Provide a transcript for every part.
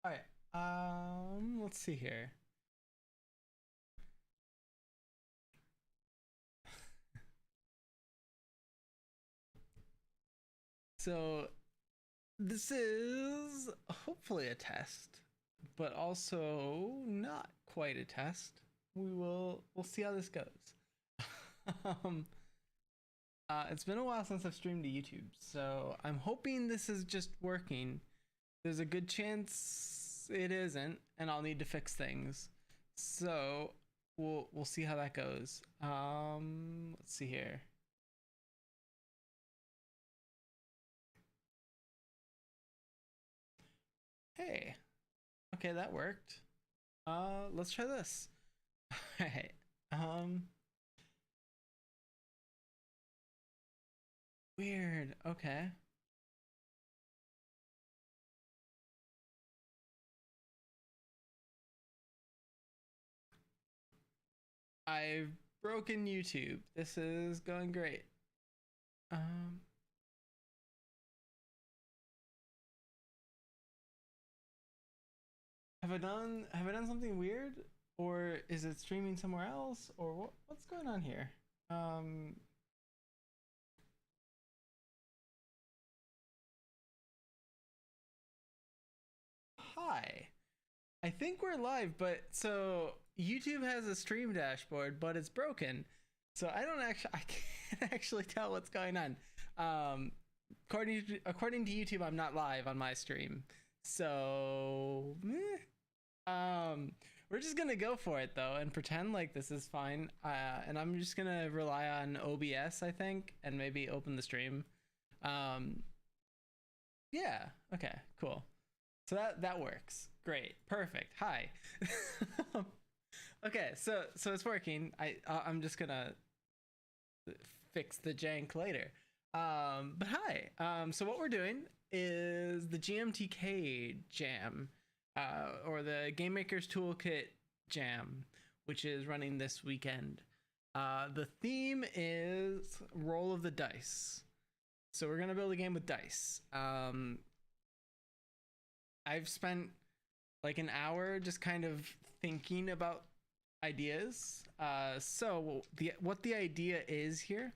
All right. Let's see here. So this is hopefully a test, but also not quite a test. We'll see how this goes. um, it's been a while since I've streamed to YouTube, so I'm hoping this is just working. There's a good chance it isn't, and I'll need to fix things. So we'll see how that goes. Let's see here. Hey, okay, that worked. Let's try this. All right. Weird. Okay. I've broken YouTube. This is going great. Um, have I done something weird, or is it streaming somewhere else, or what's going on here? Um, Hi. I think we're live, but so YouTube has a stream dashboard, but it's broken. So I can't actually tell what's going on. Um, according to YouTube, I'm not live on my stream. So, we're just gonna go for it though and pretend like this is fine. And I'm just gonna rely on OBS, I think, and maybe open the stream. Um, yeah. Okay. Cool. So that works. Great. Perfect. Hi. Okay, so it's working. I'm just gonna fix the jank later. But hi. So what we're doing is the GMTK jam, or the Game Maker's Toolkit jam, which is running this weekend. The theme is roll of the dice. So we're gonna build a game with dice. I've spent like an hour just kind of thinking about ideas. So what the idea is here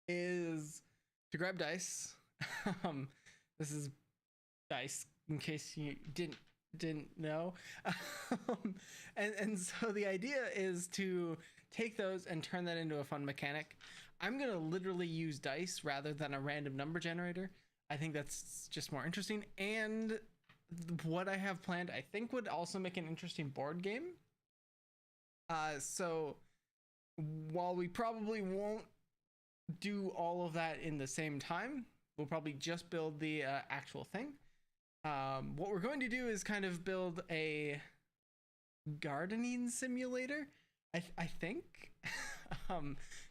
is to grab dice. um, this is dice in case you didn't know. And so the idea is to take those and turn that into a fun mechanic. I'm gonna literally use dice rather than a random number generator. I think that's just more interesting. And what I have planned, I think, would also make an interesting board game. So while we probably won't do all of that in the same time, we'll probably just build the actual thing. What we're going to do is kind of build a gardening simulator, I think,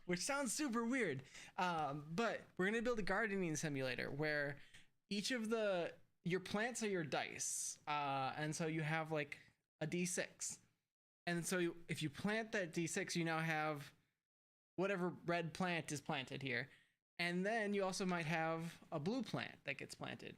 which sounds super weird. But we're going to build a gardening simulator where each of your plants are your dice. And so you have like a d6. And so if you plant that d6, you now have whatever red plant is planted here. And then you also might have a blue plant that gets planted.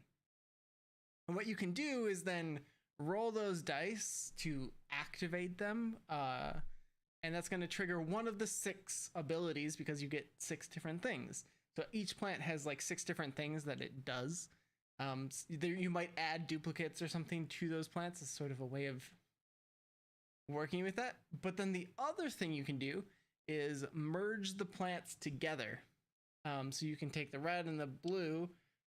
And what you can do is then roll those dice to activate them. And that's going to trigger one of the 6 abilities because you get 6 different things. So each plant has like 6 different things that it does. You might add duplicates or something to those plants as sort of a way of working with that. But then the other thing you can do is merge the plants together. So you can take the red and the blue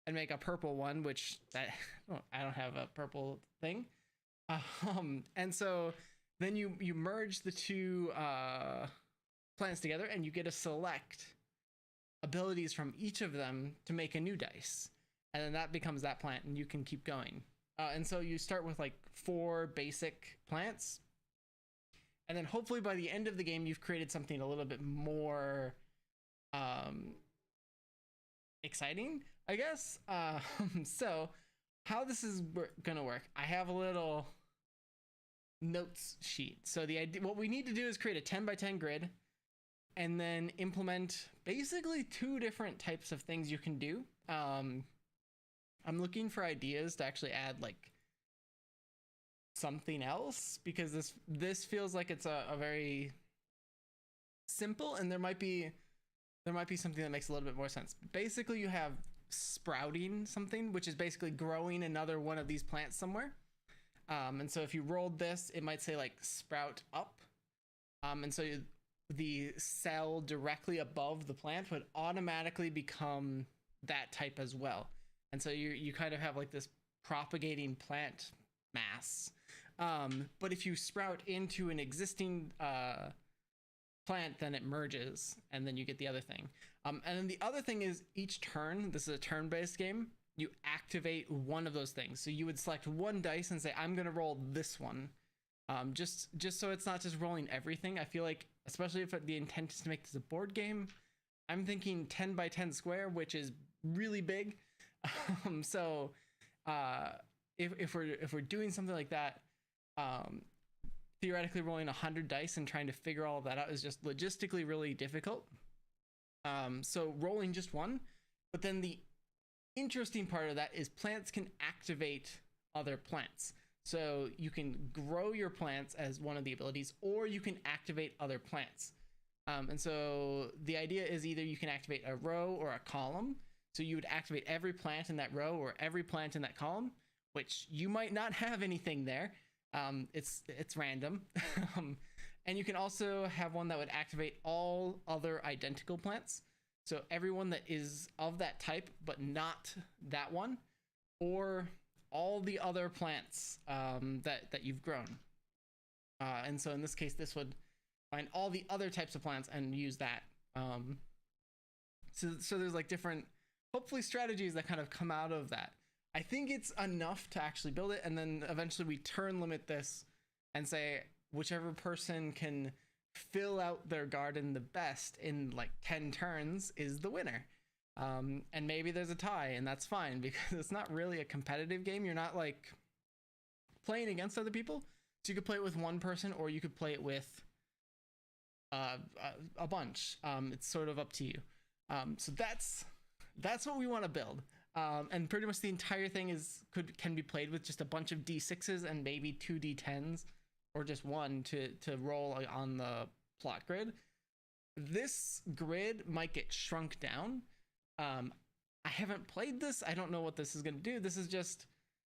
and make a purple one, which I don't have a purple thing. And so then you merge the 2 plants together and you get to select abilities from each of them to make a new dice. And then that becomes that plant and you can keep going. And so you start with like 4 basic plants. And then hopefully by the end of the game, you've created something a little bit more exciting, I guess. So how this is gonna work, I have a little notes sheet. So the idea, what we need to do is create a 10 by 10 grid and then implement basically 2 different types of things you can do. I'm looking for ideas to actually add like something else, because this feels like it's a very simple, and there might be something that makes a little bit more sense. Basically, you have sprouting something, which is basically growing another one of these plants somewhere. And so if you rolled this, it might say like sprout up. And so the cell directly above the plant would automatically become that type as well. And so you kind of have like this propagating plant mass. But if you sprout into an existing plant, then it merges, and then you get the other thing. And then the other thing is each turn, this is a turn-based game, you activate one of those things. So you would select one dice and say, I'm going to roll this one. Just so it's not just rolling everything. I feel like, especially if the intent is to make this a board game, I'm thinking 10 by 10 square, which is really big. So if we're doing something like that, theoretically rolling 100 dice and trying to figure all of that out is just logistically really difficult. So rolling just one, but then the interesting part of that is plants can activate other plants. So you can grow your plants as one of the abilities, or you can activate other plants. And so the idea is either you can activate a row or a column. So you would activate every plant in that row or every plant in that column, which you might not have anything there. It's random. And you can also have one that would activate all other identical plants. So everyone that is of that type, but not that one, or all the other plants that you've grown. And so in this case, this would find all the other types of plants and use that. So there's like different, hopefully, strategies that kind of come out of that. I think it's enough to actually build it, and then eventually we turn limit this and say whichever person can fill out their garden the best in like 10 turns is the winner. And maybe there's a tie, and that's fine, because it's not really a competitive game. You're not like playing against other people. So you could play it with one person, or you could play it with a bunch. It's sort of up to you. So that's what we want to build. And pretty much the entire thing can be played with just a bunch of D6s and maybe 2 D10s, or just one to roll on the plot grid. This grid might get shrunk down. I haven't played this. I don't know what this is going to do. This is just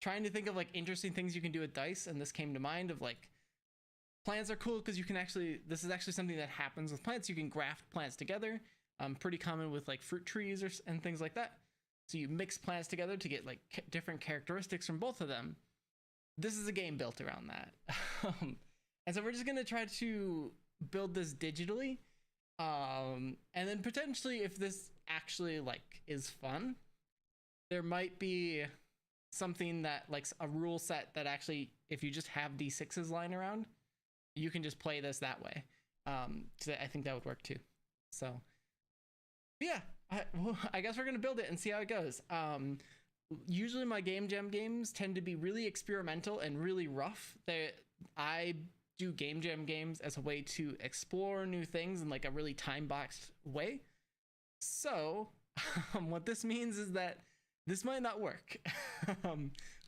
trying to think of like interesting things you can do with dice, and this came to mind of like plants are cool because you can this is actually something that happens with plants. You can graft plants together. Pretty common with like fruit trees and things like that. So you mix plants together to get like different characteristics from both of them. This is a game built around that. And so we're just going to try to build this digitally. And then potentially, if this actually like is fun, there might be something that like a rule set that actually, if you just have D6s lying around, you can just play this that way. So I think that would work too. So yeah, I guess we're gonna build it and see how it goes. Usually my game jam games tend to be really experimental and really rough. I do game jam games as a way to explore new things in like a really time-boxed way. So what this means is that this might not work.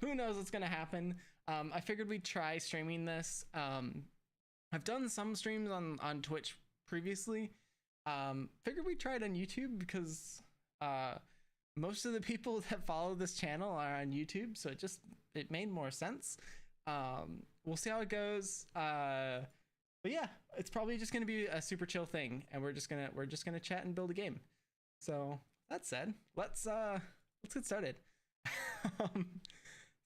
Who knows what's gonna happen? I figured we'd try streaming this. I've done some streams on Twitch previously. Figured we'd try it on YouTube because most of the people that follow this channel are on YouTube, so it made more sense. We'll see how it goes. But yeah, it's probably just gonna be a super chill thing, and we're just gonna chat and build a game. So that said, let's get started.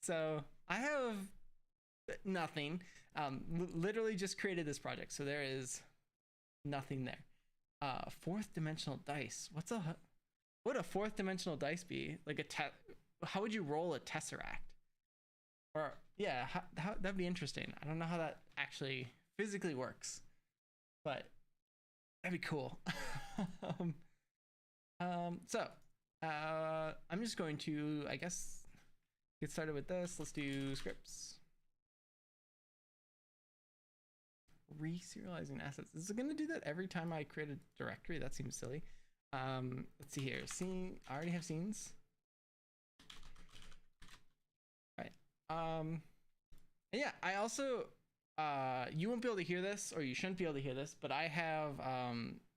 So I have nothing. Literally just created this project, so there is nothing there. Fourth dimensional dice. What would a fourth dimensional dice be? Like how would you roll a tesseract? Or yeah, how that'd be interesting. I don't know how that actually physically works, but that'd be cool. So I'm just going to, I guess, get started with this. Let's do scripts. Reserializing assets. Is it going to do that every time I create a directory? That seems silly. Let's see here. Scene. I already have scenes. All right. And yeah, I also you won't be able to hear this, or you shouldn't be able to hear this, but I have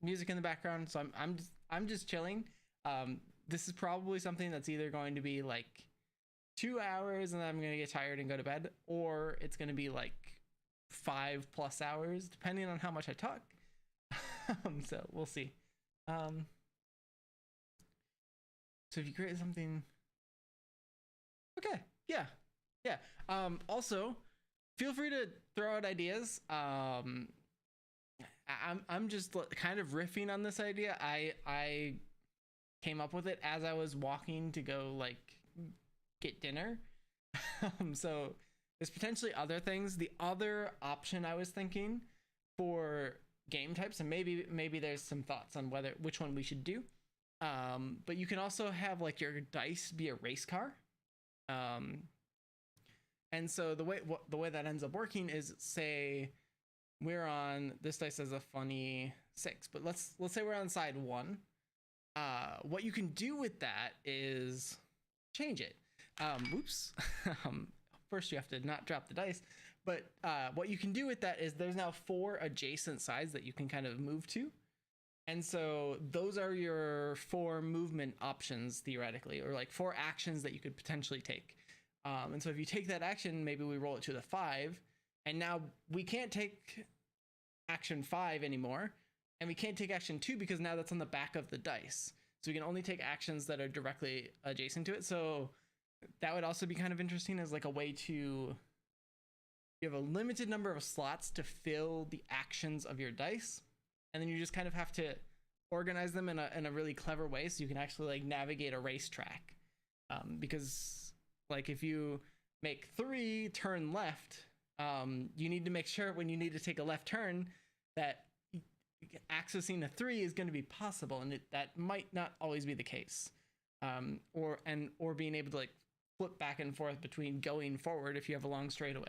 music in the background, so I'm just chilling. This is probably something that's either going to be like 2 hours and then I'm gonna get tired and go to bed, or it's gonna be like 5+ hours, depending on how much I talk. So we'll see. So if you create something, okay, yeah, yeah. Also, feel free to throw out ideas. I'm just kind of riffing on this idea. I came up with it as I was walking to go like get dinner. So there's potentially other things. The other option I was thinking for game types, and maybe there's some thoughts on which one we should do. But you can also have like your dice be a race car. And so the way that ends up working is, say we're on this dice has a funny 6, but let's say we're on side 1. What you can do with that is change it. Oops. First you have to not drop the dice, but what you can do with that is there's now 4 adjacent sides that you can kind of move to. And so those are your 4 movement options theoretically, or like 4 actions that you could potentially take. And so if you take that action, maybe we roll it to the 5, and now we can't take action 5 anymore, and we can't take action 2 because now that's on the back of the dice. So we can only take actions that are directly adjacent to it. So that would also be kind of interesting as like a way to, you have a limited number of slots to fill the actions of your dice, and then you just kind of have to organize them in a really clever way so you can actually like navigate a racetrack. Because like if you make 3 turn left, you need to make sure when you need to take a left turn that accessing a 3 is going to be possible, and that might not always be the case. Or being able to like flip back and forth between going forward if you have a long straightaway,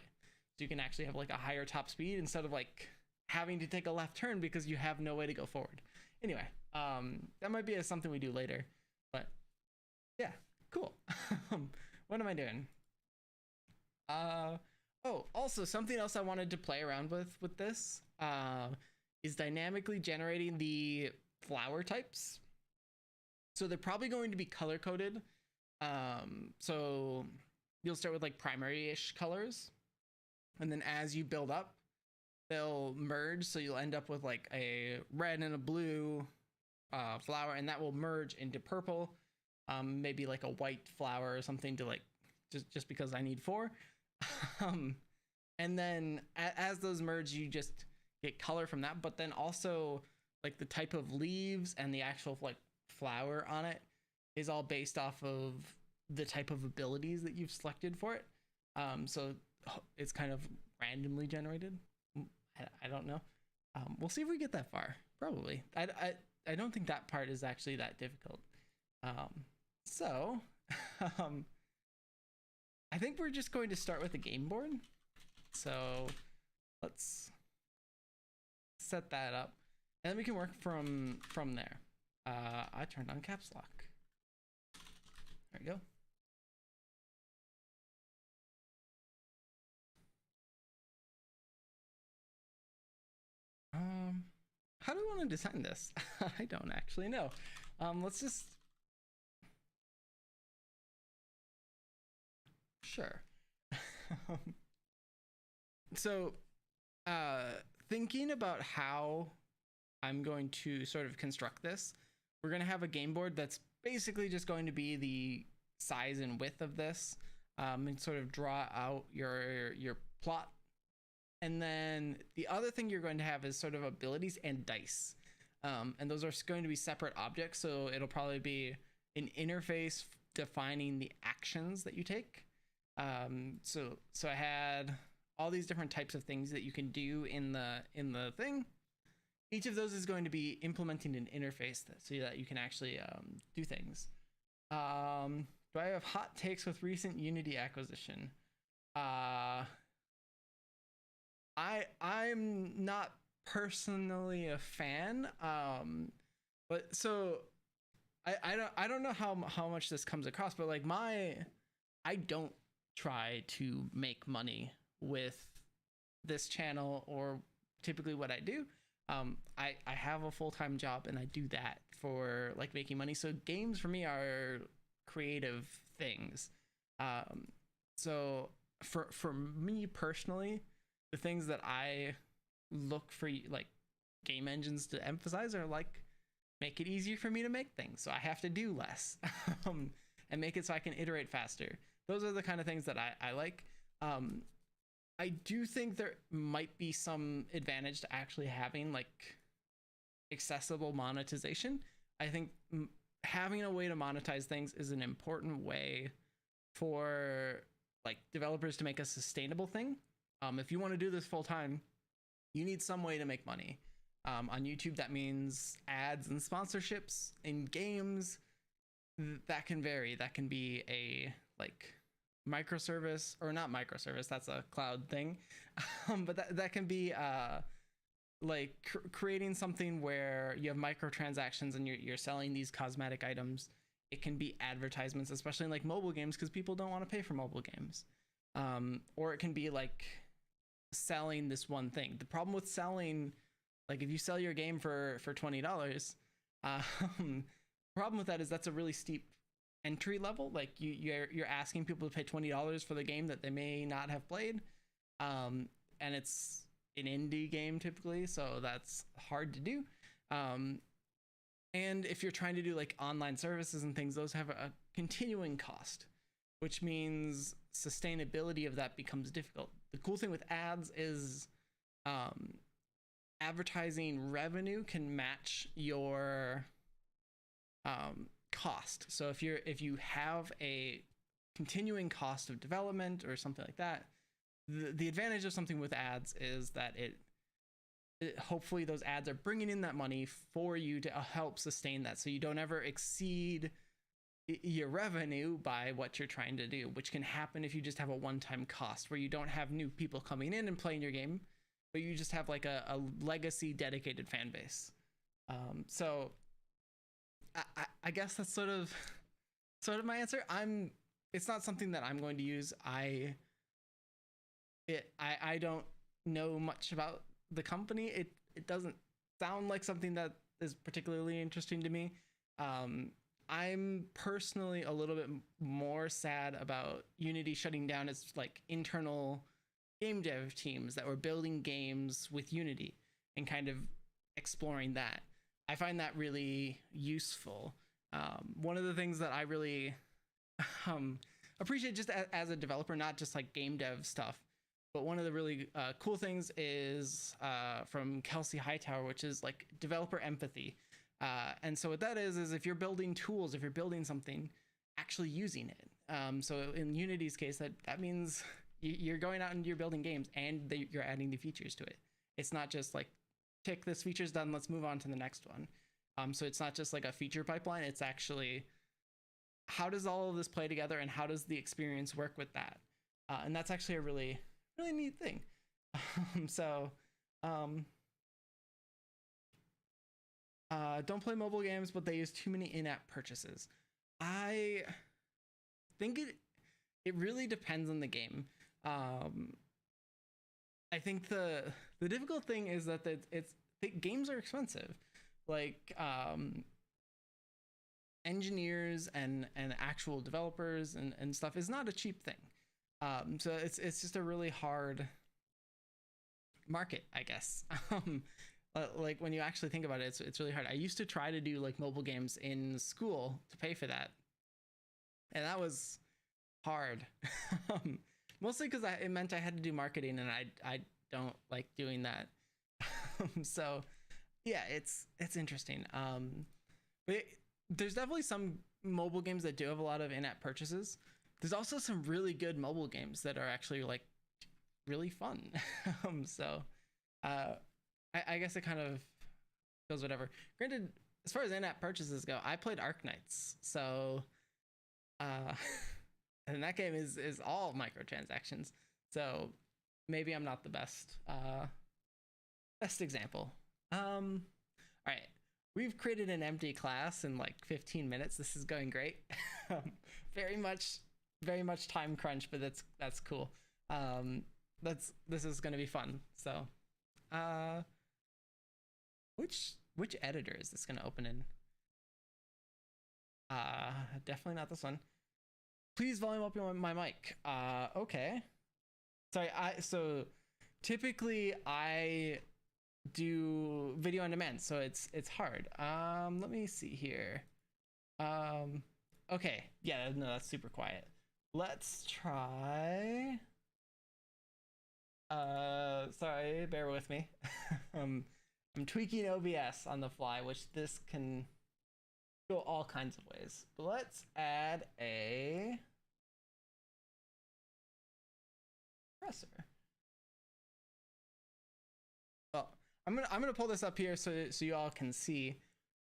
so you can actually have like a higher top speed instead of like having to take a left turn because you have no way to go forward. Anyway, that might be something we do later, but yeah, cool. What am I doing? Oh, also something else I wanted to play around with this is dynamically generating the flower types. So they're probably going to be color coded. So you'll start with like primary-ish colors, and then as you build up, they'll merge. So you'll end up with like a red and a blue flower, and that will merge into purple. Maybe like a white flower or something to like just because I need 4. And then as those merge, you just get color from that, but then also like the type of leaves and the actual like flower on it is all based off of the type of abilities that you've selected for it. So it's kind of randomly generated. I don't know. We'll see if we get that far. Probably. I don't think that part is actually that difficult. So I think we're just going to start with the game board. So let's set that up, and then we can work from there. I turned on caps lock. There we go. How do we want to design this? I don't actually know. Let's just, sure. So thinking about how I'm going to sort of construct this, we're going to have a game board that's basically just going to be the size and width of this, and sort of draw out your plot. And then the other thing you're going to have is sort of abilities and dice, and those are going to be separate objects. So it'll probably be an interface defining the actions that you take. So I had all these different types of things that you can do in the thing. Each of those is going to be implementing an interface so that you can actually do things. Do I have hot takes with recent Unity acquisition? I'm not personally a fan, but so I don't know how much this comes across, but like I don't try to make money with this channel or typically what I do. I have a full-time job and I do that for like making money. So games for me are creative things. So for me personally, the things that I look for like game engines to emphasize are like make it easier for me to make things so I have to do less and make it so I can iterate faster. Those are the kind of things that I like. I do think there might be some advantage to actually having like accessible monetization. I think having a way to monetize things is an important way for like developers to make a sustainable thing. If you want to do this full time, you need some way to make money. On YouTube, that means ads and sponsorships. In games, that can vary. That can be a like microservice, or not microservice, that's a cloud thing. But that can be like creating something where you have microtransactions and you're selling these cosmetic items. It can be advertisements, especially in like mobile games, because people don't want to pay for mobile games. Or it can be like selling this one thing. The problem with selling, like if you sell your game for $20, problem with that is that's a really steep entry level. Like you're asking people to pay $20 for the game that they may not have played, and it's an indie game typically, so that's hard to do. And if you're trying to do like online services and things, those have a continuing cost, which means sustainability of that becomes difficult. The cool thing with ads is advertising revenue can match your cost. So if you have a continuing cost of development or something like that, the advantage of something with ads is that it hopefully those ads are bringing in that money for you to help sustain that, so you don't ever exceed your revenue by what you're trying to do, which can happen if you just have a one-time cost where you don't have new people coming in and playing your game, but you just have like a legacy dedicated fan base. So I guess that's sort of my answer. It's not something that I'm going to use. I don't know much about the company. It doesn't sound like something that is particularly interesting to me. I'm personally a little bit more sad about Unity shutting down its like internal game dev teams that were building games with Unity and kind of exploring that. I find that really useful. One of the things that I really appreciate just as a developer, not just like game dev stuff, but one of the really cool things is from Kelsey Hightower, which is like developer empathy. And so what that is if you're building tools, if you're building something, actually using it. So in Unity's case, that means you're going out and you're building games and you're adding the features to it. It's not just like, tick, this feature's done, let's move on to the next one. So it's not just like a feature pipeline, it's actually how does all of this play together and how does the experience work with that? And that's actually a really, really neat thing. Don't play mobile games, but they use too many in-app purchases. I think it really depends on the game. I think the difficult thing is that games are expensive. Like engineers and actual developers and stuff is not a cheap thing. So it's just a really hard market, I guess. Like when you actually think about it, it's really hard. I used to try to do like mobile games in school to pay for that, and that was hard. Mostly because it meant I had to do marketing, and I don't like doing that. So yeah, it's interesting. But there's definitely some mobile games that do have a lot of in-app purchases. There's also some really good mobile games that are actually like really fun. I guess it kind of goes whatever. Granted, as far as in-app purchases go, I played Arknights, so and that game is all microtransactions. So maybe I'm not the best example. All right, we've created an empty class in like 15 minutes. This is going great. very much time crunch, but that's cool. this is gonna be fun. So, uh, which editor is this gonna open in? Definitely not this one. Please volume up my mic. Okay. Sorry, so typically I do video on demand, so it's hard. Let me see here. Okay, yeah, no, that's super quiet. Let's try. Sorry, bear with me. I'm tweaking OBS on the fly, which this can go all kinds of ways. But let's add a compressor. Well, I'm gonna pull this up here so you all can see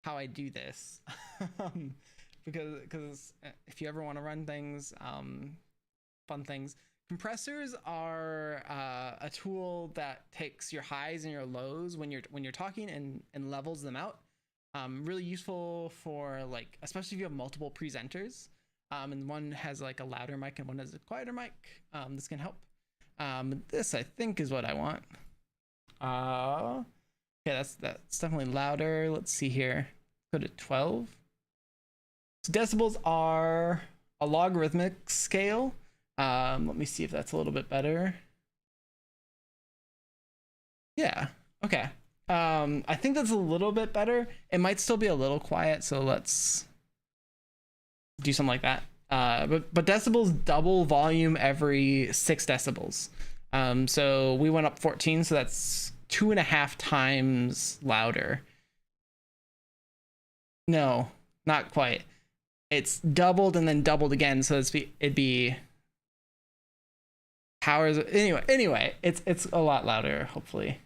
how I do this. because if you ever want to run things, fun things, compressors are a tool that takes your highs and your lows when you're talking and levels them out. Really useful for, like, especially if you have multiple presenters, and one has like a louder mic and one has a quieter mic. This can help. This I think is what I want. Okay, that's definitely louder. Let's see here. Go to 12. So decibels are a logarithmic scale. Let me see if that's a little bit better. Yeah. Okay. I think that's a little bit better. It might still be a little quiet, so let's do something like that. But decibels double volume every 6 decibels. So we went up 14, so that's 2.5 times louder. No, not quite. It's doubled and then doubled again, so it'd be powers. Anyway, it's a lot louder, hopefully.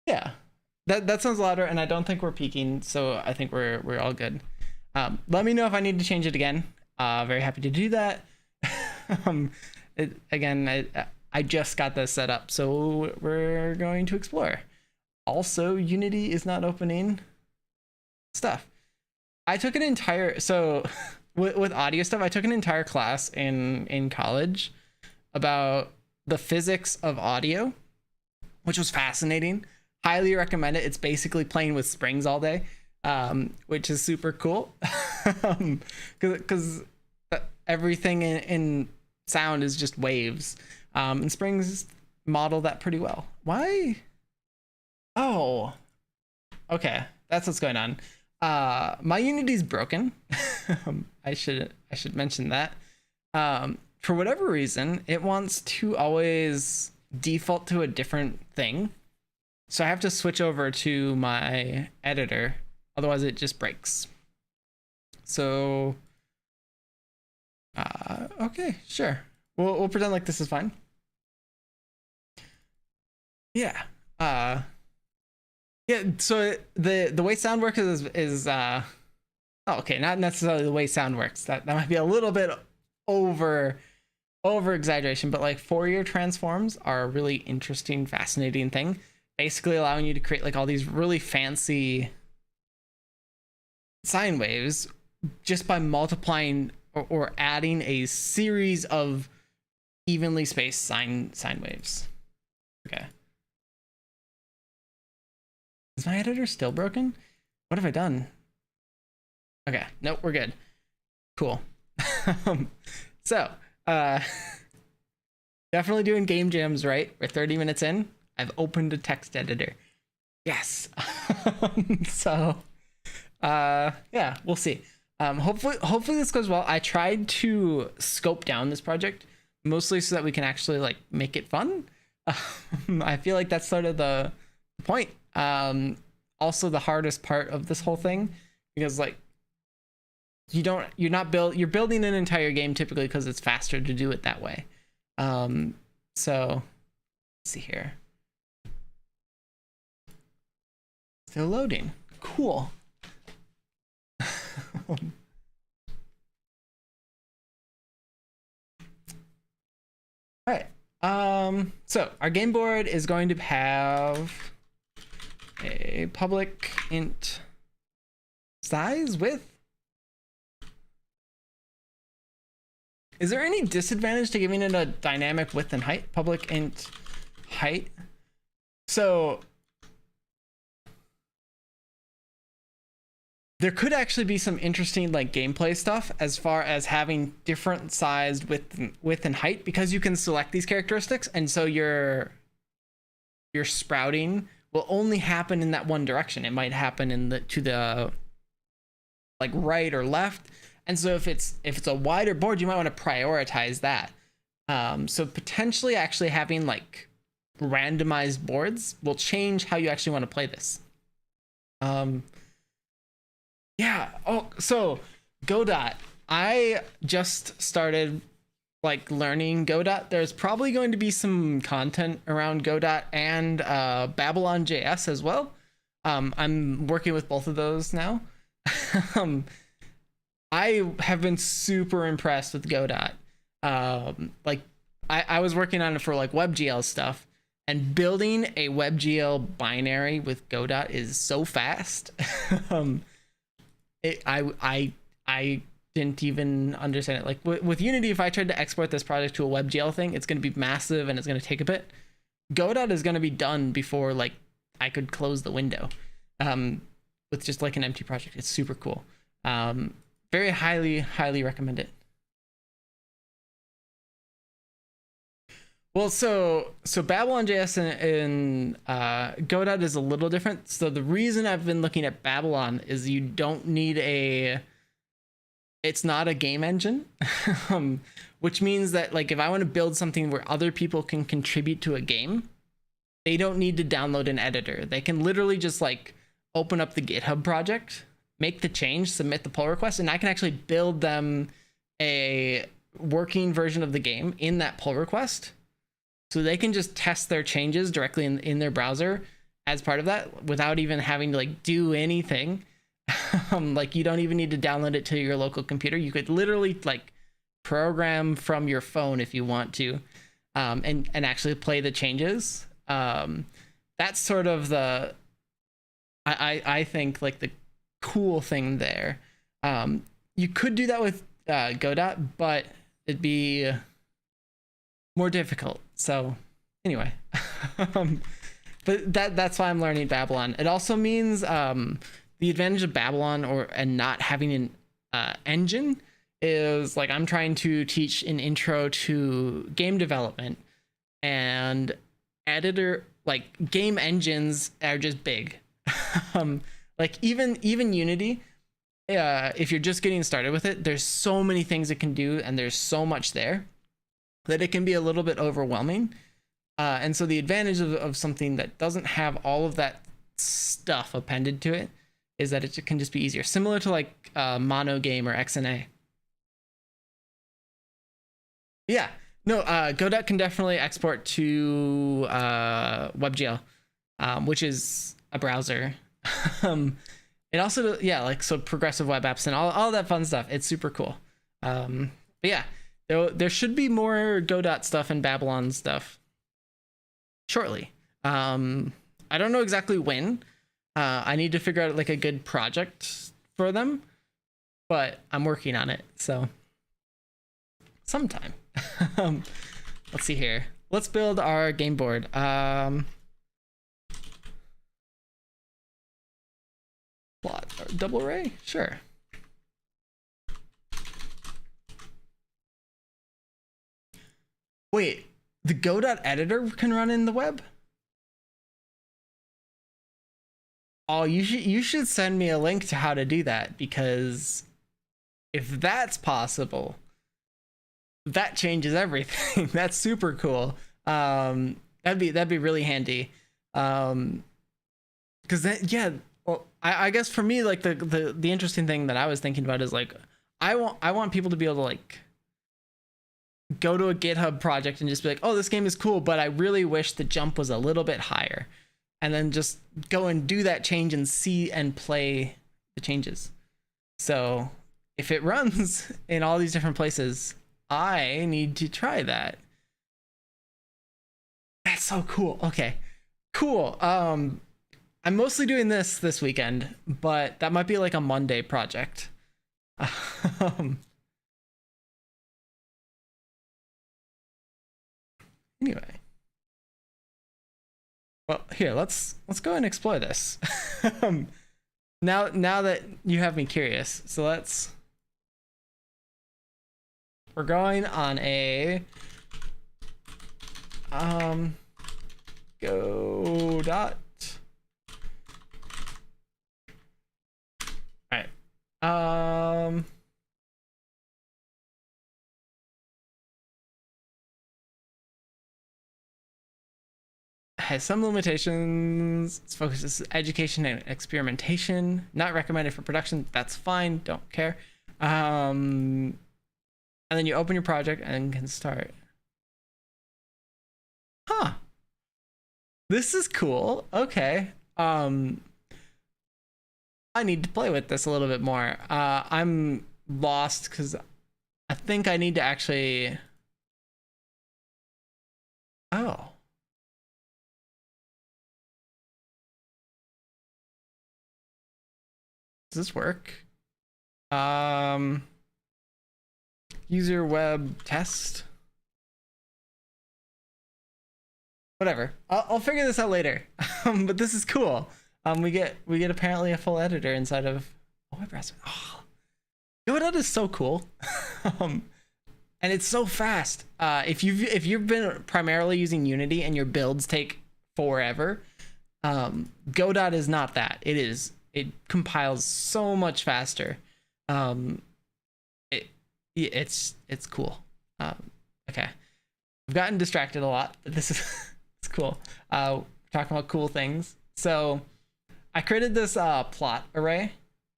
Yeah, that sounds louder, and I don't think we're peaking, so I think we're all good. Let me know if I need to change it again. Very happy to do that. I just got this set up, so we're going to explore. Also, Unity is not opening stuff. I took an entire with audio stuff. I took an entire class in college about the physics of audio, which was fascinating. Highly recommend it. It's basically playing with springs all day, which is super cool. Because everything in sound is just waves, and springs model that pretty well. Why? Oh, okay, that's what's going on. My Unity's broken. I should mention that. For whatever reason, it wants to always default to a different thing. So I have to switch over to my editor, otherwise it just breaks. So, okay, sure. We'll pretend like this is fine. Yeah. Yeah. So the way sound works is oh, okay, not necessarily the way sound works. That might be a little bit over exaggeration, but like Fourier transforms are a really interesting, fascinating thing. Basically allowing you to create like all these really fancy sine waves just by multiplying or adding a series of evenly spaced sine waves. Okay. Is my editor still broken? What have I done? Okay, nope, we're good. Cool. So, definitely doing game jams right. We're 30 minutes in. I've opened a text editor. Yes. So, yeah, we'll see. Hopefully this goes well. I tried to scope down this project mostly so that we can actually like make it fun. I feel like that's sort of the point. Also the hardest part of this whole thing, because like you're building an entire game typically because it's faster to do it that way. So let's see here. Still loading. Cool. All right. So our game board is going to have a public int size width. Is there any disadvantage to giving it a dynamic width and height? Public int height. So there could actually be some interesting like gameplay stuff as far as having different sized width and height, because you can select these characteristics, and so your sprouting will only happen in that one direction. It might happen in to the like right or left. And so if it's a wider board, you might want to prioritize that. So potentially actually having like randomized boards will change how you actually want to play this. Yeah. Oh, so Godot. I just started like learning Godot. There's probably going to be some content around Godot and Babylon JS as well. I'm working with both of those now. I have been super impressed with Godot. Like I was working on it for like WebGL stuff, and building a WebGL binary with Godot is so fast. I didn't even understand it. Like with Unity, if I tried to export this project to a WebGL thing, it's going to be massive and it's going to take a bit. Godot is going to be done before like I could close the window. With just like an empty project. It's super cool. Very highly recommend it. Well, so Babylon JS and Godot is a little different. So the reason I've been looking at Babylon is you don't need it's not a game engine, which means that like if I want to build something where other people can contribute to a game, they don't need to download an editor. They can literally just like open up the GitHub project, make the change, submit the pull request, and I can actually build them a working version of the game in that pull request. So they can just test their changes directly in their browser as part of that without even having to like do anything. Like you don't even need to download it to your local computer. You could literally like program from your phone if you want to, and actually play the changes. That's sort of the I think like the cool thing there. You could do that with Godot, but it'd be more difficult. So anyway, but that's why I'm learning Babylon. It also means the advantage of Babylon and not having an engine is like I'm trying to teach an intro to game development, and editor like game engines are just big. Like even Unity, if you're just getting started with it, there's so many things it can do, and there's so much there that it can be a little bit overwhelming. And so the advantage of something that doesn't have all of that stuff appended to it is that it can just be easier, similar to like Mono Game or XNA. Yeah, no, Godot can definitely export to WebGL, which is a browser. It also, yeah, like so progressive web apps and all that fun stuff. It's super cool. But yeah, there should be more Godot stuff and Babylon stuff shortly. I don't know exactly when. I need to figure out like a good project for them, but I'm working on it. So sometime. Let's see here. Let's build our game board. Plot or double array? Sure. Wait, the Godot editor can run in the web? Oh, you should send me a link to how to do that, because if that's possible, that changes everything. That's super cool. That'd be really handy. Because then, yeah. Well, I guess for me, like the interesting thing that I was thinking about is like I want people to be able to like go to a GitHub project and just be like, oh, this game is cool, but I really wish the jump was a little bit higher, and then just go and do that change and see and play the changes. So if it runs in all these different places, I need to try that. That's so cool. Okay, cool. I'm mostly doing this weekend, but that might be like a Monday project. Anyway. Well, here, let's go and explore this. Now that you have me curious, so we're going on a Godot. All right. Has some limitations. Its focus is education and experimentation. Not recommended for production. That's fine. Don't care. And then you open your project and can start. Huh. This is cool. Okay. I need to play with this a little bit more. I'm lost because I think I need to actually. Oh. Does this work? User web test. Whatever. I'll figure this out later. But this is cool. We get apparently a full editor inside of a web browser. Oh, Godot is so cool. And it's so fast. If you've been primarily using Unity and your builds take forever, Godot is not that. It compiles so much faster. It's cool. Okay, I've gotten distracted a lot, but this is it's cool. Talking about cool things. So I created this plot array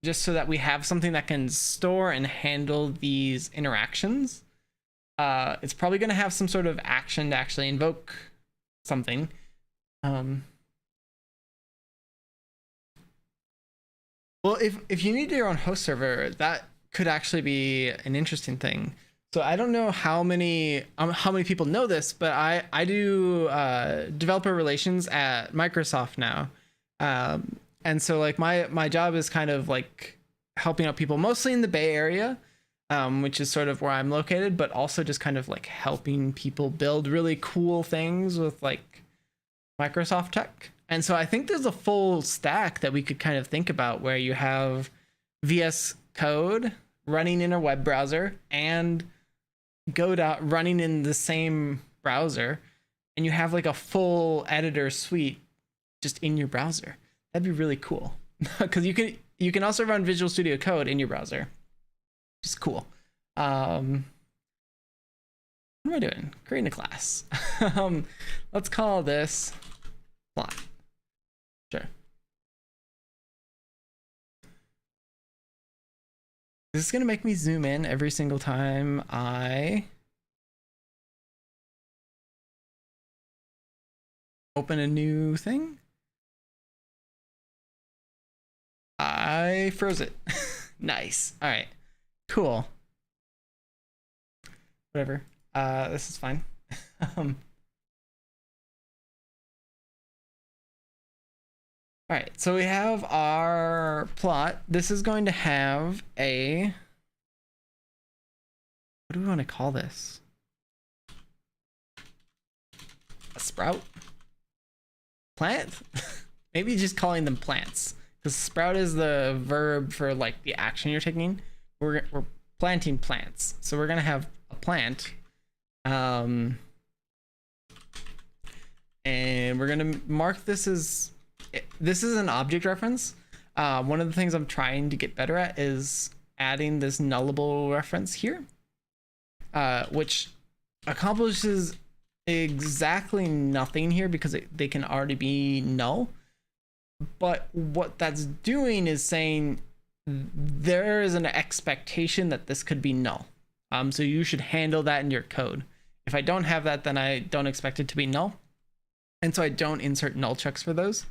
just so that we have something that can store and handle these interactions. It's probably going to have some sort of action to actually invoke something. Well, if you need your own host server, that could actually be an interesting thing. So I don't know how many people know this, but I do developer relations at Microsoft now, and so like my job is kind of like helping out people mostly in the Bay Area, which is sort of where I'm located, but also just kind of like helping people build really cool things with like Microsoft tech. And so I think there's a full stack that we could kind of think about where you have VS Code running in a web browser and Godot running in the same browser, and you have like a full editor suite just in your browser. That'd be really cool because you can also run Visual Studio Code in your browser. Just cool. What am I doing? Creating a class. Let's call this plot. Sure. This is gonna make me zoom in every single time I open a new thing. I froze it. Nice. All right. Cool. Whatever. This is fine. All right, so we have our plot. This is going to have a, what do we want to call this? A sprout? Plant? Maybe just calling them plants, because sprout is the verb for like the action you're taking. We're planting plants, so we're gonna have a plant, and we're gonna mark this as. This is an object reference. One of the things I'm trying to get better at is adding this nullable reference here, which accomplishes exactly nothing here because they can already be null. But what that's doing is saying there is an expectation that this could be null. So you should handle that in your code. If I don't have that, then I don't expect it to be null. And so I don't insert null checks for those.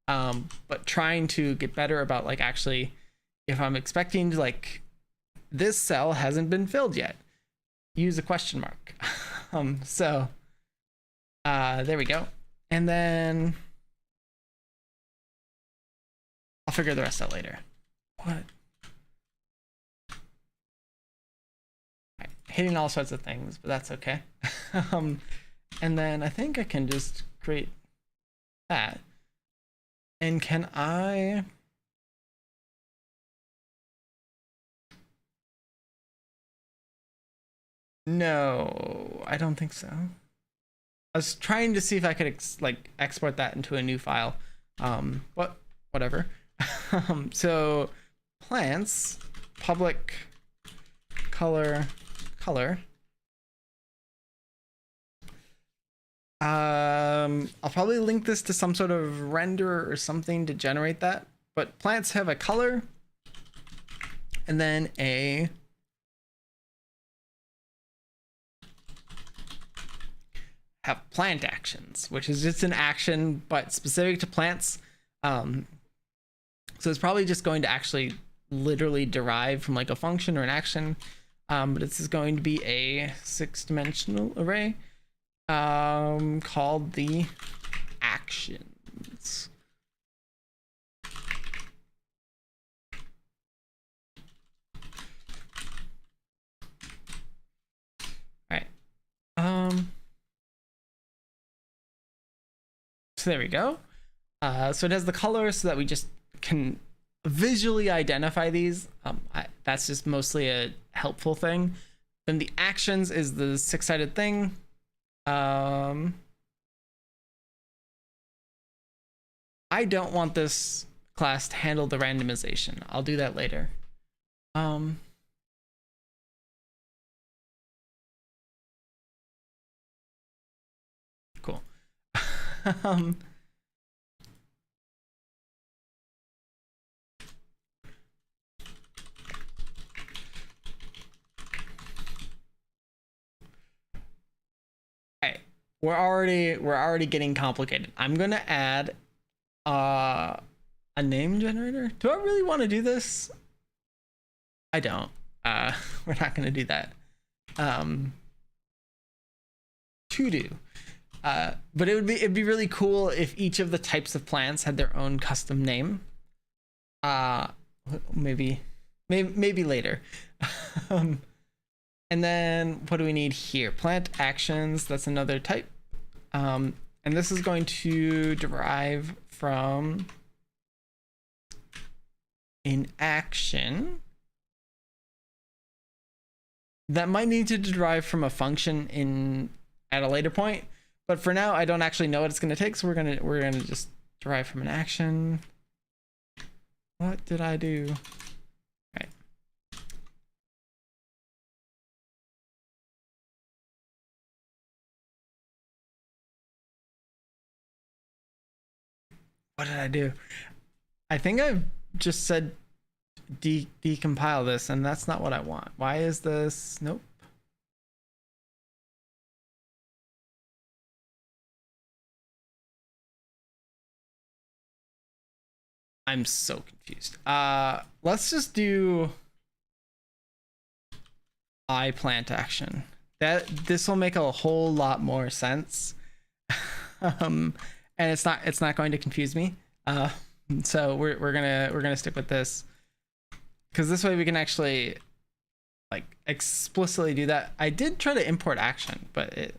But trying to get better about like actually, if I'm expecting to like this cell hasn't been filled yet, use a question mark. So there we go. And then I'll figure the rest out later. What? Right. Hitting all sorts of things, but that's okay. and then I think I can just create that. And can I? No, I don't think so. I was trying to see if I could export that into a new file, but whatever. So plants, public color. I'll probably link this to some sort of render or something to generate that, but plants have a color and then have plant actions, which is just an action but specific to plants. So it's probably just going to actually literally derive from like a function or an action, but this is going to be a 6-dimensional array called the actions. All right. So there we go. So it has the color so that we just can visually identify these. That's just mostly a helpful thing. Then the actions is the 6-sided thing. I don't want this class to handle the randomization. I'll do that later. Cool. We're already getting complicated. I'm gonna add a name generator. Do I really want to do this? I don't. We're not gonna do that. To do. But it'd be really cool if each of the types of plants had their own custom name. Maybe later. And then what do we need here? Plant actions, that's another type. And this is going to derive from an action that might need to derive from a function at a later point. But for now, I don't actually know what it's going to take, so we're gonna just derive from an action. What did I do? What did I do? I think I've just said decompile this, and that's not what I want. Why is this? Nope. I'm so confused. Let's just do plant action. This will make a whole lot more sense. And it's not going to confuse me. So we're gonna stick with this, because this way we can actually like explicitly do that. I did try to import action, but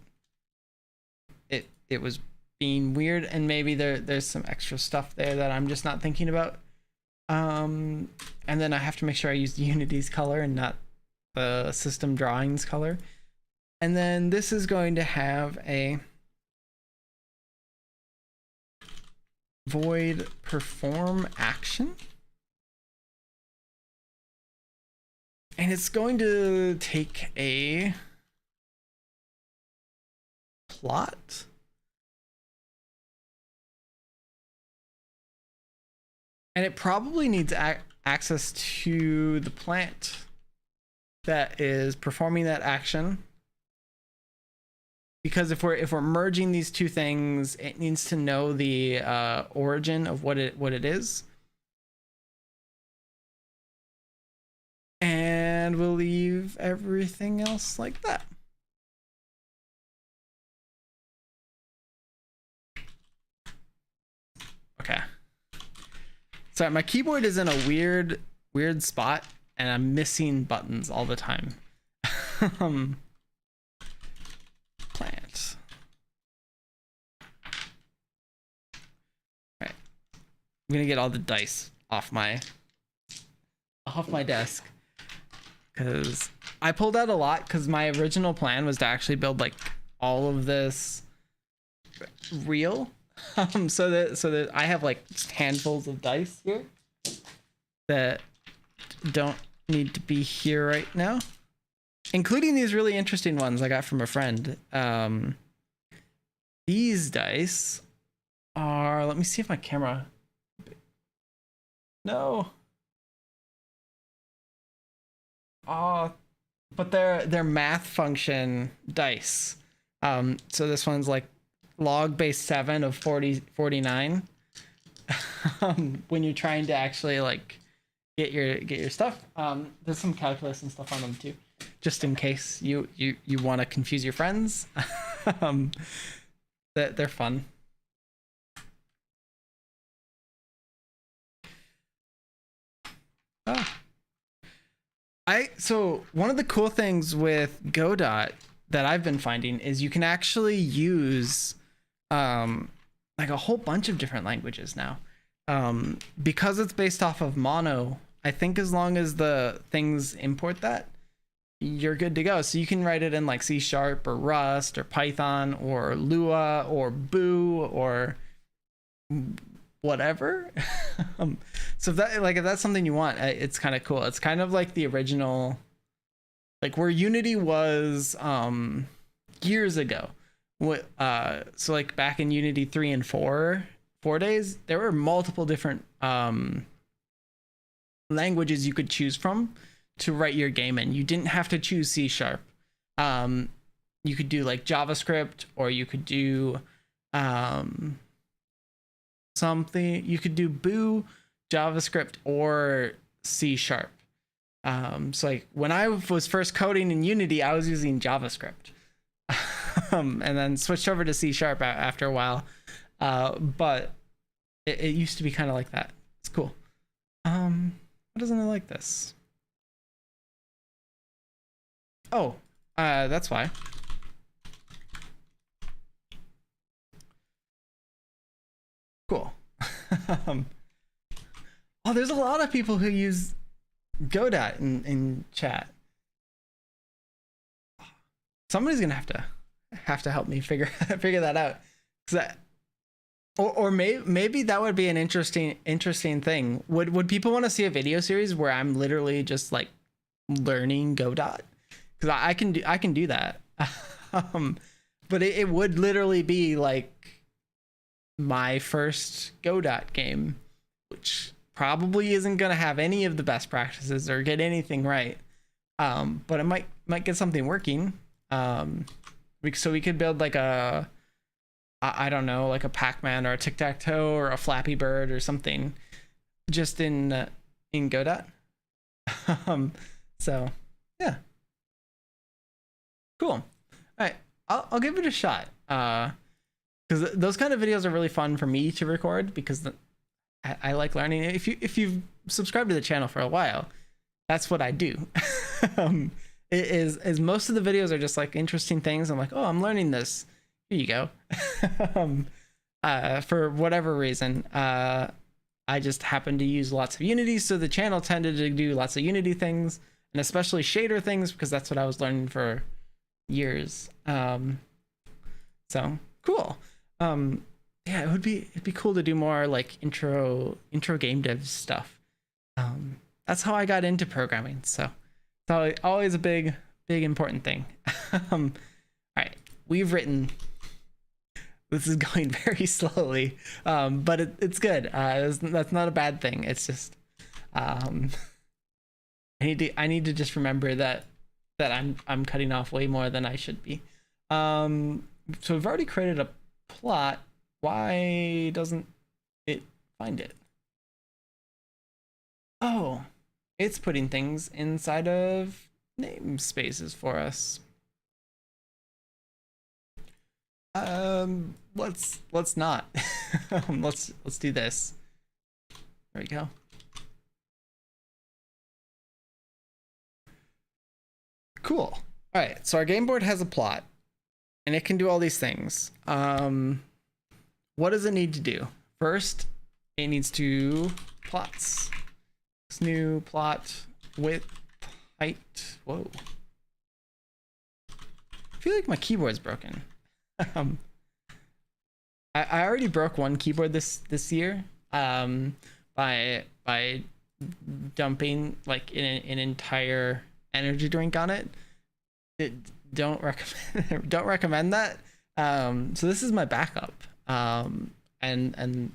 it was being weird, and maybe there's some extra stuff there that I'm just not thinking about. And then I have to make sure I use Unity's color and not the system drawings color. And then this is going to have a void perform action, and it's going to take a plot, and it probably needs access to the plant that is performing that action, because if we're merging these two things, it needs to know the origin of what it is. And we'll leave everything else like that. Okay. Sorry, my keyboard is in a weird spot, and I'm missing buttons all the time. Plant. gonna get all the dice off my desk, because I pulled out a lot, because my original plan was to actually build like all of this real, so that I have like handfuls of dice here that don't need to be here right now, including these really interesting ones I got from a friend. These dice are, let me see if my camera, no, but they're math function dice. So this one's like log base 7 of 49. When you're trying to actually like get your stuff. There's some calculus and stuff on them too, just in case you want to confuse your friends. They're fun. Oh. So one of the cool things with Godot that I've been finding is you can actually use like a whole bunch of different languages now. Because it's based off of Mono, I think as long as the things import that, you're good to go. So you can write it in like C# or Rust or Python or Lua or Boo or whatever. So if that's something you want, it's kind of cool. It's kind of like the original, like where Unity was years ago. So like back in Unity 3 and 4 days, there were multiple different languages you could choose from to write your game in. You didn't have to choose C#. You could do like JavaScript, or you could do something. You could do Boo, JavaScript, or C#. So like when I was first coding in Unity, I was using JavaScript, and then switched over to C# after a while. But it used to be kind of like that. It's cool. Why doesn't it like this? Oh, that's why. Cool. Oh, there's a lot of people who use Godot in chat. Somebody's gonna have to help me figure that out. Or maybe that would be an interesting thing. Would people want to see a video series where I'm literally just like learning Godot? Because I can do that. But it would literally be like my first Godot game, which probably isn't gonna have any of the best practices or get anything right. But it might get something working. So we could build like a, I don't know, like a Pac-Man or a tic-tac-toe or a Flappy Bird or something, just in Godot. So yeah, cool. All right, I'll give it a shot. Because those kind of videos are really fun for me to record, because I like learning. If you've subscribed to the channel for a while, that's what I do. It is most of the videos are just like interesting things. I'm like, oh, I'm learning this. Here you go. For whatever reason, I just happened to use lots of Unity, so the channel tended to do lots of Unity things, and especially shader things, because that's what I was learning for years. So cool. Yeah, it'd be cool to do more like intro game dev stuff. That's how I got into programming, so it's always a big important thing. All right, we've written. This is going very slowly, but it's good. That's not a bad thing. It's just I need to just remember that I'm cutting off way more than I should be. So we've already created a plot. Why doesn't it find it? Oh, it's putting things inside of namespaces for us. Let's not. let's do this. There we go. Cool. All right, so our game board has a plot, and it can do all these things. What does it need to do? First, it needs to plots. This new plot width, height. Whoa. I feel like my keyboard's broken. I already broke one keyboard this year by dumping like an entire energy drink on it. Don't recommend that. So this is my backup. And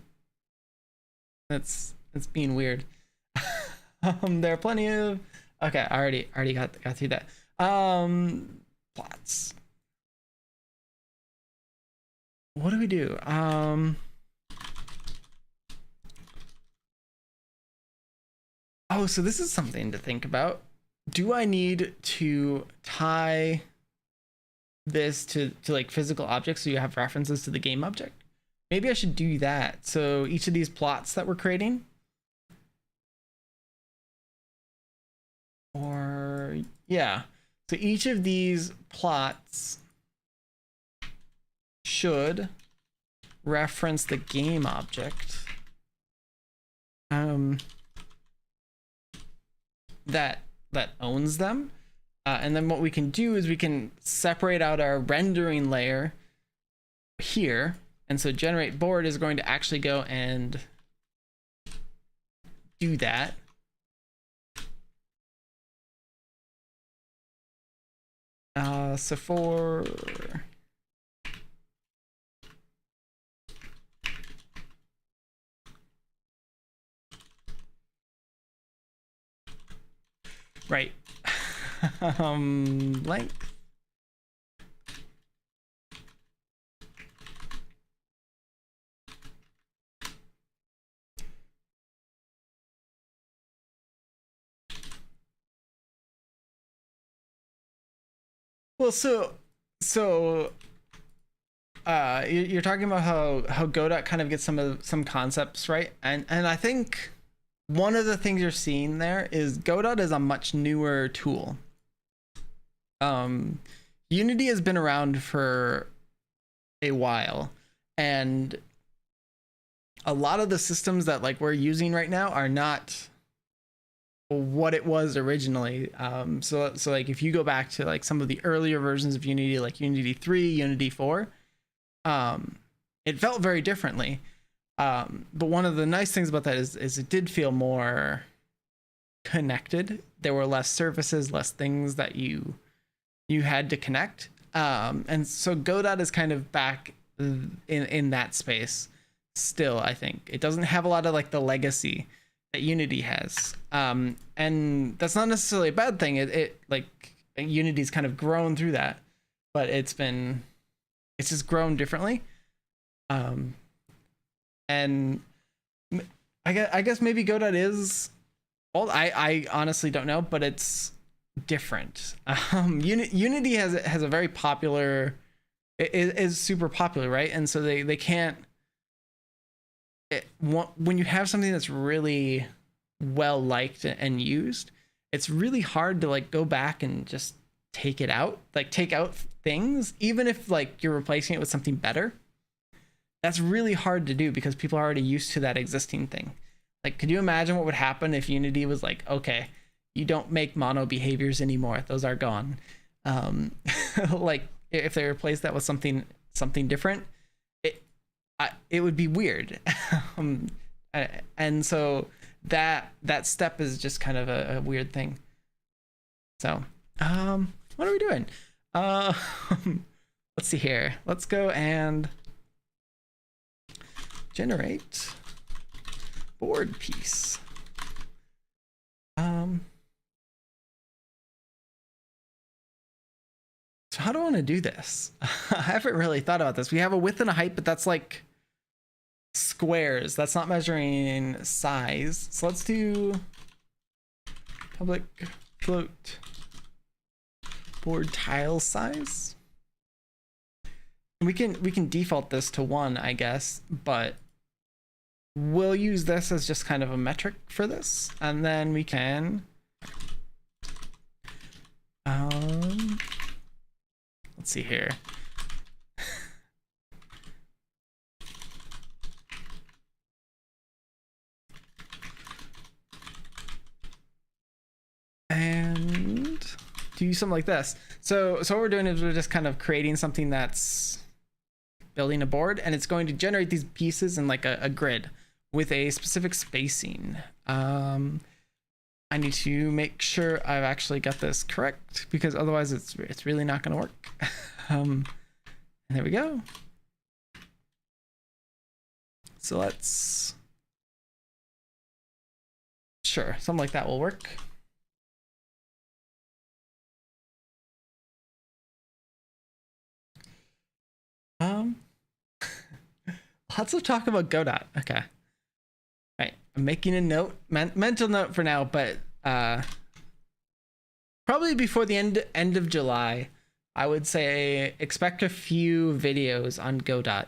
it's being weird. There are plenty of okay. I already got through that. Plots. What do we do? Oh, so this is something to think about. Do I need to tie this to like physical objects so you have references to the game object? Maybe I should do that. So each of these plots that we're creating, or yeah, so each of these plots should reference the game object that owns them. And then what we can do is we can separate out our rendering layer here. And so generate board is going to actually go and do that. So for right. Length. Well, so you're talking about how Godot kind of gets some concepts right, and I think one of the things you're seeing there is Godot is a much newer tool. Unity has been around for a while, and a lot of the systems that like we're using right now are not what it was originally. So like if you go back to like some of the earlier versions of Unity, like Unity 3, Unity 4, it felt very differently. But one of the nice things about that is it did feel more connected. There were less services, less things that you had to connect. And so Godot is kind of back in that space still. I think it doesn't have a lot of like the legacy that Unity has, and that's not necessarily a bad thing. It like Unity's kind of grown through that, but it's just grown differently. And I guess maybe Godot is old. I honestly don't know, but it's different. Unity has a very popular, it is super popular, right? And so they can't. When you have something that's really well liked and used, it's really hard to like go back and just take it out, like take out things, even if like you're replacing it with something better. That's really hard to do because people are already used to that existing thing. Like, could you imagine what would happen if Unity was like, okay, you don't make mono behaviors anymore, those are gone. Like if they replaced that with something different, it would be weird. And so that step is just kind of a weird thing. So what are we doing? Let's see here. Let's go and generate board piece. So how do I want to do this? I haven't really thought about this. We have a width and a height, but that's like squares. That's not measuring size. So let's do public float board tile size. We can default this to 1, I guess, but we'll use this as just kind of a metric for this, and then we can let's see here. use something like this. So what we're doing is we're just kind of creating something that's building a board, and it's going to generate these pieces in like a grid with a specific spacing. I need to make sure I've actually got this correct, because otherwise it's really not going to work. And there we go. So let's, sure, something like that will work. Lots of talk about Godot. Okay. Right, I'm making a note, mental note for now, but probably before the end of July, I would say expect a few videos on Godot.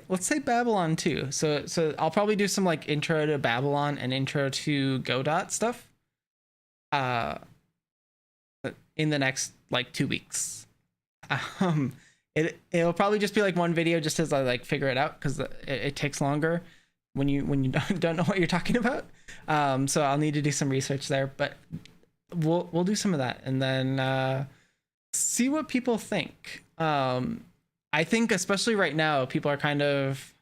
Let's say Babylon too. So I'll probably do some like intro to Babylon and intro to Godot stuff in the next like 2 weeks. It'll probably just be like one video just as I like figure it out, because it takes longer when you don't know what you're talking about. So I'll need to do some research there, but we'll do some of that and then see what people think. I think especially right now, people are kind of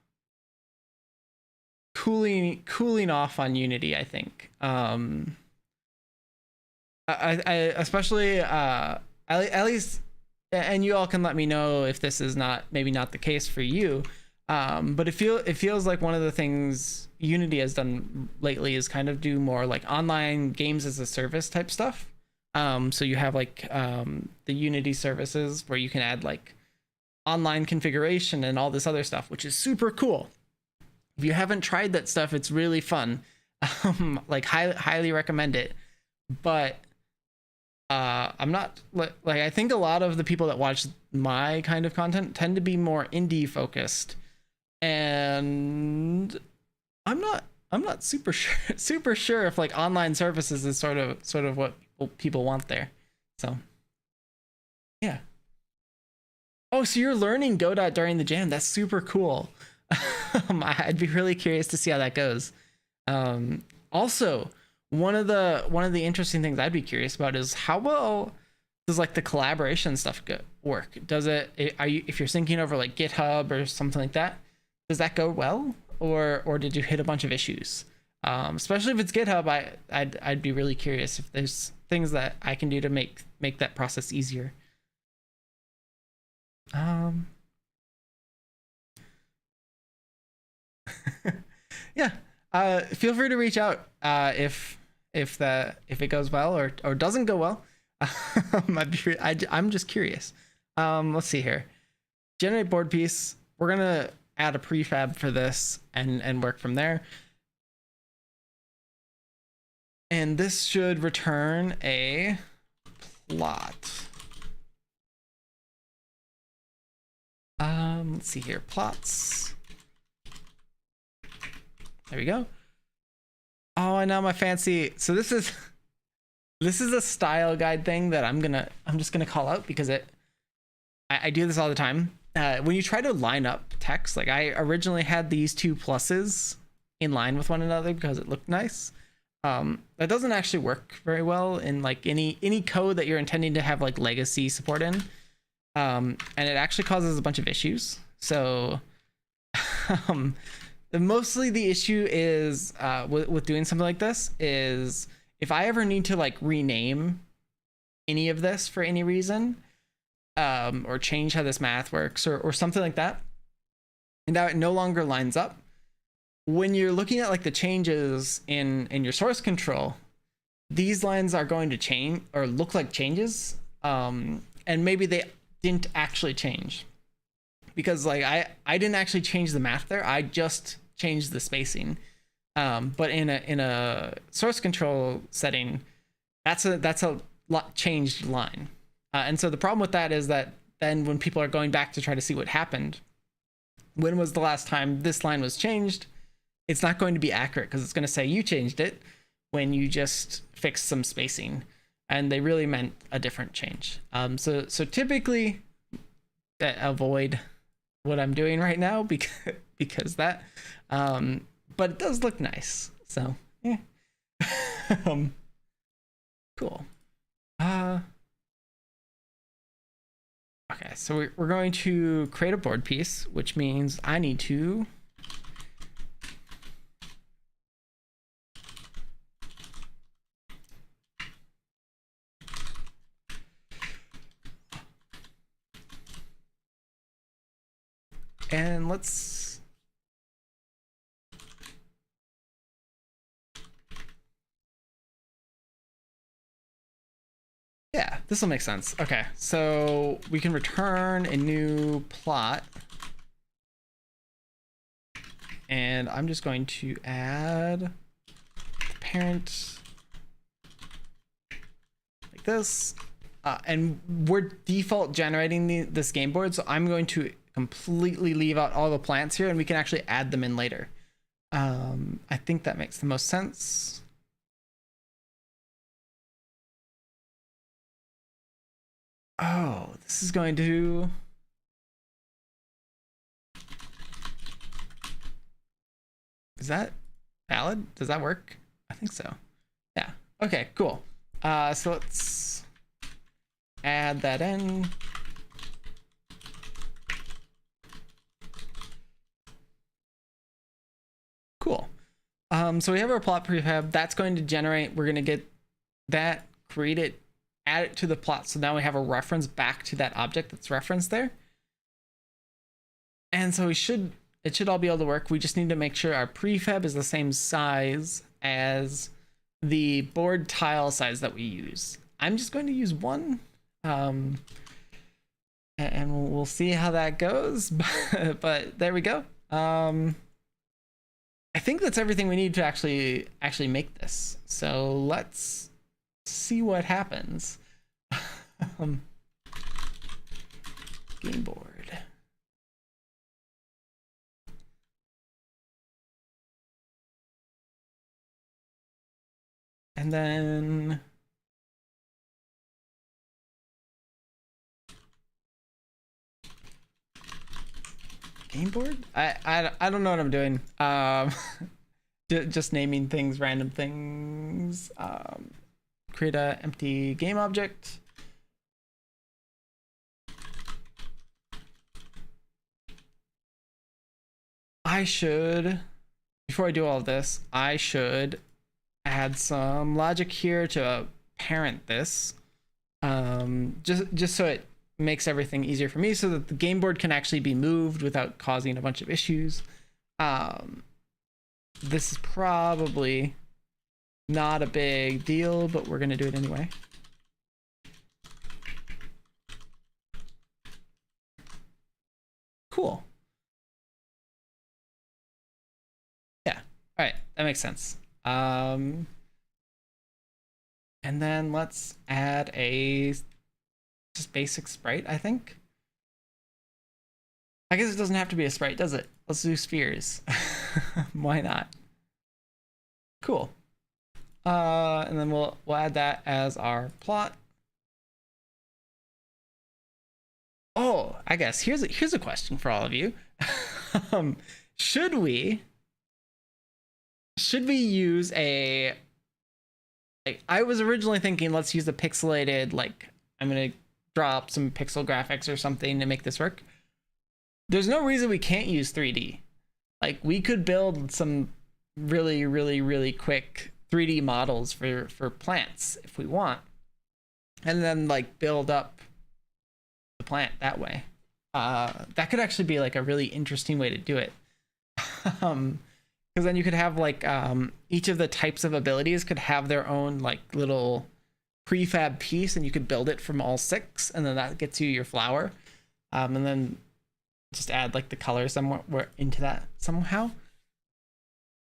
cooling off on Unity, I think. I especially at least, and you all can let me know if this is maybe not the case for you. But it feels like one of the things Unity has done lately is kind of do more like online games as a service type stuff. So you have like the Unity services where you can add like online configuration and all this other stuff, which is super cool. If you haven't tried that stuff, it's really fun. Like highly recommend it. But I'm not like, I think a lot of the people that watch my kind of content tend to be more indie focused, and I'm not super sure if like online services is sort of what people want there. So yeah. Oh, so you're learning Godot during the jam. That's super cool. I'd be really curious to see how that goes. Also, one of the interesting things I'd be curious about is how well does like the collaboration stuff work? Does it, if you're syncing over like GitHub or something like that, does that go well, or did you hit a bunch of issues? Especially if it's GitHub, I'd be really curious if there's things that I can do to make that process easier. Yeah, feel free to reach out if it goes well or doesn't go well. I'm just curious. Let's see here. Generate board piece. We're gonna add a prefab for this and work from there. And this should return a plot. Let's see here, plots. There we go. Oh, and now my fancy. So this is a style guide thing that I'm just gonna call out because I do this all the time. When you try to line up text, like I originally had these two pluses in line with one another because it looked nice. That doesn't actually work very well in like any code that you're intending to have like legacy support in. And it actually causes a bunch of issues. So mostly the issue is with doing something like this is if I ever need to like rename any of this for any reason, or change how this math works or something like that, and now it no longer lines up. When you're looking at like the changes in your source control, these lines are going to change or look like changes, and maybe they didn't actually change because like I didn't actually change the math there. I just changed the spacing. But in a source control setting, that's a changed line. And so the problem with that is that then when people are going back to try to see what happened, when was the last time this line was changed, it's not going to be accurate because it's going to say you changed it when you just fixed some spacing and they really meant a different change. So typically avoid what I'm doing right now because that, but it does look nice. So yeah. Cool. Okay, so we're going to create a board piece, which means I need to and let's yeah, this will make sense. Okay, so we can return a new plot. And I'm just going to add parent like this. And we're default generating this game board, so I'm going to completely leave out all the plants here, and we can actually add them in later. I think that makes the most sense. Oh, this is going to... Is that valid? Does that work? I think so. Yeah. Okay, cool. So let's add that in. Cool. So we have our plot prefab. That's going to generate, we're going to get that, create it, add it to the plot. So now we have a reference back to that object that's referenced there. And so it should all be able to work. We just need to make sure our prefab is the same size as the board tile size that we use. I'm just going to use one. And we'll see how that goes. But there we go. I think that's everything we need to actually make this. So let's see what happens. Game board. And then game board? I don't know what I'm doing. Just naming things, random things. Create a empty game object. I should, before I do all of this, I should add some logic here to parent this. Just so it makes everything easier for me, so that the game board can actually be moved without causing a bunch of issues. This is probably not a big deal, but we're gonna do it anyway. Cool. Yeah, all right, that makes sense. And then let's add a just basic sprite, I think. I guess it doesn't have to be a sprite, does it? Let's do spheres. Why not? Cool. And then we'll add that as our plot. Oh, I guess here's a question for all of you. Should we use a, like, I was originally thinking let's use the pixelated, like I'm gonna draw up some pixel graphics or something to make this work. There's no reason we can't use 3D. Like, we could build some really quick 3D models for plants if we want, and then like build up the plant that way. That could actually be like a really interesting way to do it. Because then you could have like each of the types of abilities could have their own like little prefab piece, and you could build it from all 6, and then that gets you your flower. And then just add like the color somewhere into that somehow.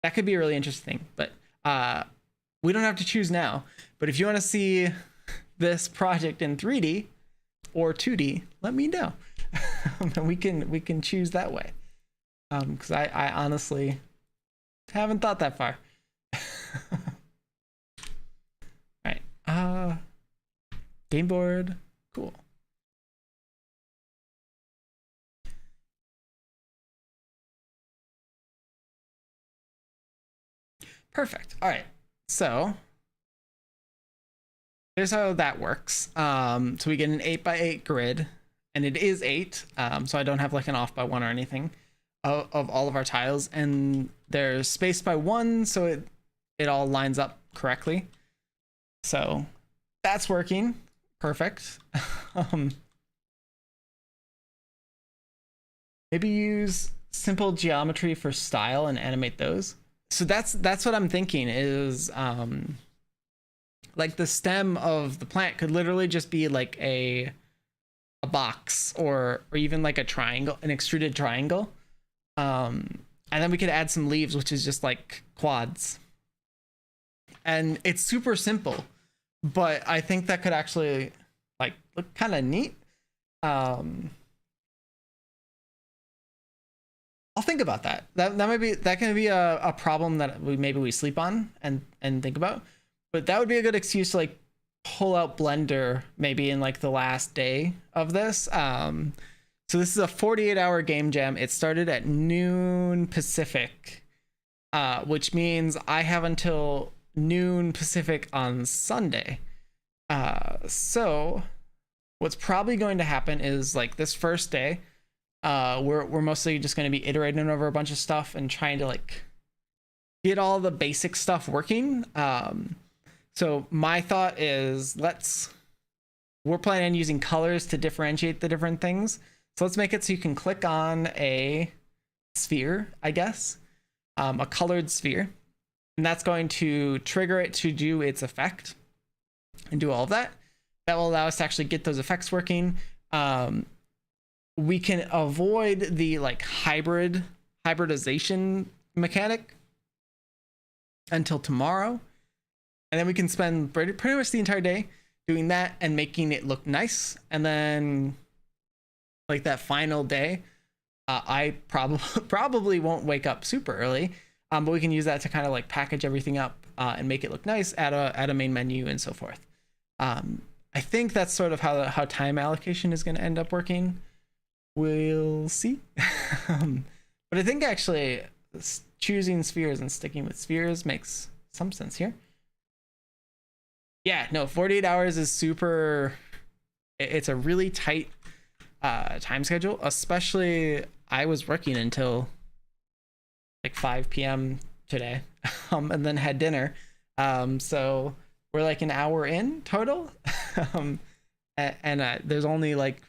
That could be a really interesting thing, but we don't have to choose now. But if you want to see this project in 3D or 2D, let me know. And we can choose that way. Because I honestly haven't thought that far. All right. Game board. Cool. Perfect. All right. So here's how that works. So we get an 8x8 grid, and it is 8. So I don't have like an off by 1 or anything of all of our tiles, and they're spaced by 1, so it all lines up correctly. So that's working perfect. Maybe use simple geometry for style and animate those. So that's what I'm thinking is like the stem of the plant could literally just be like a box or even like a triangle, an extruded triangle. And then we could add some leaves, which is just like quads. And it's super simple, but I think that could actually like look kind of neat. I'll think about that. That might be, that can be a problem that we sleep on and think about. But that would be a good excuse to like pull out Blender maybe in like the last day of this. So this is a 48-hour game jam. It started at noon Pacific, which means I have until noon Pacific on Sunday. So what's probably going to happen is like this first day, we're mostly just going to be iterating over a bunch of stuff and trying to like get all the basic stuff working. So my thought is we're planning on using colors to differentiate the different things. So let's make it so you can click on a sphere, I guess, a colored sphere, and that's going to trigger it to do its effect and do all of that. That will allow us to actually get those effects working. We can avoid the like hybridization mechanic until tomorrow. And then we can spend pretty much the entire day doing that and making it look nice. And then like that final day, I probably won't wake up super early, but we can use that to kind of like package everything up and make it look nice, add a main menu and so forth. I think that's sort of how time allocation is going to end up working. We'll see. But I think actually choosing spheres and sticking with spheres makes some sense here. Yeah, no, 48 hours is super, it's a really tight time schedule, especially I was working until like 5 p.m. today, and then had dinner. So we're like an hour in total. And there's only like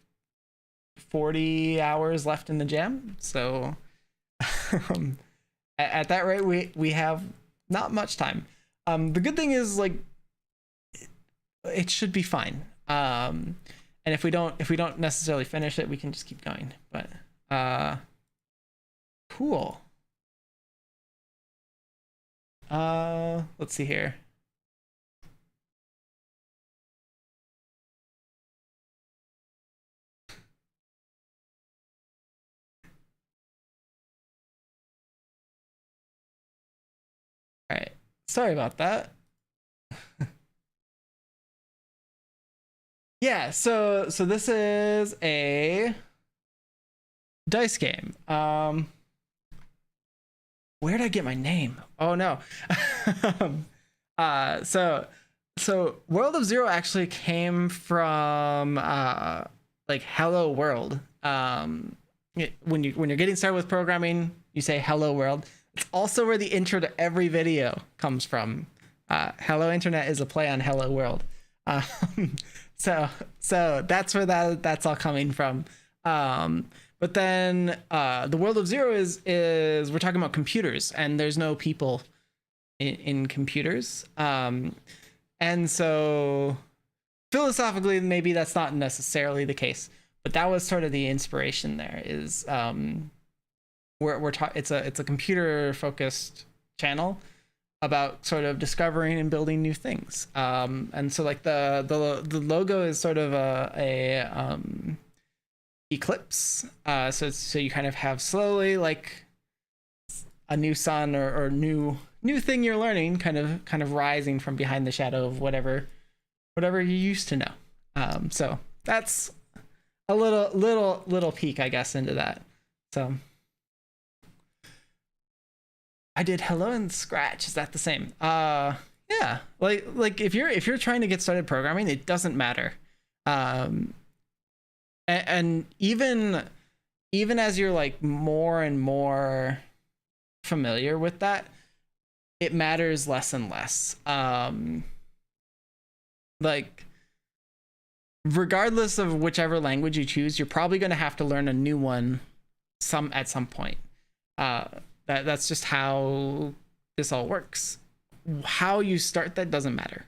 40 hours left in the jam. So at that rate, we have not much time. The good thing is like, it should be fine. And if we don't necessarily finish it, we can just keep going. But cool. Let's see here. All right. Sorry about that. Yeah, so this is a dice game. Where did I get my name? Oh no. So World of Zero actually came from like Hello World. When you're getting started with programming, you say Hello World. It's also where the intro to every video comes from. Hello Internet is a play on Hello World. So that's where that's all coming from. But then the World of Zero is we're talking about computers, and there's no people in computers. And so philosophically, maybe that's not necessarily the case, but that was sort of the inspiration there. Is it's a computer focused channel about sort of discovering and building new things. And so like the logo is sort of a eclipse. So you kind of have slowly like a new sun or new thing you're learning kind of rising from behind the shadow of whatever you used to know. So that's a little peek, I guess, into that. So I did hello and scratch. Is that the same? Yeah, like if you're trying to get started programming, it doesn't matter. And even as you're like more and more familiar with that, it matters less and less. Like regardless of whichever language you choose, you're probably going to have to learn a new one at some point. That's just how this all works. How you start that doesn't matter.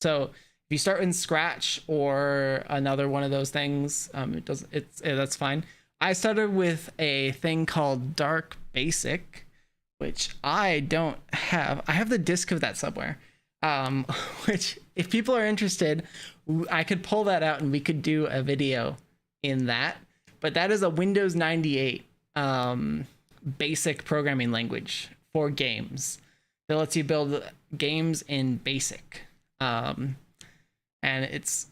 So if you start in Scratch or another one of those things, that's fine. I started with a thing called Dark Basic, which I don't have. I have the disk of that somewhere. Which if people are interested, I could pull that out and we could do a video in that. But that is a Windows 98 basic programming language for games that lets you build games in BASIC. And it's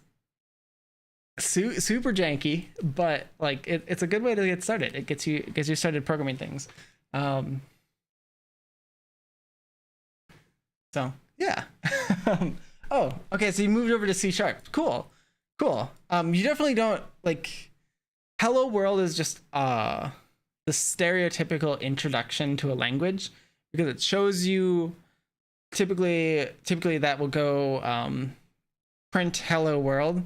super janky, but like it's a good way to get started. It gets you started programming things. So yeah. Oh, okay. So you moved over to C#. Cool. You definitely don't like. Hello World is just the stereotypical introduction to a language because it shows you typically that will go print hello world.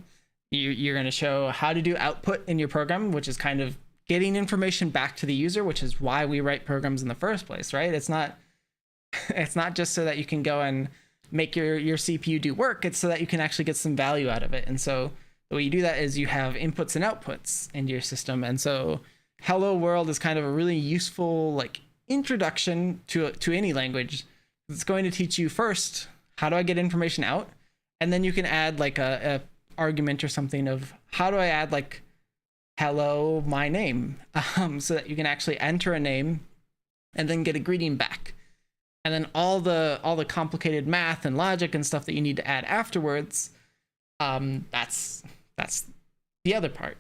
You're going to show how to do output in your program, which is kind of getting information back to the user, which is why we write programs in the first place, right? It's not just so that you can go and make your CPU do work. It's so that you can actually get some value out of it. And so the way you do that is you have inputs and outputs into your system. And so hello world is kind of a really useful like introduction to any language. It's going to teach you first, how do I get information out? And then you can add like a argument or something of how do I add like hello my name, so that you can actually enter a name and then get a greeting back. And then all the complicated math and logic and stuff that you need to add afterwards, that's the other part.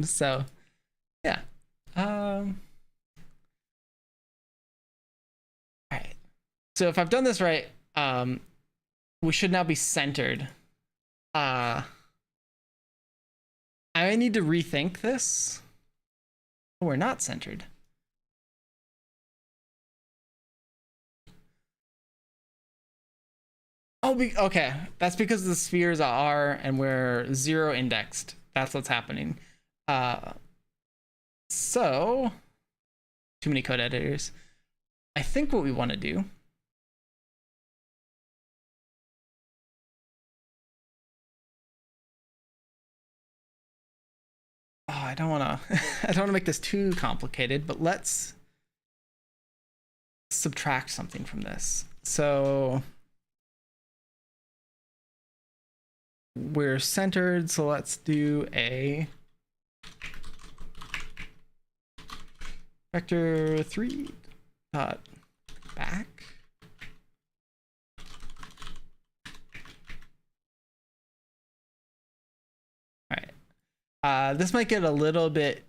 So yeah. All right. So if I've done this right, we should now be centered. I need to rethink this. We're not centered. Oh, okay. That's because the spheres are and we're 0 indexed. That's what's happening. So too many code editors. I think what we want to do. Oh, I don't want to make this too complicated, but let's subtract something from this. So we're centered, so let's do a vector 3 dot back. All right. This might get a little bit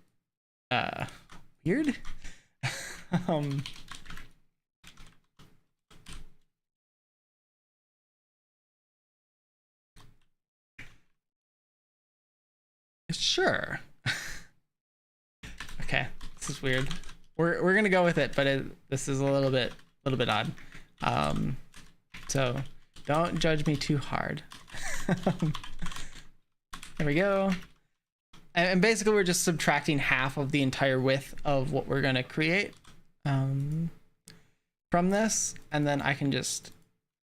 weird. Sure. Okay, this is weird. We're gonna go with it, but this is a little bit odd. So don't judge me too hard. There we go. And basically we're just subtracting half of the entire width of what we're gonna create from this, and then I can just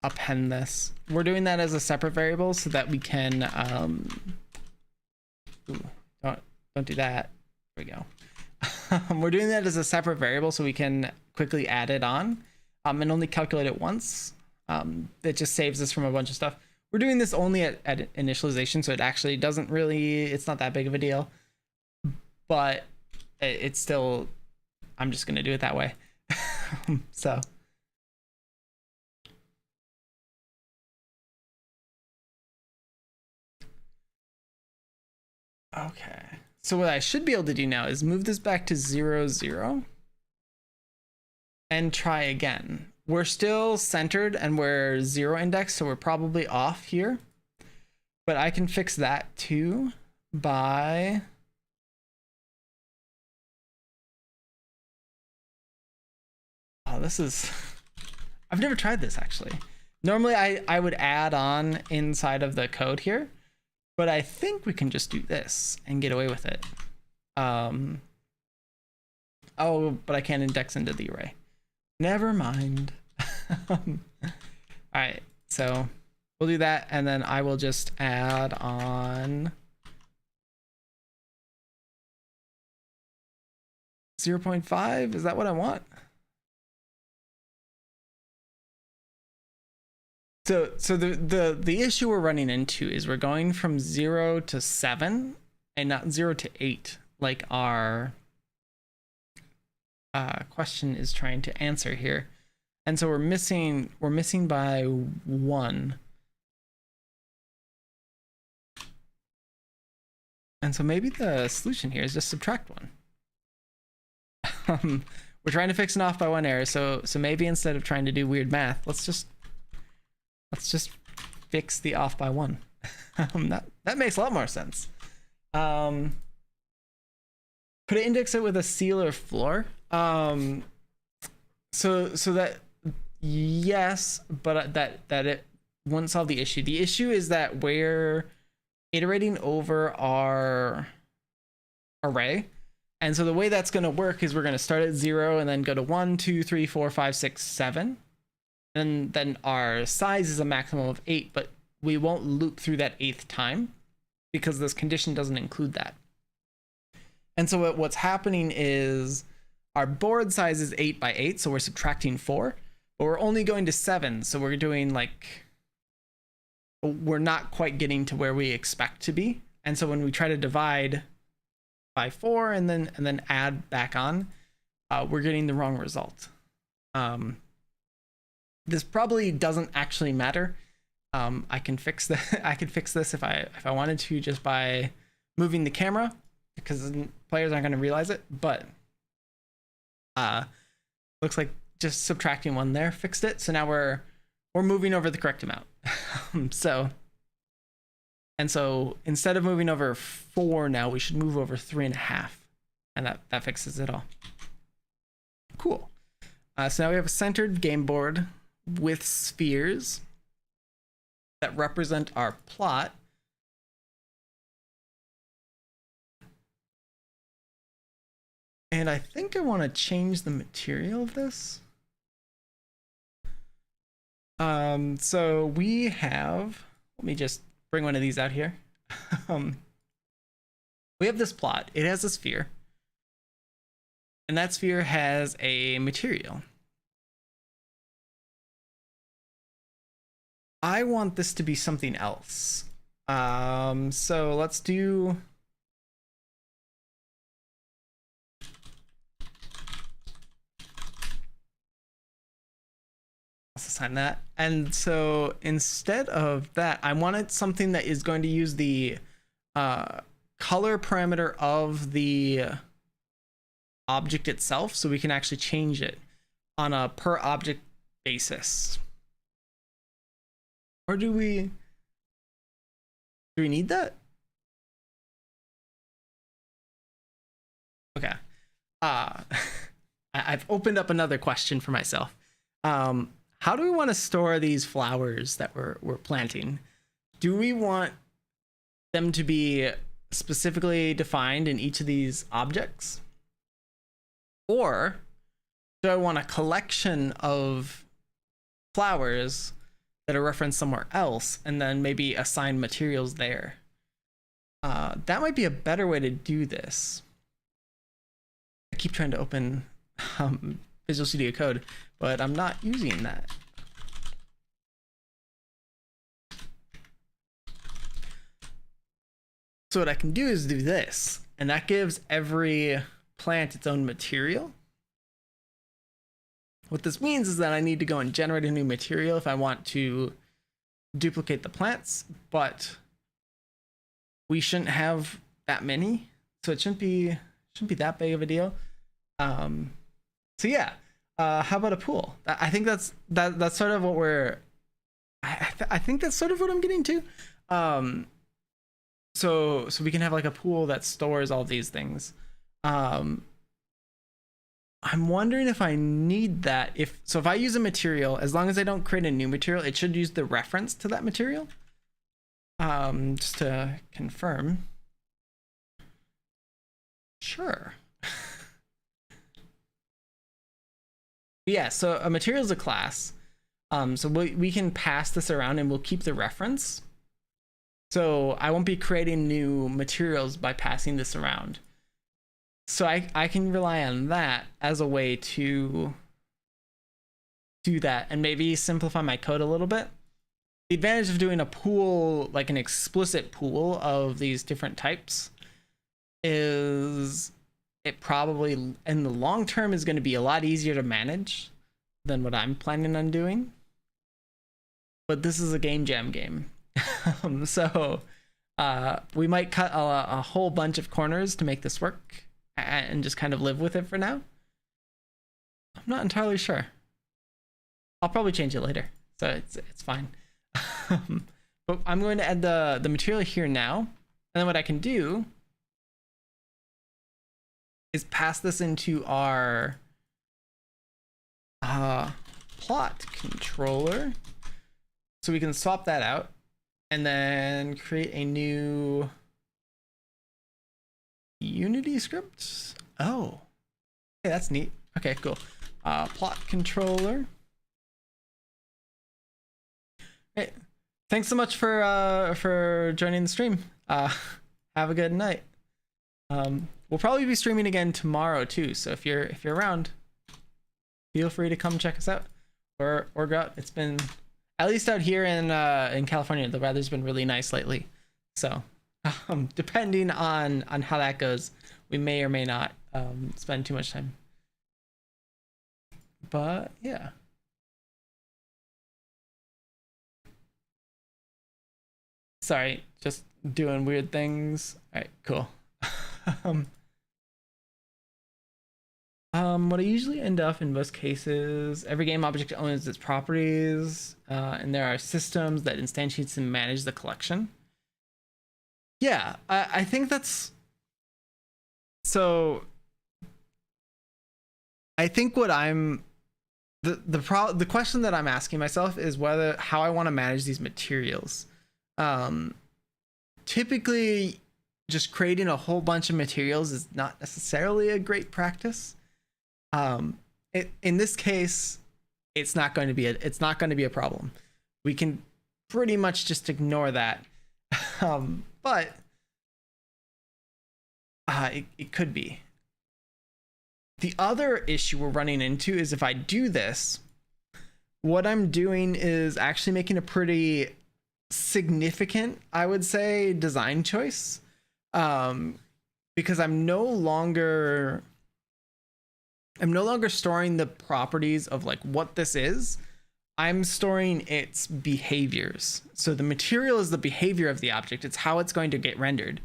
append this. We're doing that as a separate variable so that we can ooh, don't do that. There we go. We're doing that as a separate variable so we can quickly add it on and only calculate it once. It just saves us from a bunch of stuff. We're doing this only at initialization, so it actually doesn't really, it's not that big of a deal, but it's still, I'm just going to do it that way. So. Okay. So what I should be able to do now is move this back to 0, 0 and try again. we're still centered and we're 0 index, so we're probably off here. But I can fix that too by this is, I've never tried this actually. Normally I would add on inside of the code here, but I think we can just do this and get away with it. Oh, but I can't index into the array. Never mind. All right, so we'll do that, and then I will just add on 0.5. Is that what I want? So the issue we're running into is we're going from 0 to 7 and not 0 to 8 like our question is trying to answer here. And so we're missing by 1. And so maybe the solution here is just subtract 1. We're trying to fix an off by 1 error, so maybe instead of trying to do weird math, let's just fix the off by 1. That makes a lot more sense. Could I index it with a seal or floor? So that, yes, but that it won't solve the issue. The issue is that we're iterating over our array. And so the way that's going to work is we're going to start at 0 and then go to 1, 2, 3, 4, 5, 6, 7. And then our size is a maximum of 8, but we won't loop through that 8th time because this condition doesn't include that. And so what's happening is our board size is 8 by 8, so we're subtracting 4, but we're only going to 7, so we're doing like, we're not quite getting to where we expect to be. And so when we try to divide by 4 and then add back on, we're getting the wrong result. This probably doesn't actually matter. I can fix that. I could fix this if I wanted to, just by moving the camera, because players aren't going to realize it. But looks like just subtracting 1 there fixed it. So now we're moving over the correct amount. So instead of moving over 4, now we should move over 3.5, and that fixes it all. Cool. So now we have a centered game board with spheres that represent our plot. And I think I want to change the material of this. So we have, let me just bring one of these out here. We have this plot. It has a sphere. And that sphere has a material. I want this to be something else. So let's do, let's assign that. And so instead of that, I wanted something that is going to use the color parameter of the object itself, so we can actually change it on a per object basis. Or do we need that? Okay. I've opened up another question for myself. How do we want to store these flowers that we're planting? Do we want them to be specifically defined in each of these objects? Or do I want a collection of flowers that are referenced somewhere else and then maybe assign materials there? That might be a better way to do this. I keep trying to open Visual Studio Code, but I'm not using that. So what I can do is do this, and that gives every plant its own material. What this means is that I need to go and generate a new material if I want to duplicate the plants, but we shouldn't have that many, so it shouldn't be that big of a deal. So yeah, how about a pool? I think that's sort of what we're. I think that's sort of what I'm getting to. So we can have like a pool that stores all these things. I'm wondering if I need that. If I use a material, as long as I don't create a new material, it should use the reference to that material. Just to confirm. Sure. Yeah, so a material is a class. So we can pass this around and we'll keep the reference. So I won't be creating new materials by passing this around. So I can rely on that as a way to do that and maybe simplify my code a little bit. The advantage of doing a pool, like an explicit pool of these different types, is it probably in the long term is going to be a lot easier to manage than what I'm planning on doing. But this is a game jam game. So we might cut a whole bunch of corners to make this work and just kind of live with it for now. I'm not entirely sure. I'll probably change it later, so it's fine. But I'm going to add the material here now, and then what I can do is pass this into our plot controller, so we can swap that out and then create a new Unity script. Oh, hey, that's neat. Okay, cool. Plot controller. Hey, thanks so much for joining the stream. Have a good night. We'll probably be streaming again tomorrow too, so if you're around, feel free to come check us out or go out. It's been, at least out here in California, the weather's been really nice lately. So depending on how that goes, we may or may not spend too much time. But yeah. Sorry, just doing weird things. All right, cool. What I usually end up in most cases, every game object owns its properties, and there are systems that instantiates and manage the collection. Yeah, I think that's so. I think what I'm the question that I'm asking myself is how I want to manage these materials. Typically, just creating a whole bunch of materials is not necessarily a great practice. In this case, it's not going to be a problem. We can pretty much just ignore that. But it could be. The other issue we're running into is if I do this, what I'm doing is actually making a pretty significant, I would say, design choice. Because I'm no longer storing the properties of like what this is. I'm storing its behaviors. So the material is the behavior of the object. It's how it's going to get rendered,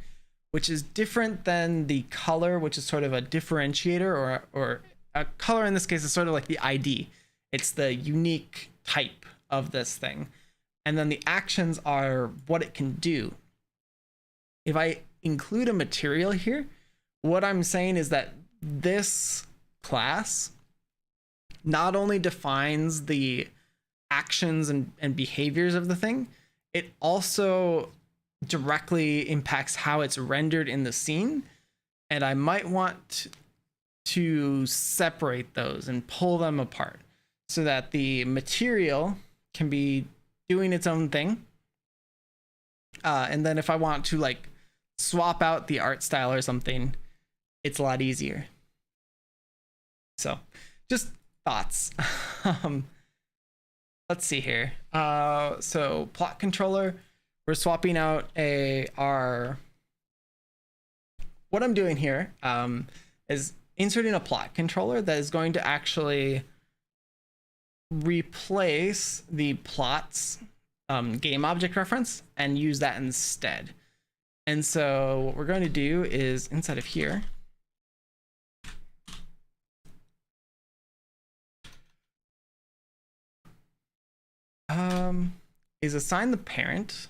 which is different than the color, which is sort of a differentiator, or a color in this case is sort of like the ID. It's the unique type of this thing. And then the actions are what it can do. If I include a material here, what I'm saying is that this class not only defines the actions and behaviors of the thing, it also directly impacts how it's rendered in the scene. And I might want to separate those and pull them apart so that the material can be doing its own thing. And then if I want to like swap out the art style or something, it's a lot easier. So just thoughts. Let's see here. So plot controller, we're swapping out what I'm doing here is inserting a plot controller that is going to actually replace the plots game object reference and use that instead. And so what we're going to do is inside of here, is assign the parent.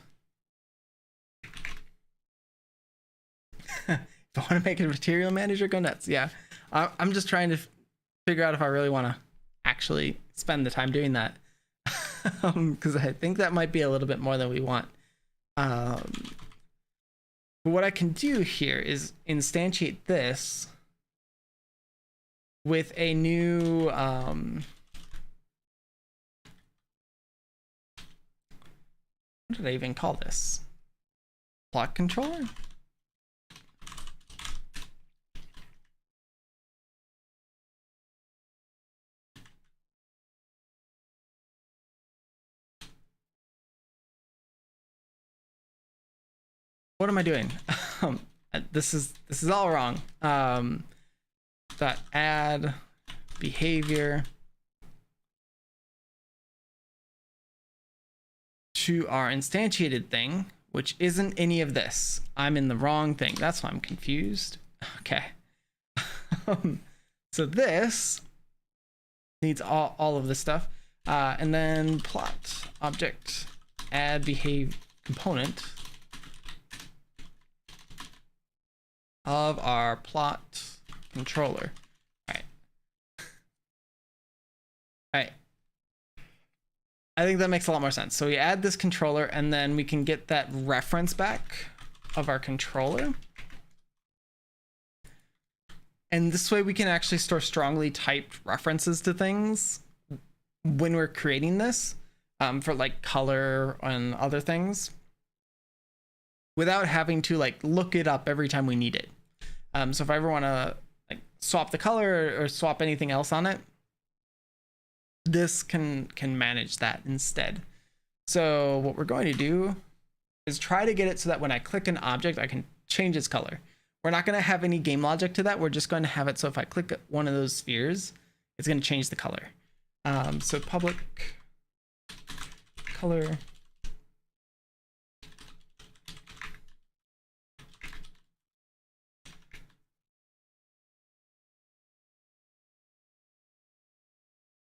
If I want to make a material manager, go nuts. Yeah, I'm just trying to figure out if I really want to actually spend the time doing that, because I think that might be a little bit more than we want. But what I can do here is instantiate this with a new what did I even call this? Plot controller? What am I doing? This is all wrong. Dot add behavior to our instantiated thing, which isn't any of this. I'm in the wrong thing. That's why I'm confused. Okay. So this needs all of this stuff. And then plot object add behave component of our plot controller. All right. I think that makes a lot more sense. So we add this controller, and then we can get that reference back of our controller. And this way we can actually store strongly typed references to things when we're creating this, for like color and other things, without having to like look it up every time we need it. So if I ever want to like swap the color or swap anything else on it, this can manage that instead. So what we're going to do is try to get it so that when I click an object, I can change its color. We're not going to have any game logic to that. We're just going to have it so if I click one of those spheres, it's going to change the color. So public color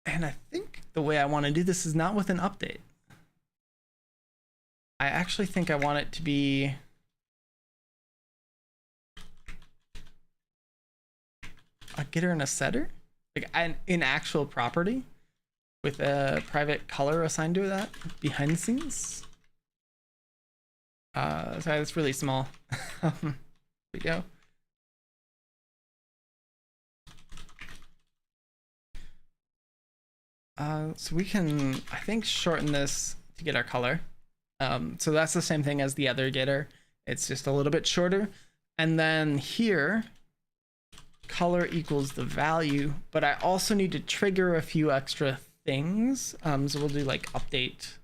and I think the way I want to do this is not with an update. I actually think I want it to be a getter and a setter, like an actual property with a private color assigned to that behind the scenes. Sorry, that's really small. There we go. So we can, I think, shorten this to get our color. So that's the same thing as the other getter. It's just a little bit shorter. And then here, color equals the value, but I also need to trigger a few extra things. So we'll do like update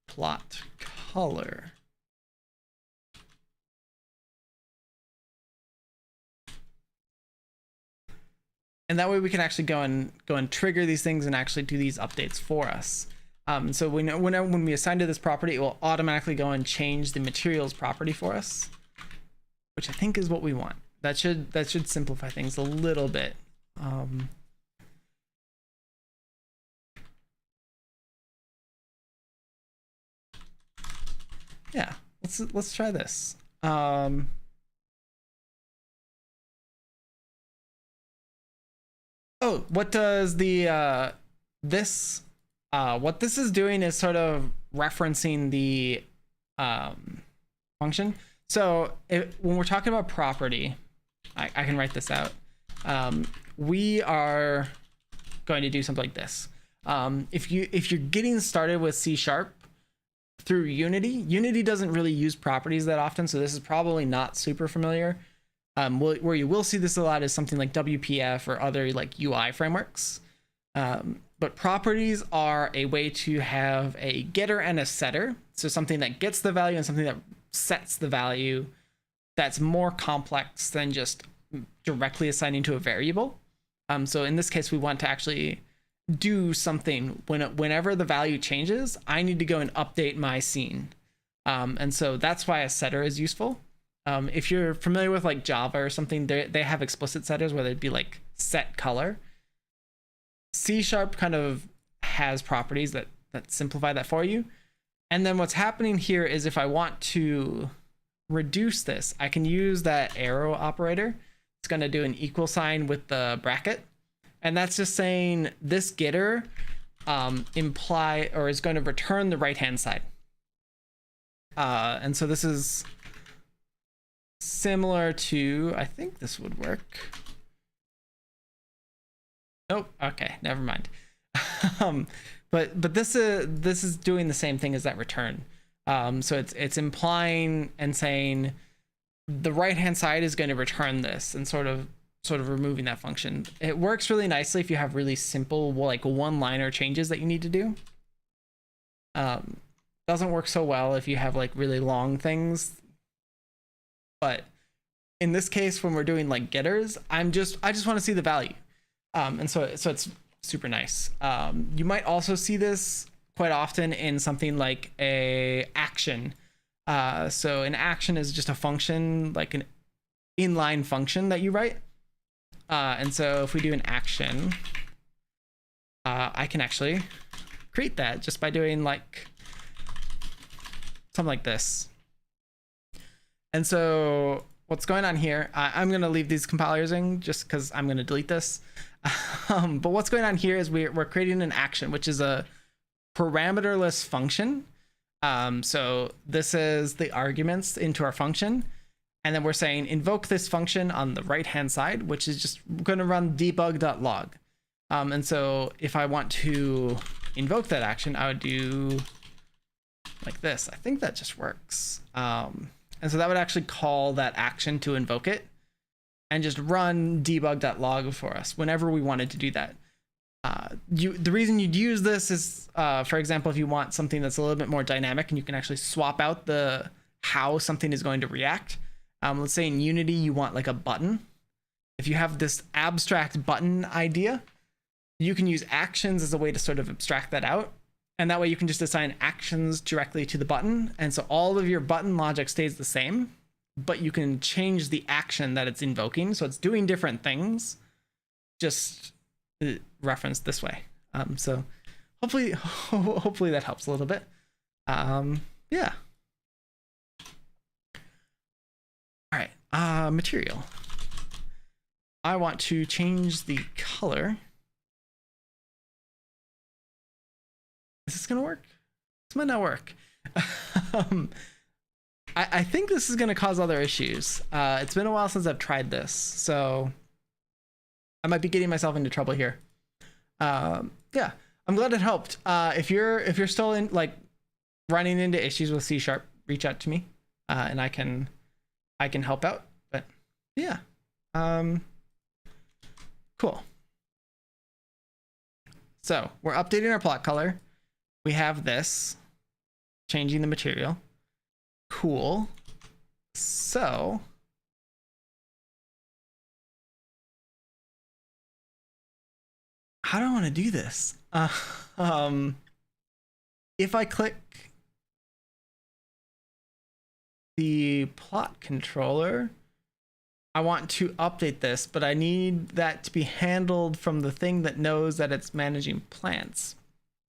plot color. And that way we can actually go and trigger these things and actually do these updates for us. So we know when we assign to this property, it will automatically go and change the materials property for us, which I think is what we want. That should simplify things a little bit. Yeah, let's try this. Oh, what does the this what this is doing is sort of referencing the function. So when we're talking about property, I can write this out. We are going to do something like this. If you're getting started with C# through Unity doesn't really use properties that often, so this is probably not super familiar. Where you will see this a lot is something like WPF or other like UI frameworks. But properties are a way to have a getter and a setter. So something that gets the value and something that sets the value that's more complex than just directly assigning to a variable. So in this case, we want to actually do something whenever the value changes, I need to go and update my scene. And so that's why a setter is useful. If you're familiar with like Java or something, they have explicit setters where they'd be like set color. C# kind of has properties that simplify that for you. And then what's happening here is if I want to reduce this, I can use that arrow operator. It's going to do an equal sign with the bracket. And that's just saying this getter is going to return the right-hand side. And so this is similar to, I think this would work. Nope. Okay, never mind. But this is doing the same thing as that return. So it's implying and saying the right hand side is going to return this, and sort of removing that function. It works really nicely if you have really simple, like, one-liner changes that you need to do. Doesn't work so well if you have like really long things. But in this case, when we're doing like getters, I just want to see the value. And so it's super nice. You might also see this quite often in something like a action. So an action is just a function, like an inline function that you write. And so if we do an action, I can actually create that just by doing like something like this. And so what's going on here, I'm going to leave these compilers in just because I'm going to delete this. But what's going on here is we're creating an action, which is a parameterless function. So this is the arguments into our function. And then we're saying invoke this function on the right-hand side, which is just going to run debug.log. And so if I want to invoke that action, I would do like this. I think that just works. And so that would actually call that action to invoke it and just run debug.log for us whenever we wanted to do that. The reason you'd use this is, for example, if you want something that's a little bit more dynamic and you can actually swap out how something is going to react. Let's say in Unity, you want like a button. If you have this abstract button idea, you can use actions as a way to sort of abstract that out. And that way you can just assign actions directly to the button. And so all of your button logic stays the same, but you can change the action that it's invoking. So it's doing different things, just referenced this way. So hopefully that helps a little bit. Yeah. All right, material. I want to change the color. Is this gonna work? This might not work. I think this is gonna cause other issues. It's been a while since I've tried this, so I might be getting myself into trouble here. Yeah, I'm glad it helped. If you're still in like running into issues with C#, reach out to me, and I can help out. But yeah, cool. So we're updating our plot color. We have this, changing the material. Cool. So how do I want to do this? If I click the plot controller, I want to update this, but I need that to be handled from the thing that knows that it's managing plants,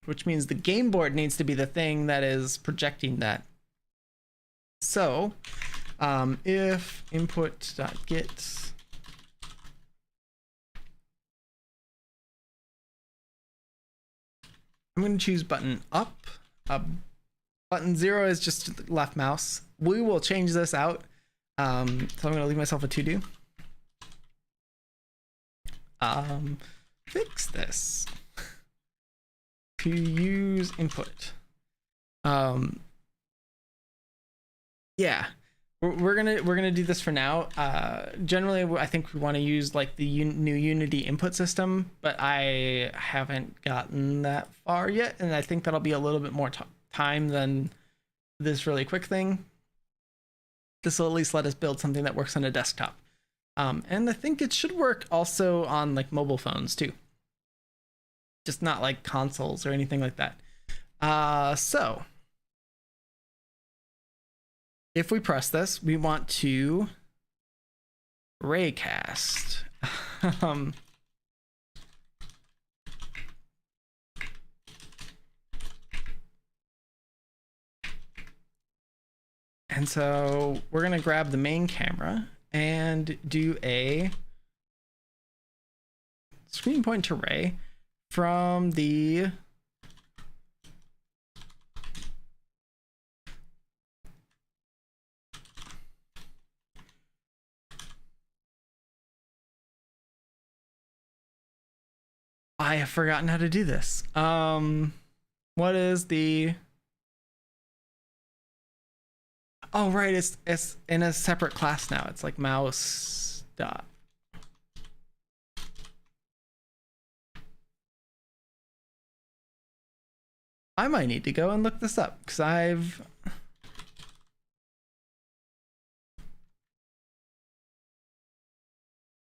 which means the game board needs to be the thing that is projecting that. So if input.get I'm going to choose button up. Button 0 is just left mouse. We will change this out. So I'm going to leave myself a to-do. Fix this. To use input. Yeah, we're gonna do this for now. Generally, I think we want to use like the new Unity input system, but I haven't gotten that far yet, and I think that'll be a little bit more time than this really quick thing. This will at least let us build something that works on a desktop, and I think it should work also on like mobile phones too. Just not like consoles or anything like that. So if we press this, we want to raycast. And so we're gonna grab the main camera and do a screen point array from the I have forgotten how to do this. What is the... Oh, right, it's in a separate class now. It's like mouse dot. I might need to go and look this up because I've...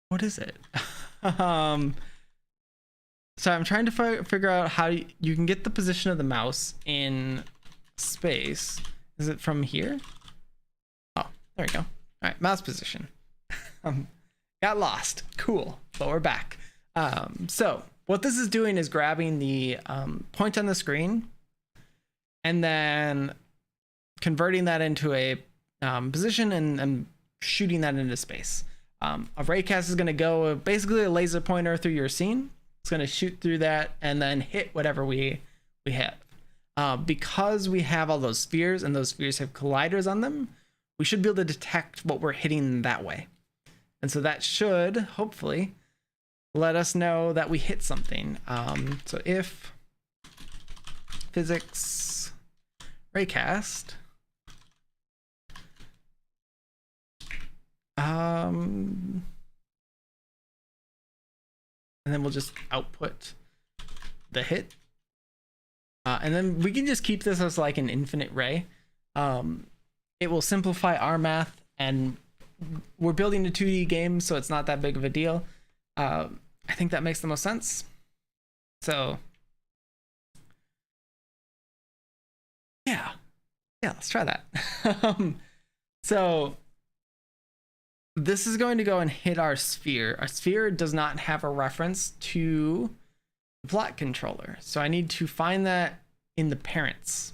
What is it? So I'm trying to figure out how you can get the position of the mouse in space. Is it from here? Oh, there we go. All right, mouse position. Got lost. Cool, but we're back. So what this is doing is grabbing the point on the screen and then converting that into a position and shooting that into space. A raycast is going to go basically a laser pointer through your scene. It's going to shoot through that and then hit whatever we have. Because we have all those spheres and those spheres have colliders on them, we should be able to detect what we're hitting that way. And so that should hopefully let us know that we hit something. So if physics raycast, and then we'll just output the hit. And then we can just keep this as like an infinite ray. It will simplify our math, and we're building a 2D game, so it's not that big of a deal. I think that makes the most sense. So yeah, let's try that. So this is going to go and hit our sphere. Our sphere does not have a reference to the plot controller. So I need to find that in the parents.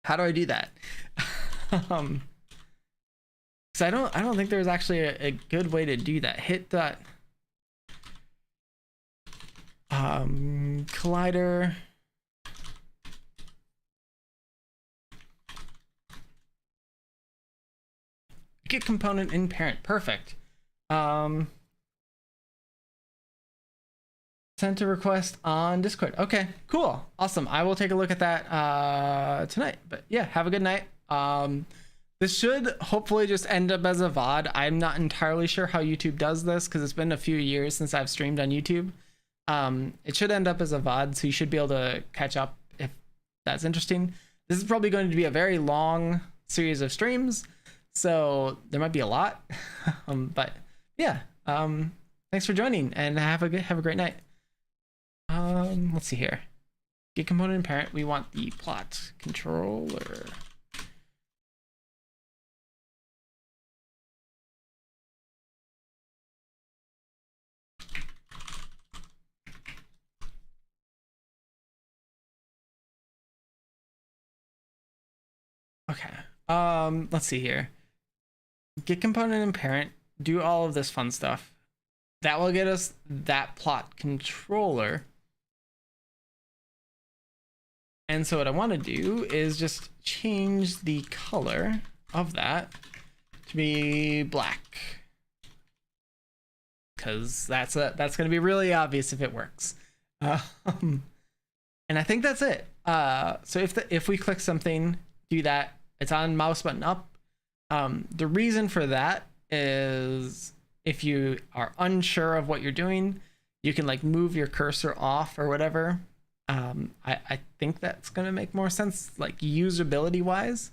How do I do that? Because I don't think there's actually a good way to do that. Hit that collider. Get component in parent. Perfect. Sent a request on Discord. Okay, cool. Awesome. I will take a look at that tonight. But yeah, have a good night. This should hopefully just end up as a VOD. I'm not entirely sure how YouTube does this because it's been a few years since I've streamed on YouTube. It should end up as a VOD, so you should be able to catch up if that's interesting. This is probably going to be a very long series of streams, so there might be a lot. But yeah, thanks for joining and have a great night. Let's see here. Get component and parent. We want the plot controller. Okay. Let's see here. Get component and parent. Do all of this fun stuff. That will get us that plot controller. And so what I want to do is just change the color of that to be black, because that's going to be really obvious if it works. And I think that's it. So if we click something, do that. It's on mouse button up. The reason for that is if you are unsure of what you're doing, you can like move your cursor off or whatever. I think that's going to make more sense, like usability wise.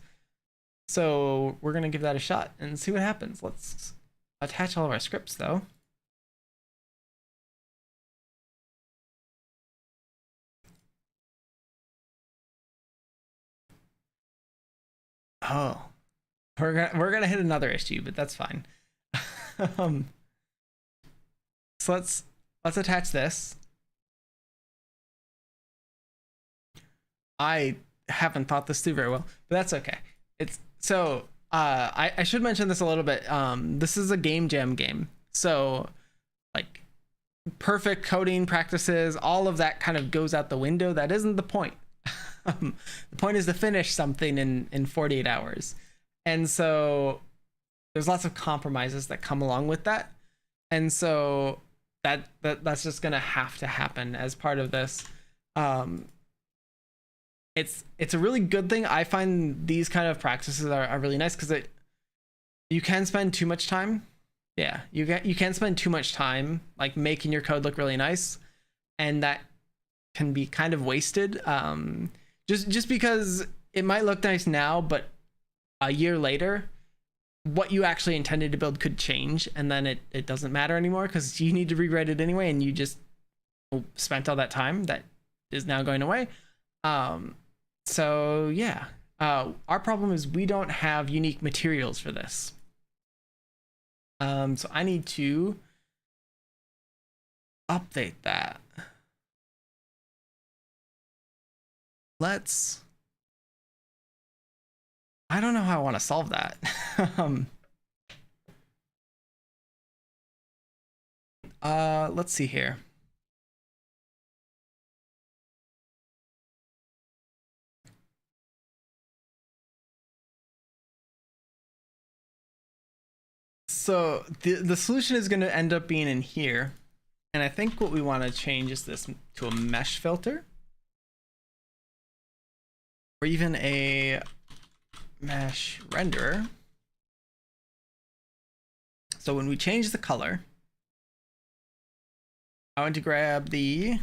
So we're going to give that a shot and see what happens. Let's attach all of our scripts though. Oh, we're gonna hit another issue, but that's fine. So let's attach this. I haven't thought this through very well, but that's okay. It's so I should mention this a little bit. This is a game jam game, so like perfect coding practices, all of that kind of goes out the window. That isn't the point. The point is to finish something in 48 hours, and so there's lots of compromises that come along with that, and so that's just gonna have to happen as part of this. It's a really good thing. I find these kind of practices are really nice because you can spend too much time. Yeah, you can spend too much time like making your code look really nice, and that can be kind of wasted. Just because it might look nice now, but a year later, what you actually intended to build could change, and then it doesn't matter anymore because you need to rewrite it anyway, and you just spent all that time that is now going away. So yeah, our problem is we don't have unique materials for this. So I need to update that. I don't know how I want to solve that. Let's see here. So the solution is going to end up being in here. And I think what we want to change is this to a mesh filter. Or even a mesh renderer. So when we change the color, I want to grab the...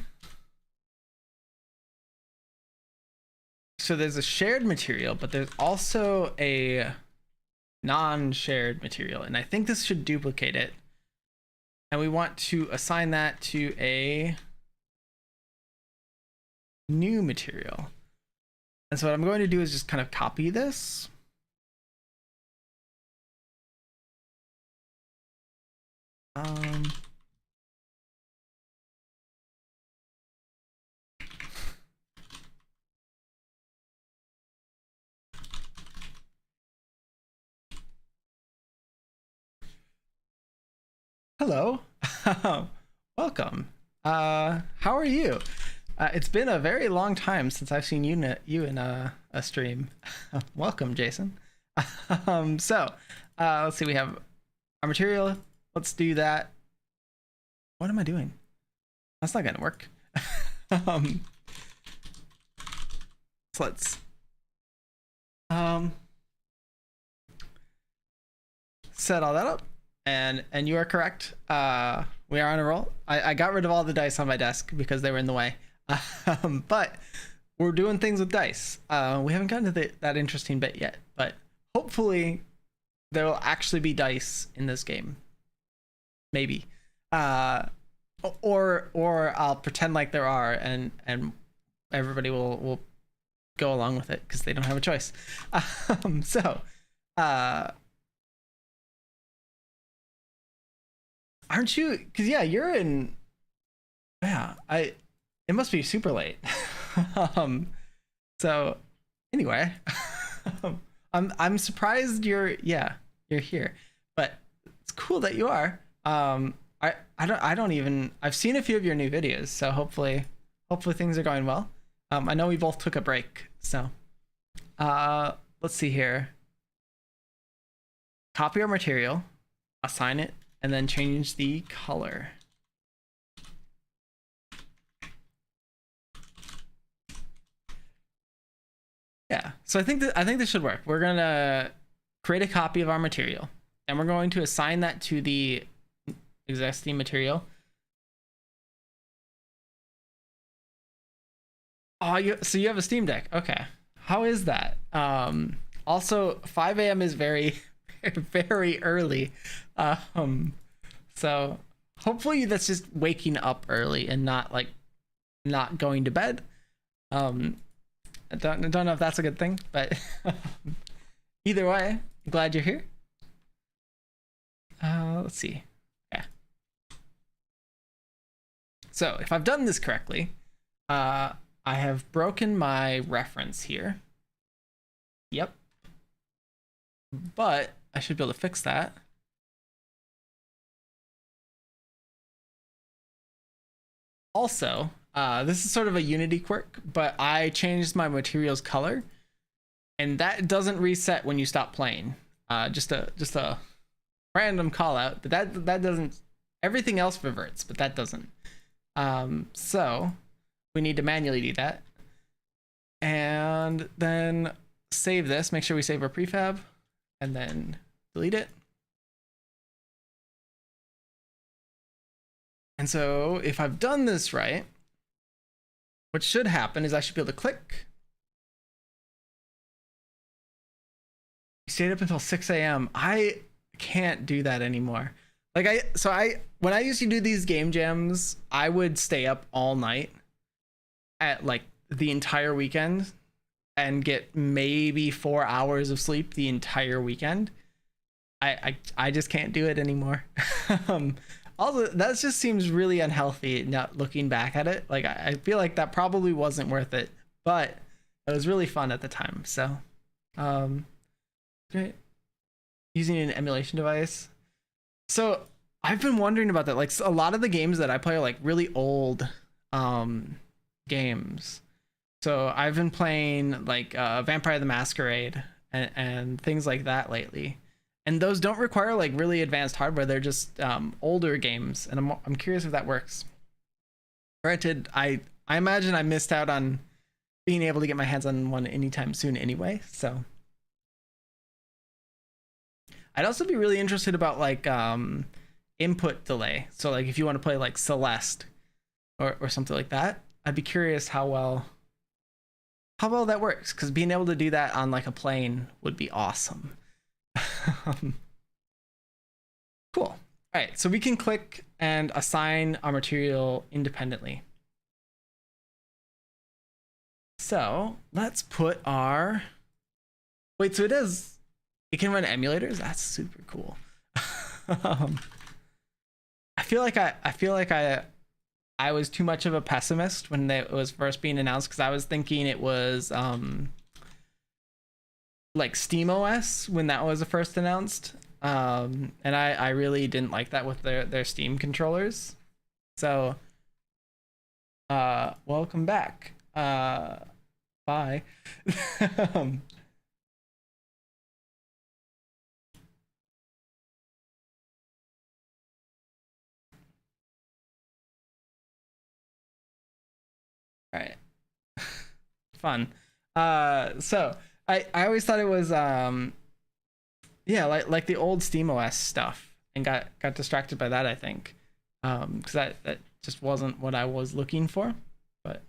So there's a shared material, but there's also a non-shared material, and I think this should duplicate it, and we want to assign that to a new material. And so what I'm going to do is just kind of copy this, hello. Welcome. How are you? It's been a very long time since I've seen you in a stream. Welcome, Jason. So let's see, we have our material. Let's do that. What am I doing? That's not gonna work. So let's set all that up. And you are correct. We are on a roll. I got rid of all the dice on my desk because they were in the way. But we're doing things with dice. We haven't gotten to that interesting bit yet, but hopefully there will actually be dice in this game. Maybe. Or I'll pretend like there are, and everybody will go along with it because they don't have a choice. Aren't you? Because yeah, you're in. Yeah, it must be super late. So anyway, I'm surprised you're here, but it's cool that you are. I don't even. I've seen a few of your new videos, so hopefully things are going well. I know we both took a break, so let's see here. Copy our material, assign it, and then change the color. Yeah, so I think this should work. We're gonna create a copy of our material, and we're going to assign that to the existing material. Oh, so you have a Steam Deck. Okay, how is that? Also, 5 a.m. is very, very early. So hopefully that's just waking up early and not going to bed. I don't know if that's a good thing, but either way, I'm glad you're here. Let's see. Yeah. So if I've done this correctly, I have broken my reference here. Yep. But I should be able to fix that. Also, this is sort of a Unity quirk, but I changed my materials color, and that doesn't reset when you stop playing. Just a random call out, but that doesn't. Everything else reverts, but that doesn't. So we need to manually do that, and then save this. Make sure we save our prefab, and then delete it. And so if I've done this right, what should happen is I should be able to click. You stayed up until 6 a.m. I can't do that anymore. Like when I used to do these game jams, I would stay up all night at like the entire weekend and get maybe 4 hours of sleep the entire weekend. I just can't do it anymore. Also, that just seems really unhealthy now looking back at it. Like, I feel like that probably wasn't worth it, but it was really fun at the time. So, great. Using an emulation device. So I've been wondering about that. Like, a lot of the games that I play are like really old games. So I've been playing like Vampire the Masquerade and things like that lately. And those don't require like really advanced hardware. They're just older games, and I'm curious if that works. Granted, I imagine I missed out on being able to get my hands on one anytime soon anyway. So I'd also be really interested about like input delay. So like if you want to play like Celeste or something like that, I'd be curious how well that works, because being able to do that on like a plane would be awesome. Cool. All right, so we can click and assign our material independently. So let's put our wait. So it can run emulators. That's super cool. I feel like I was too much of a pessimist when it was first being announced, because I was thinking it was like SteamOS when that was first announced, and I really didn't like that with their Steam controllers. So welcome back. Bye. All right. Fun. So I always thought it was yeah, like the old SteamOS stuff, and got distracted by that, I think. Because that just wasn't what I was looking for. But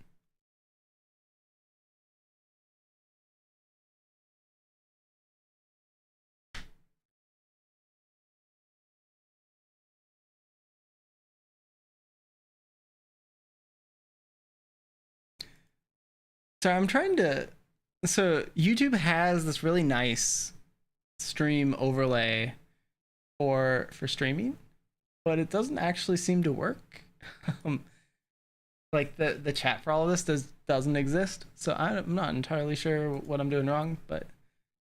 so I'm trying to. So YouTube has this really nice stream overlay for streaming, but it doesn't actually seem to work. Like the chat for all of this doesn't exist. So I'm not entirely sure what I'm doing wrong, but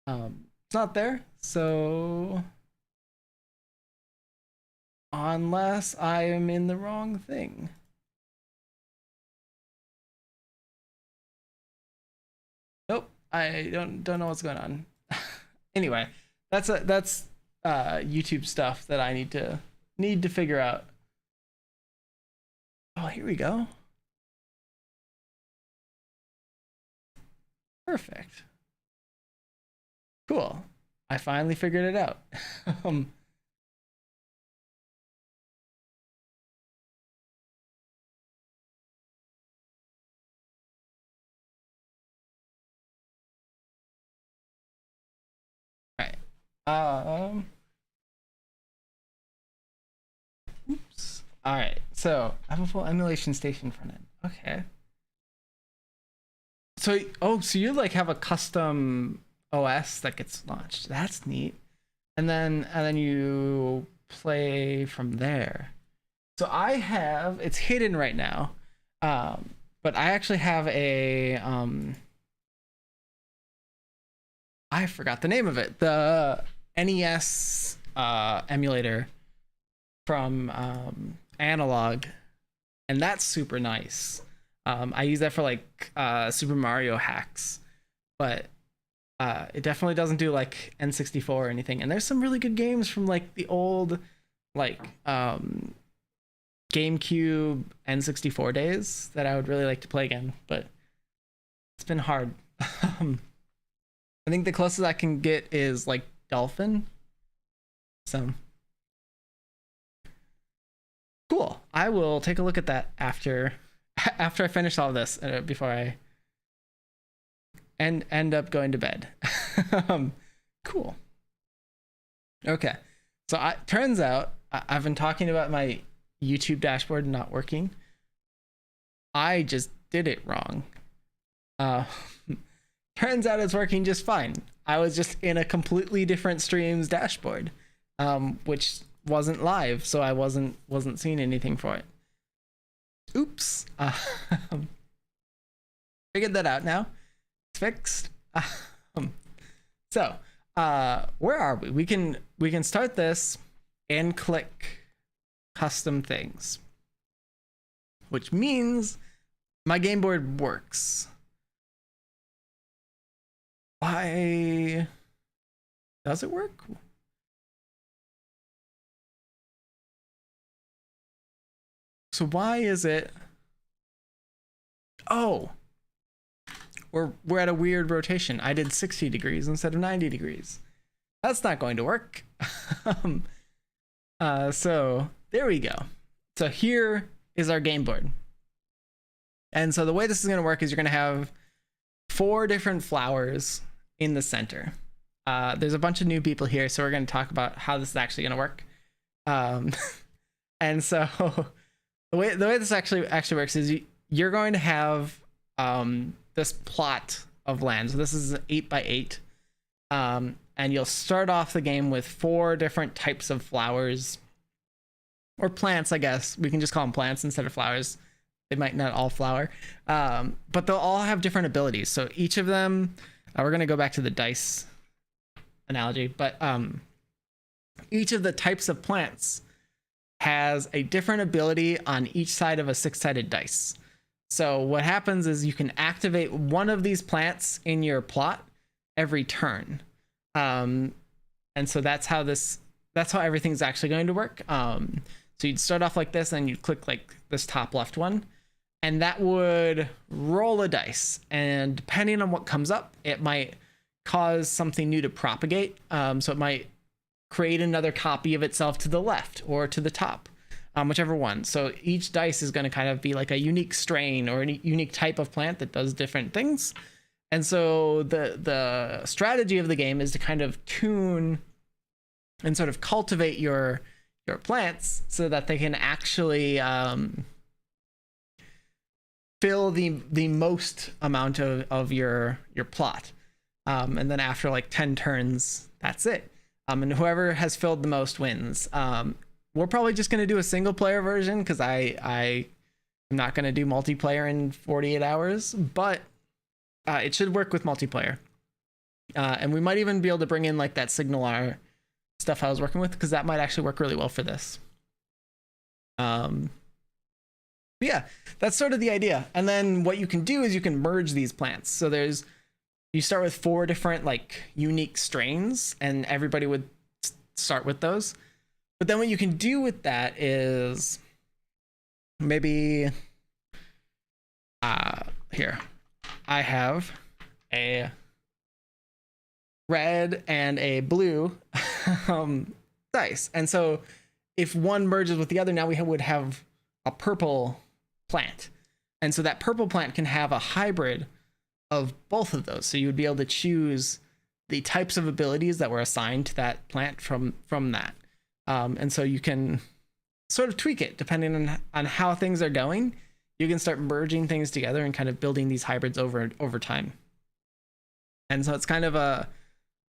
it's not there. So unless I am in the wrong thing. Nope, I don't know what's going on. Anyway, that's YouTube stuff that I need to figure out. Oh, here we go. Perfect. Cool. I finally figured it out. Oops. All right, so I have a full emulation station front end. Okay. So you like have a custom OS that gets launched. That's neat. And then you play from there. So it's hidden right now. but I actually have a I forgot the name of it. The NES emulator from Analog, and that's super nice. I use that for like Super Mario hacks, but it definitely doesn't do like N64 or anything. And there's some really good games from like the old like GameCube N64 days that I would really like to play again, but it's been hard. I think the closest I can get is like Dolphin. So cool. I will take a look at that after I finish all this, before I end up going to bed. Cool. Okay. So turns out I've been talking about my YouTube dashboard not working. I just did it wrong. Turns out it's working just fine. I was just in a completely different stream's dashboard, which wasn't live, so I wasn't seeing anything for it. Oops. Figured that out now. It's fixed. So where are we? We can start this and click custom things, which means my game board works. Why does it work? So why is it? Oh, we're at a weird rotation. I did 60 degrees instead of 90 degrees. That's not going to work. So there we go. So here is our game board. And so the way this is going to work is you're going to have 4 different flowers in the center. There's a bunch of new people here, so we're going to talk about how this is actually going to work. And so the way this actually works is you're going to have this plot of land. So this is 8x8, and you'll start off the game with 4 different types of flowers or plants. I guess we can just call them plants instead of flowers. They might not all flower, but they'll all have different abilities. So each of them, we're going to go back to the dice analogy, but each of the types of plants has a different ability on each side of a 6-sided dice. So what happens is you can activate one of these plants in your plot every turn. And so that's how everything's actually going to work. So you'd start off like this, and you'd click like this top left one, and that would roll a dice. And depending on what comes up, it might cause something new to propagate. So it might create another copy of itself to the left or to the top, whichever one. So each dice is going to kind of be like a unique strain or a unique type of plant that does different things. And so the strategy of the game is to kind of tune and sort of cultivate your plants so that they can actually fill the most amount of your plot. And then after like 10 turns, that's it. And whoever has filled the most wins. We're probably just going to do a single player version because I'm not going to do multiplayer in 48 hours, but it should work with multiplayer. And we might even be able to bring in like that SignalR stuff I was working with, because that might actually work really well for this. But yeah, that's sort of the idea. And then what you can do is you can merge these plants. So you start with 4 different like unique strains, and everybody would start with those. But then what you can do with that is maybe here I have a red and a blue dice, and so if one merges with the other, now we would have a purple plant, and so that purple plant can have a hybrid of both of those. So you would be able to choose the types of abilities that were assigned to that plant from that. And so you can sort of tweak it depending on how things are going. You can start merging things together and kind of building these hybrids over time. And so it's kind of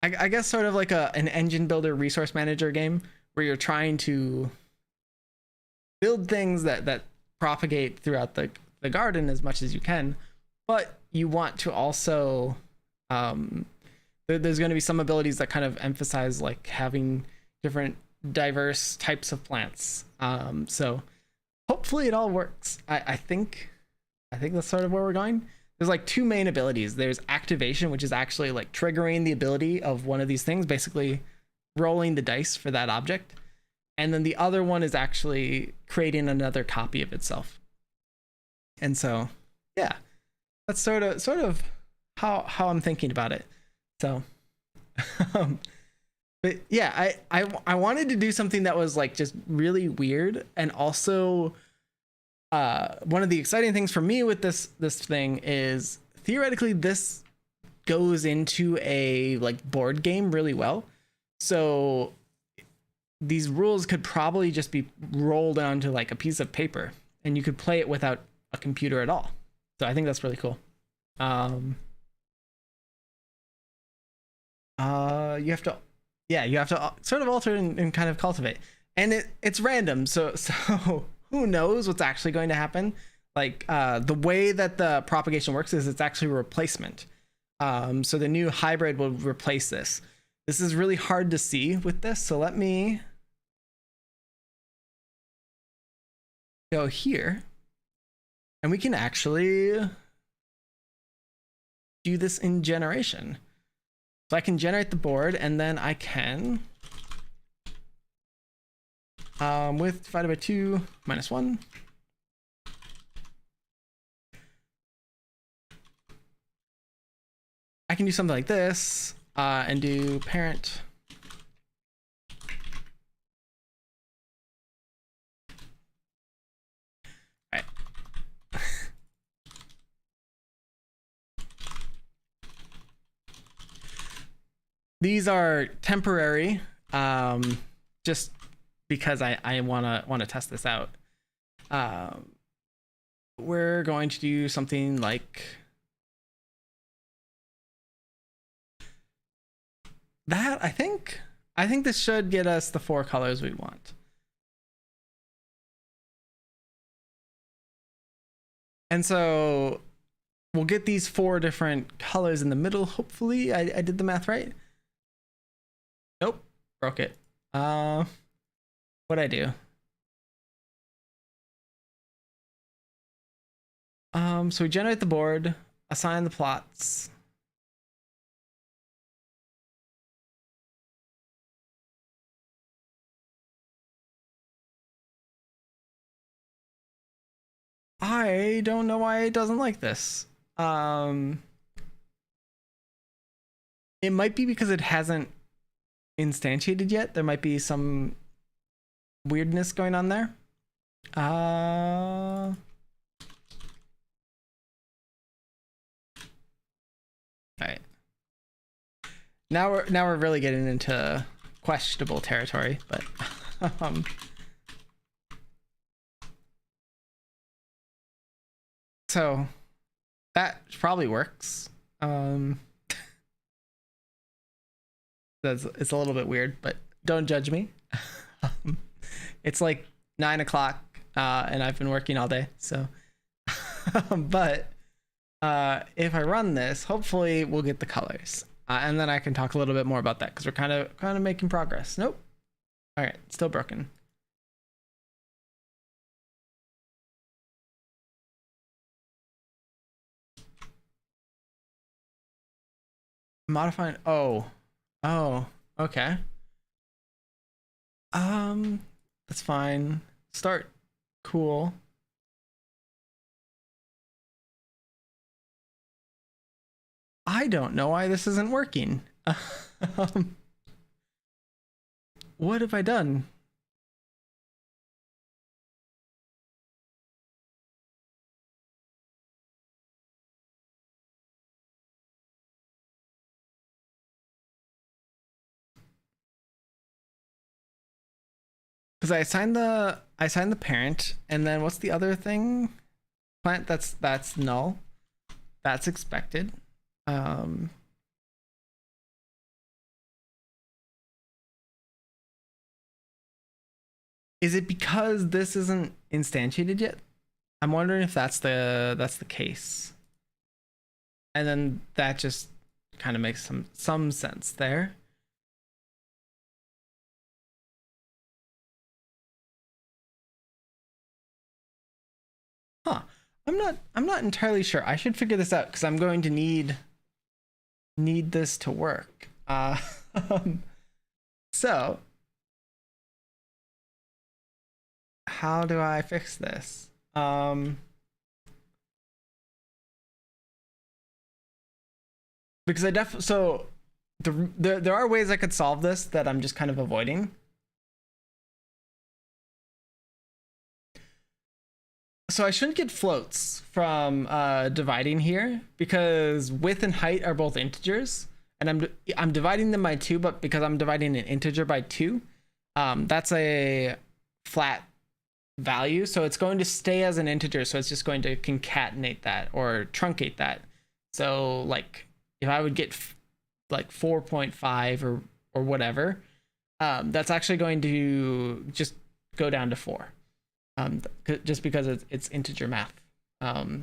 I guess sort of like an engine builder resource manager game where you're trying to build things that propagate throughout the garden as much as you can, but you want to also there's going to be some abilities that kind of emphasize like having different diverse types of plants. So hopefully it all works. I think that's sort of where we're going. There's like two main abilities. There's activation, which is actually like triggering the ability of one of these things, basically rolling the dice for that object. And then the other one is actually creating another copy of itself. And so, yeah, that's sort of how I'm thinking about it. So, but yeah, I wanted to do something that was like just really weird, and also one of the exciting things for me with this thing is theoretically this goes into a like board game really well. So these rules could probably just be rolled onto like a piece of paper, and you could play it without a computer at all. So I think that's really cool. You have to sort of alter and kind of cultivate, and it's random. So who knows what's actually going to happen? Like the way that the propagation works is it's actually a replacement. So the new hybrid will replace this. This is really hard to see with this. So let me go here, and we can actually do this in generation. So I can generate the board, and then I can width divided by 2 minus 1. I can do something like this and do parent. All right. These are temporary, just because I wanna test this out. We're going to do something like that. I think this should get us the 4 colors we want. And so we'll get these 4 different colors in the middle. Hopefully I did the math right. Nope, broke it. What'd I do? So we generate the board, assign the plots. I don't know why it doesn't like this. It might be because it hasn't instantiated yet. There might be some weirdness going on there. All right. Now we're really getting into questionable territory, but so that probably works. It's a little bit weird, but don't judge me. It's like 9 o'clock, and I've been working all day, so but if I run this, hopefully we'll get the colors, and then I can talk a little bit more about that, because we're kind of making progress. Nope. All right, still broken. Modifying. Oh, okay. That's fine. Start. Cool. I don't know why this isn't working. What have I done? Because I assigned the parent, and then what's the other thing? Plant. That's null. That's expected. Is it because this isn't instantiated yet? I'm wondering if that's the case. And then that just kind of makes some sense there. Huh. I'm not entirely sure. I should figure this out because I'm going to need this to work. So how do I fix this? Because there are ways I could solve this that I'm just kind of avoiding. So I shouldn't get floats from dividing here because width and height are both integers, and I'm dividing them by 2, but because I'm dividing an integer by 2, that's a flat value, so it's going to stay as an integer, so it's just going to concatenate that or truncate that. So like if I would get like 4.5 or whatever, that's actually going to just go down to 4. Just because it's integer math. So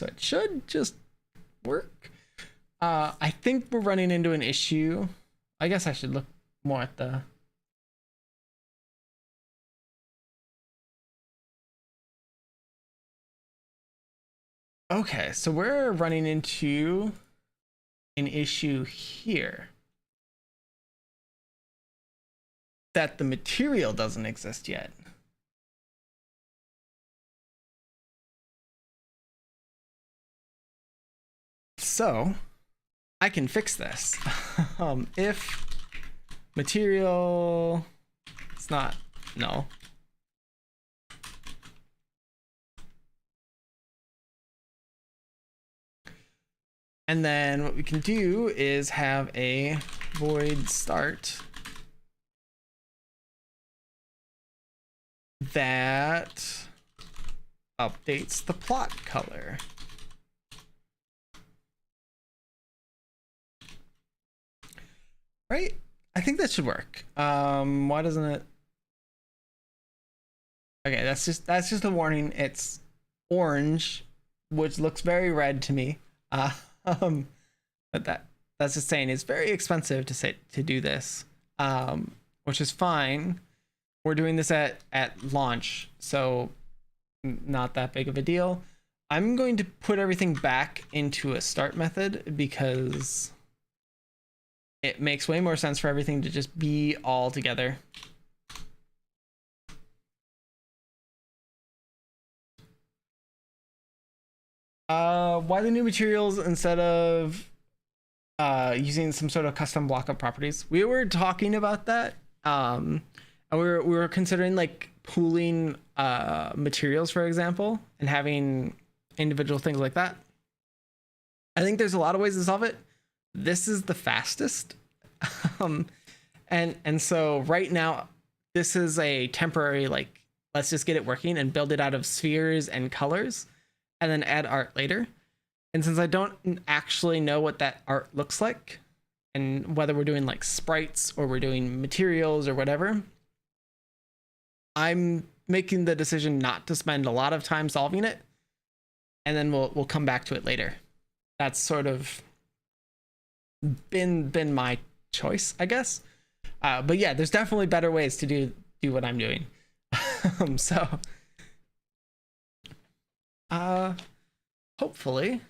it should just work. I think we're running into an issue. I guess I should look more at the... Okay, so we're running into an issue here. That the material doesn't exist yet. So I can fix this. If material, it's not null. And then what we can do is have a void start that updates the plot color. Right? I think that should work. Why doesn't it? Okay, that's just a warning. It's orange, which looks very red to me. But that's just saying it's very expensive to do this, which is fine. We're doing this at launch, so not that big of a deal. I'm going to put everything back into a start method because it makes way more sense for everything to just be all together. Why the new materials instead of using some sort of custom block-up properties? We were talking about that, and we were considering like pooling materials, for example, and having individual things like that. I think there's a lot of ways to solve it. This is the fastest. And so right now, this is a temporary, like, let's just get it working and build it out of spheres and colors and then add art later. And since I don't actually know what that art looks like and whether we're doing like sprites or we're doing materials or whatever, I'm making the decision not to spend a lot of time solving it. And then we'll come back to it later. That's sort of been my choice, I guess. But yeah, there's definitely better ways to do what I'm doing. So hopefully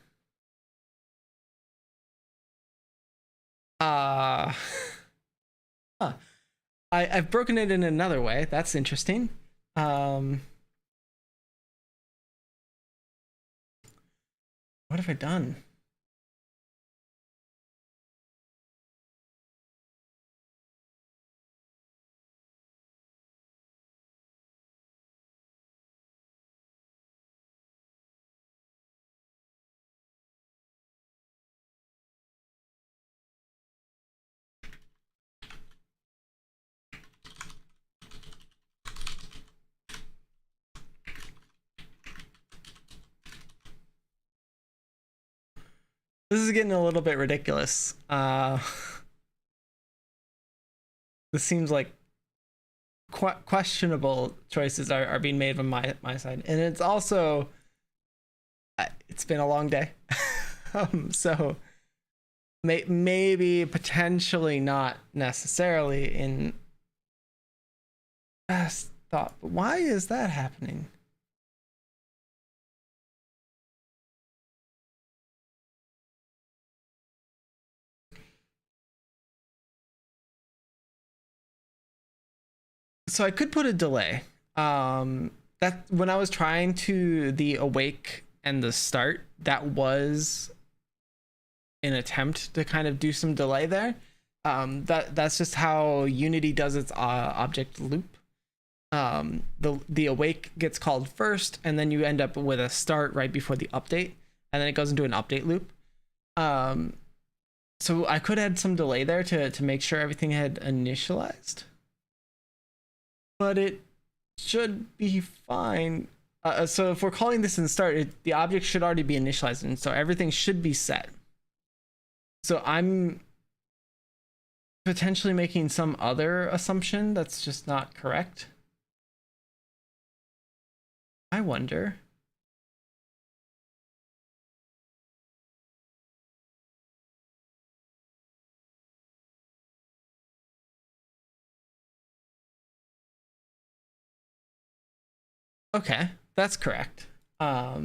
I've broken it in another way. That's interesting. What have I done? This is getting a little bit ridiculous. This seems like questionable choices are being made on my side, and it's also it's been a long day. So maybe potentially not necessarily in best thought, but why is that happening? So I could put a delay. That when I was trying to the awake and the start, that was an attempt to kind of do some delay there. That's just how Unity does its object loop. The awake gets called first, and then you end up with a start right before the update, and then it goes into an update loop. So I could add some delay there to make sure everything had initialized, but it should be fine. So if we're calling this in start, the object should already be initialized, and so everything should be set. So I'm potentially making some other assumption that's just not correct. I wonder. Okay, that's correct. All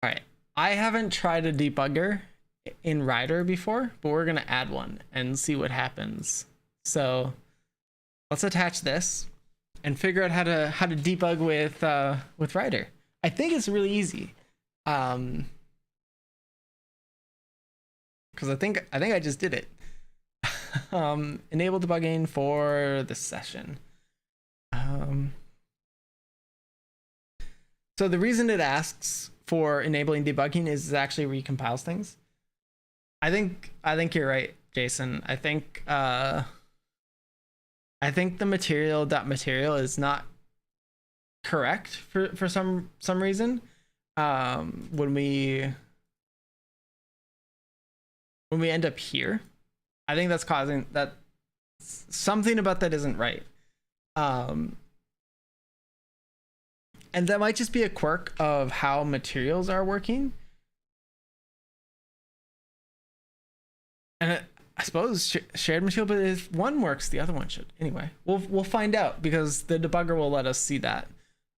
right. I haven't tried a debugger in Rider before, but we're gonna add one and see what happens. So let's attach this and figure out how to debug with Rider. I think it's really easy. Because I think I just did it. Enable debugging for this session. So the reason it asks for enabling debugging is it actually recompiles things. I think you're right, Jason. I think the material.material is not correct for some reason. When we end up here, I think that's causing that something about that isn't right. And that might just be a quirk of how materials are working. And I suppose shared material, but if one works, the other one should. Anyway, we'll find out because the debugger will let us see that.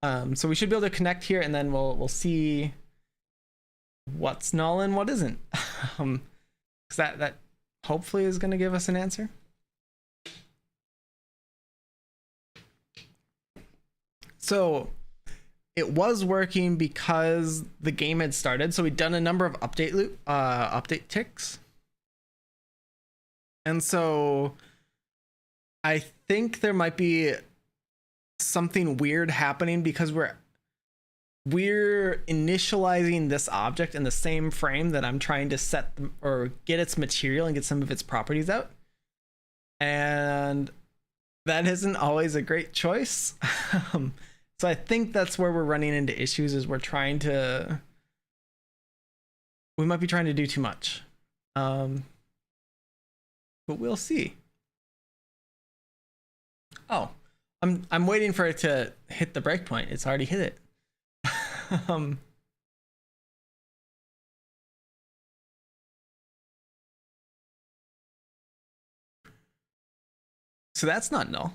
So we should be able to connect here, and then we'll see what's null and what isn't. Because that hopefully is going to give us an answer. So it was working because the game had started. So we'd done a number of update ticks. And so I think there might be something weird happening because we're initializing this object in the same frame that I'm trying to set or get its material and get some of its properties out. And that isn't always a great choice. So I think that's where we're running into issues, is we might be trying to do too much. But we'll see. Oh, I'm waiting for it to hit the breakpoint. It's already hit it. So that's not null.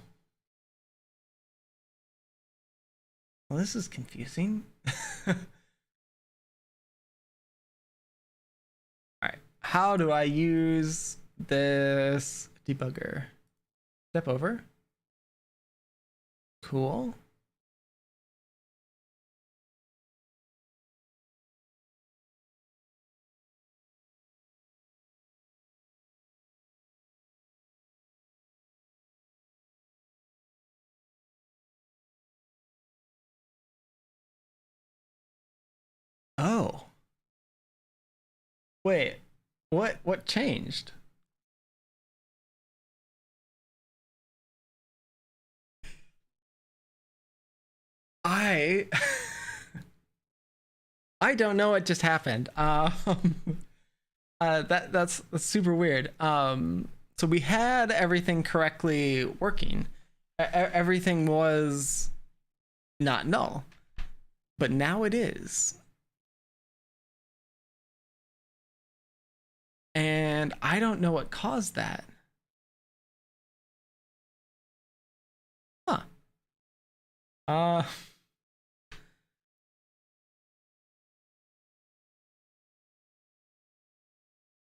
Well, this is confusing. All right, how do I use this debugger? Step over. Cool. Oh. Wait. What changed? I I don't know what just happened. That's super weird. So we had everything correctly working. Everything was not null, but now it is. And I don't know what caused that. Huh. Uh,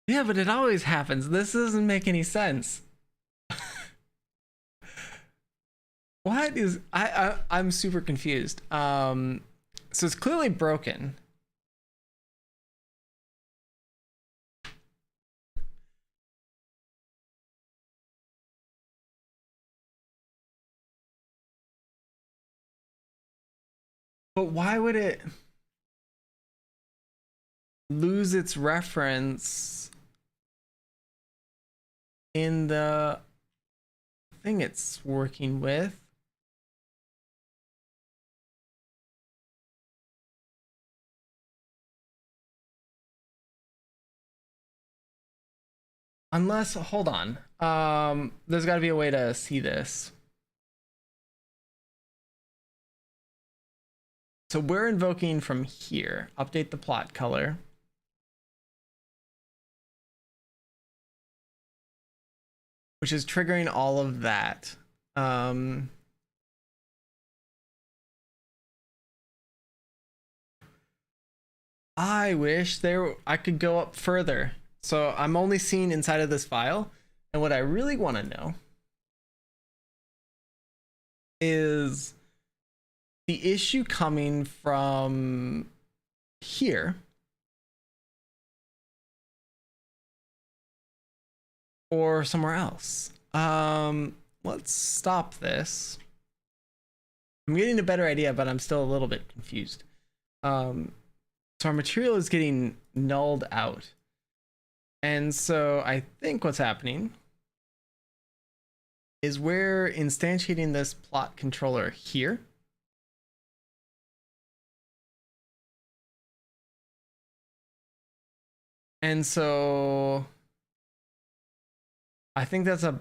yeah, but it always happens. This doesn't make any sense. What is I'm super confused. So it's clearly broken. But why would it lose its reference in the thing it's working with? Unless, hold on. There's got to be a way to see this. So we're invoking from here. Update the plot color. Which is triggering all of that. I wish I could go up further. So I'm only seeing inside of this file. And what I really want to know is the issue coming from here or somewhere else. Let's stop this. I'm getting a better idea, but I'm still a little bit confused. So our material is getting nulled out. And so I think what's happening is we're instantiating this plot controller here. And so I think that's a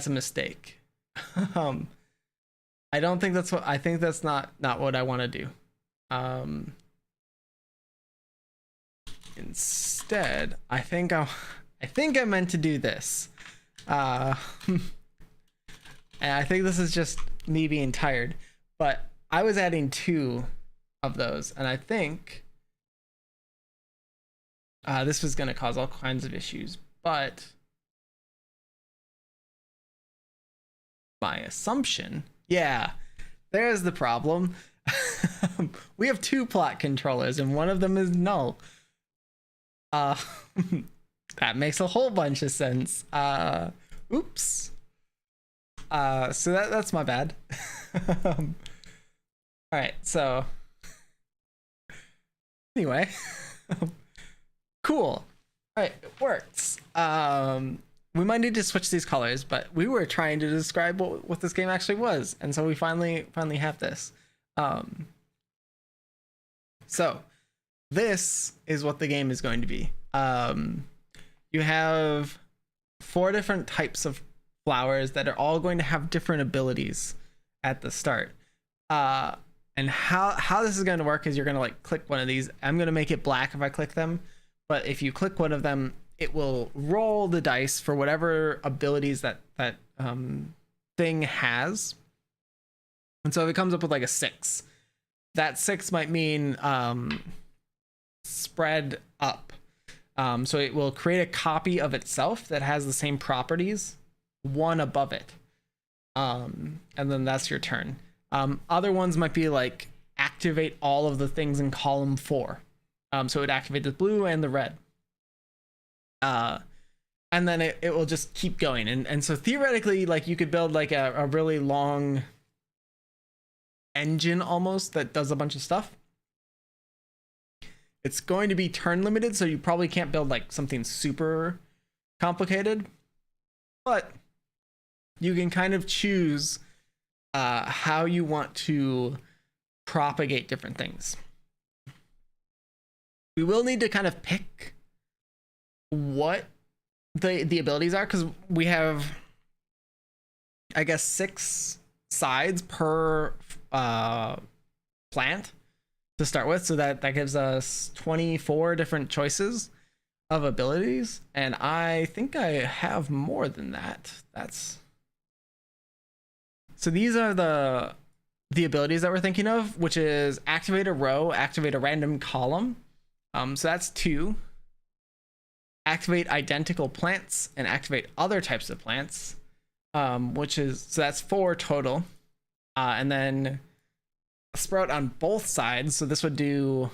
mistake. I don't think that's what I think that's not what I want to do. Instead, I think I meant to do this. And I think this is just me being tired, but I was adding 2 of those, and I think this was going to cause all kinds of issues, but my assumption, yeah, there's the problem. We have 2 plot controllers, and one of them is null. That makes a whole bunch of sense. Oops. So that's my bad. All right, so anyway, cool. All right, it works. We might need to switch these colors, but we were trying to describe what this game actually was, and so we finally have this. So this is what the game is going to be. You have 4 different types of flowers that are all going to have different abilities at the start. And how this is going to work is you're going to like click one of these. I'm going to make it black if I click them, but if you click one of them, it will roll the dice for whatever abilities that thing has. And so if it comes up with like a 6, that 6 might mean spread up. So it will create a copy of itself that has the same properties, one above it. And then that's your turn. Other ones might be like activate all of the things in column 4. So it would activate the blue and the red. And then it will just keep going. And so theoretically, like you could build like a really long engine almost that does a bunch of stuff. It's going to be turn limited, so you probably can't build like something super complicated, but you can kind of choose how you want to propagate different things. we will need to kind of pick what the abilities are, because we have, I guess, 6 sides per plant to start with, so that gives us 24 different choices of abilities, and I think I have more than that. So these are the abilities that we're thinking of, which is activate a row, activate a random column. So that's 2. Activate identical plants and activate other types of plants, which is, so that's 4 total. And then sprout on both sides. So this would do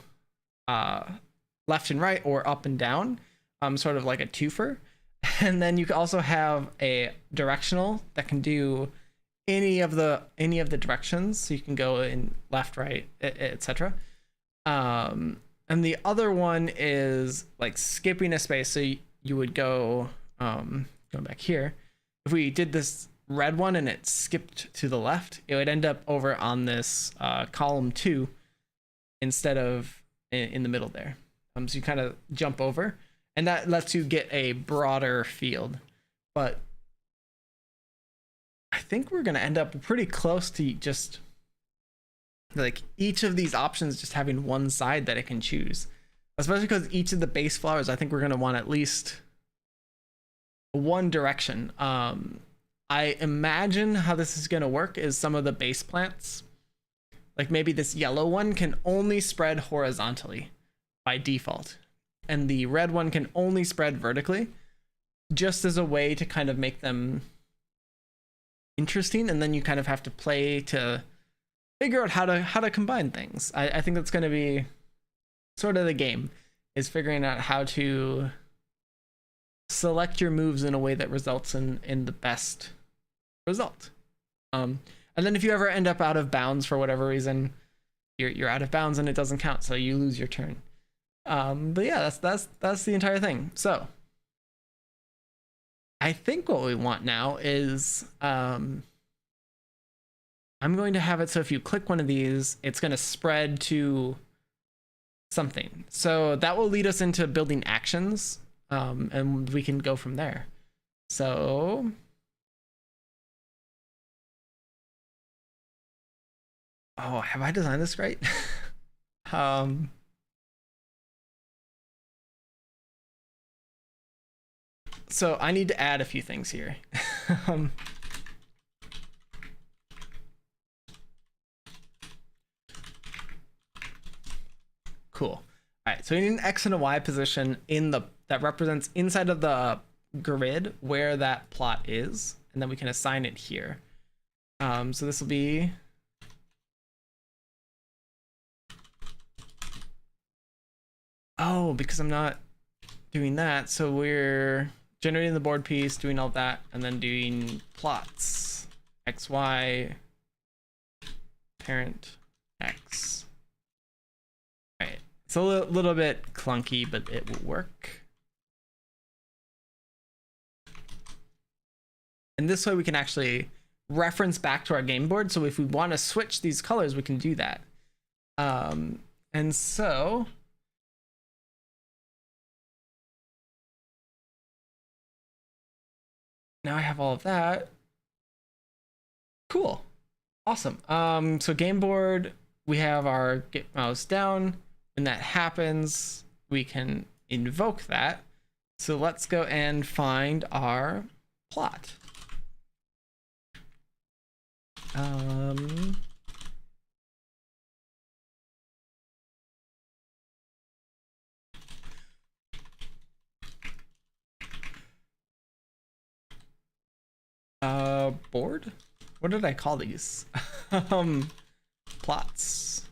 left and right or up and down, sort of like a twofer. And then you can also have a directional that can do any of the directions, so you can go in left, right, etc. And the other one is like skipping a space. So you would go going back here. If we did this red one and it skipped to the left, it would end up over on this column 2 instead of in the middle there. So you kind of jump over, and that lets you get a broader field. But I think we're gonna end up pretty close to just like each of these options just having one side that it can choose, especially because each of the base flowers, I think we're gonna want at least one direction. I imagine how this is gonna work is some of the base plants, like maybe this yellow one can only spread horizontally by default, and the red one can only spread vertically, just as a way to kind of make them interesting. And then you kind of have to play to figure out how to combine things. I think that's going to be sort of the game, is figuring out how to select your moves in a way that results in the best result. And then if you ever end up out of bounds for whatever reason, you're out of bounds and it doesn't count, so you lose your turn. But yeah, that's the entire thing. So I think what we want now is I'm going to have it so if you click one of these, it's going to spread to something. So that will lead us into building actions, and we can go from there. So oh, have I designed this right? So I need to add a few things here. Cool. All right, so we need an X and a Y position that represents inside of the grid where that plot is, and then we can assign it here. So this will be because I'm not doing that, so we're generating the board piece, doing all that, and then doing plots. X, Y, parent, X. All right, it's a little bit clunky, but it will work. And this way we can actually reference back to our game board. So if we want to switch these colors, we can do that. And so now I have all of that. Cool. Awesome. So game board, we have our get mouse down. When that happens, we can invoke that. So let's go and find our plot. Board? What did I call these? Plots.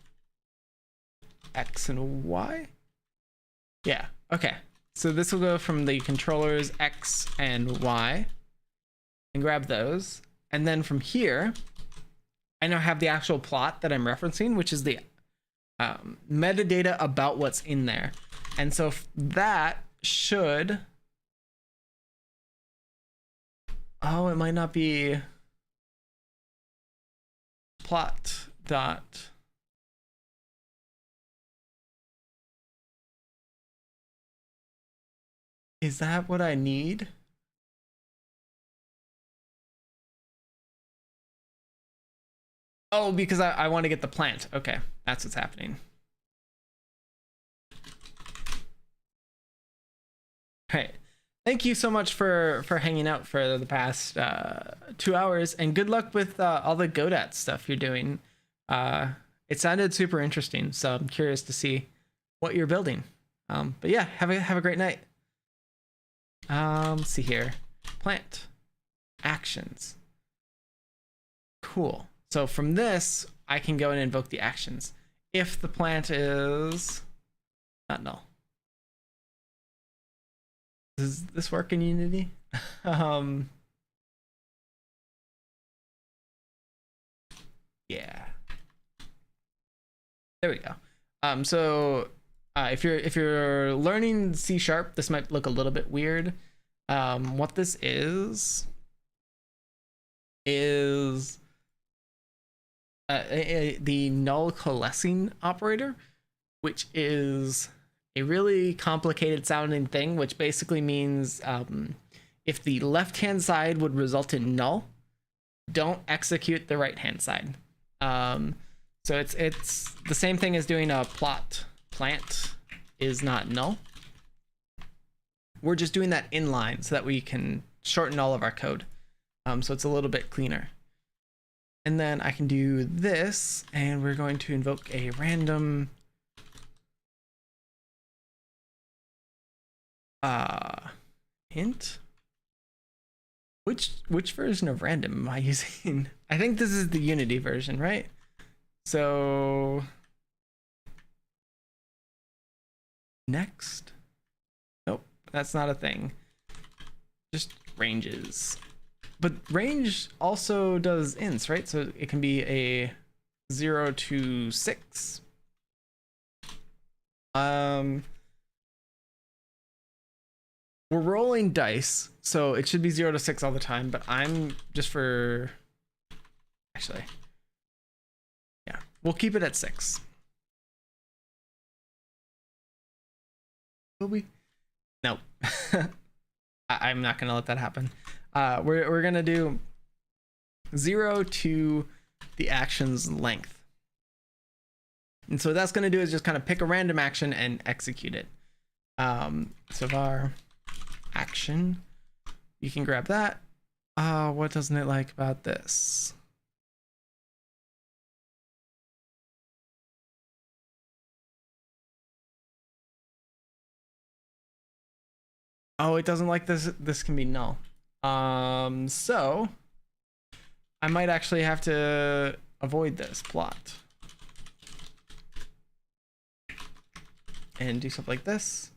X and Y? Yeah, okay. So this will go from the controllers X and Y and grab those. And then from here, I now have the actual plot that I'm referencing, which is the metadata about what's in there. And so that should... Oh, it might not be plot dot Is that what I need? Oh, because I want to get the plant. Okay, that's what's happening. All right. Thank you so much for hanging out for the past 2 hours, and good luck with all the Godot stuff you're doing. It sounded super interesting, so I'm curious to see what you're building. But yeah, have a great night. Let's see here. Plant. Actions. Cool. So from this, I can go and invoke the actions. If the plant is not null. Does this work in Unity? Yeah. There we go. So if you're learning C#, this might look a little bit weird. What this is the null coalescing operator, which is a really complicated sounding thing, which basically means if the left hand side would result in null, don't execute the right hand side. So it's the same thing as doing a plot. Plant is not null. We're just doing that inline so that we can shorten all of our code. So it's a little bit cleaner. And then I can do this, and we're going to invoke a random hint. Which version of random am I using? I think this is the Unity version, right? So next. Nope, that's not a thing. Just ranges. But range also does ints, right? So it can be a 0 to 6. We're rolling dice, so it should be 0 to 6 all the time, but I'm just for... Actually, yeah, we'll keep it at 6. Will we? No. I'm not gonna let that happen. We're gonna do 0 to the action's length. And so what that's gonna do is just kind of pick a random action and execute it. So var action, you can grab that. What doesn't it like about this? Oh, it doesn't like this. This can be null. So I might actually have to avoid this plot and do something like this.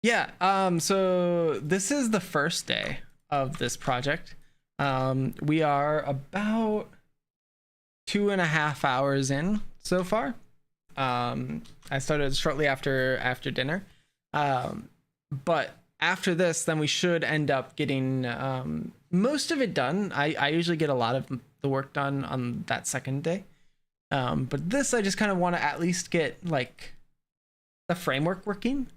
Yeah, so this is the first day of this project. We are about 2.5 hours in so far. I started shortly after dinner. But after this, then we should end up getting most of it done. I usually get a lot of the work done on that second day. But this, I just kind of want to at least get like the framework working.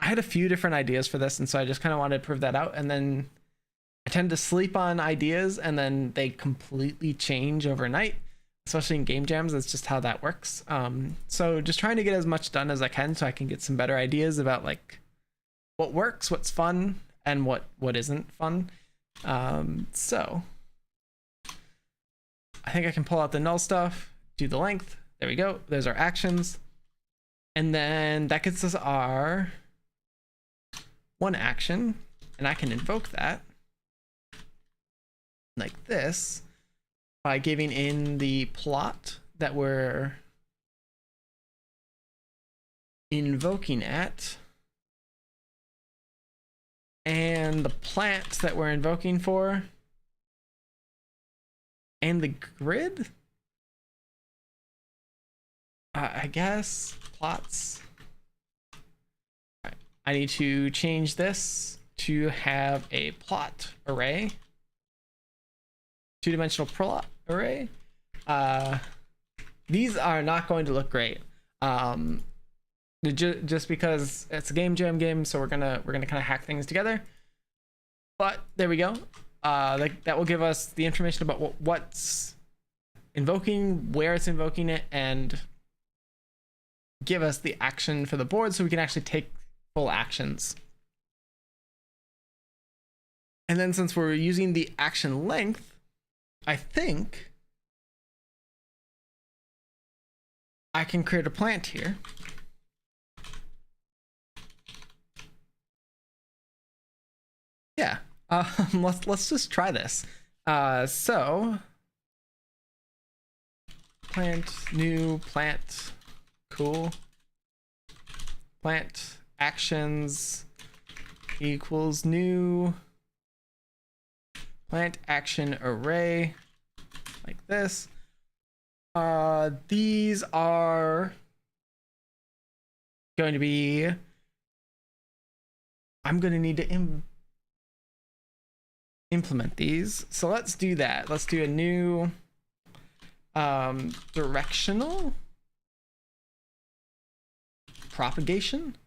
I had a few different ideas for this, and so I just kind of wanted to prove that out. And then I tend to sleep on ideas, and then they completely change overnight, especially in game jams. That's just how that works. So just trying to get as much done as I can so I can get some better ideas about like what works, what's fun, and what isn't fun. So I think I can pull out the null stuff, do the length. There we go. There's our actions. And then that gets us our one action, and I can invoke that like this by giving in the plot that we're invoking at and the plant that we're invoking for and the grid. I guess plots. I need to change this to have a plot array, 2-dimensional plot array. these are not going to look great. Just because it's a game jam game, so we're gonna kind of hack things together. But there we go. That will give us the information about what's invoking, where it's invoking it, and give us the action for the board so we can actually take full actions. And then since we're using the action length, I think I can create a plant here. Yeah, let's just try this. So plant, new plant, cool. Plant actions equals new plant action array, like this. These are going to be, I'm going to need to implement these. So let's do that. Let's do a new directional propagation.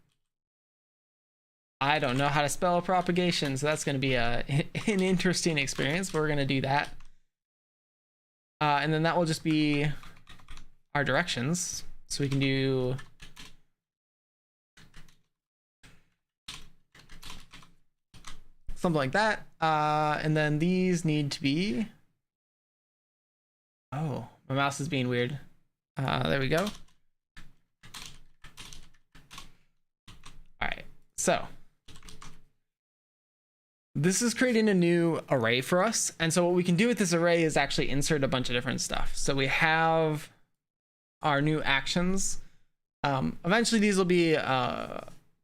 I don't know how to spell propagation, so that's going to be an interesting experience, but we're going to do that. And then that will just be our directions. So we can do something like that. And then these need to be, oh, my mouse is being weird. There we go. All right, so this is creating a new array for us. And so what we can do with this array is actually insert a bunch of different stuff. So we have our new actions. Eventually these will be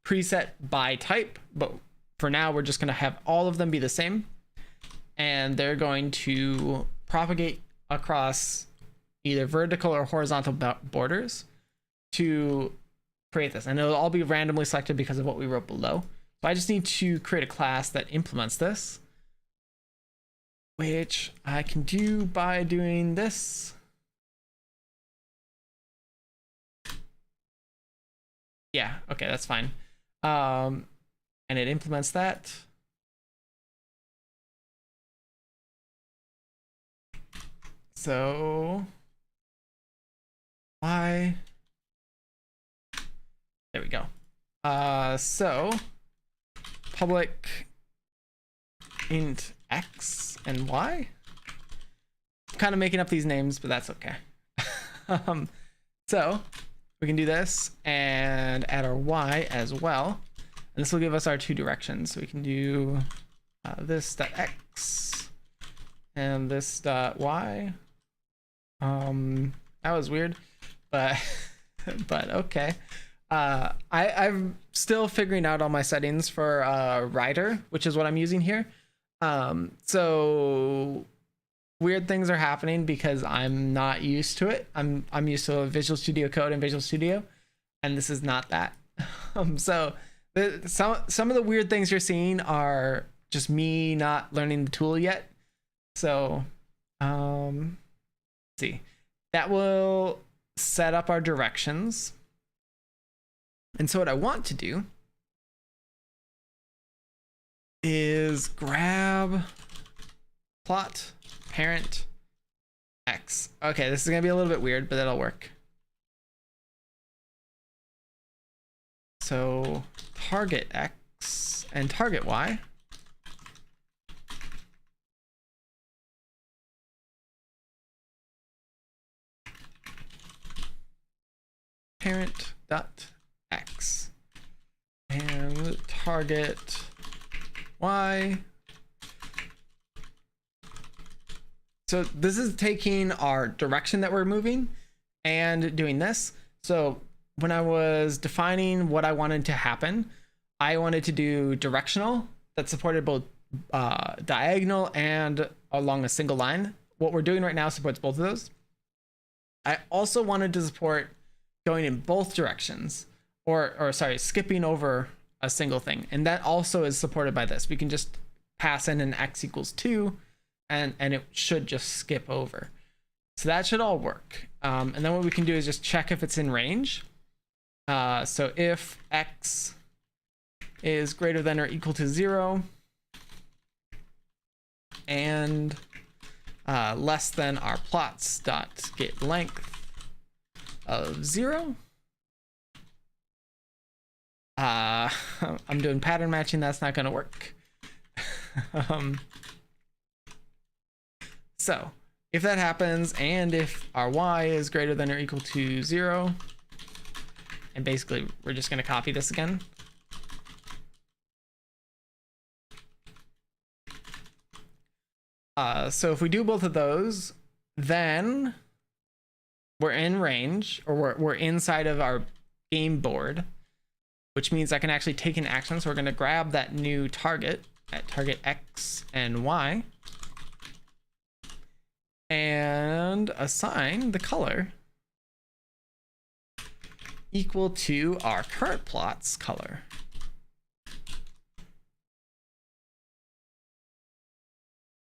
preset by type, but for now we're just going to have all of them be the same. And they're going to propagate across either vertical or horizontal borders to create this. And it'll all be randomly selected because of what we wrote below. So I just need to create a class that implements this, which I can do by doing this. Yeah, okay, that's fine. And it implements that. So there we go. So public int x and y. I'm kind of making up these names, but that's okay. So we can do this and add our y as well. And this will give us our two directions. So we can do this dot x and this dot y. That was weird, but okay. I'm still figuring out all my settings for Rider, which is what I'm using here. So weird things are happening because I'm not used to it. I'm used to Visual Studio Code and Visual Studio, and this is not that. So some of the weird things you're seeing are just me not learning the tool yet. So let's see, that will set up our directions. And so what I want to do is grab plot parent x. Okay, this is gonna be a little bit weird, but that'll work. So target x and target y. Parent dot x and target y. So this is taking our direction that we're moving and doing this. So when I was defining what I wanted to happen, I wanted to do directional that supported both diagonal and along a single line. What we're doing right now supports both of those. I also wanted to support going in both directions, or sorry, skipping over a single thing. And that also is supported by this. We can just pass in an x equals 2 and it should just skip over. So that should all work. And then what we can do is just check if it's in range. So if x is greater than or equal to 0 and less than our plots dot get length of 0. I'm doing pattern matching. That's not going to work. So if that happens, and if our y is greater than or equal to 0, and basically we're just going to copy this again. So if we do both of those, then we're in range, or we're inside of our game board, which means I can actually take an action. So we're going to grab that new target at target x and y and assign the color equal to our current plot's color.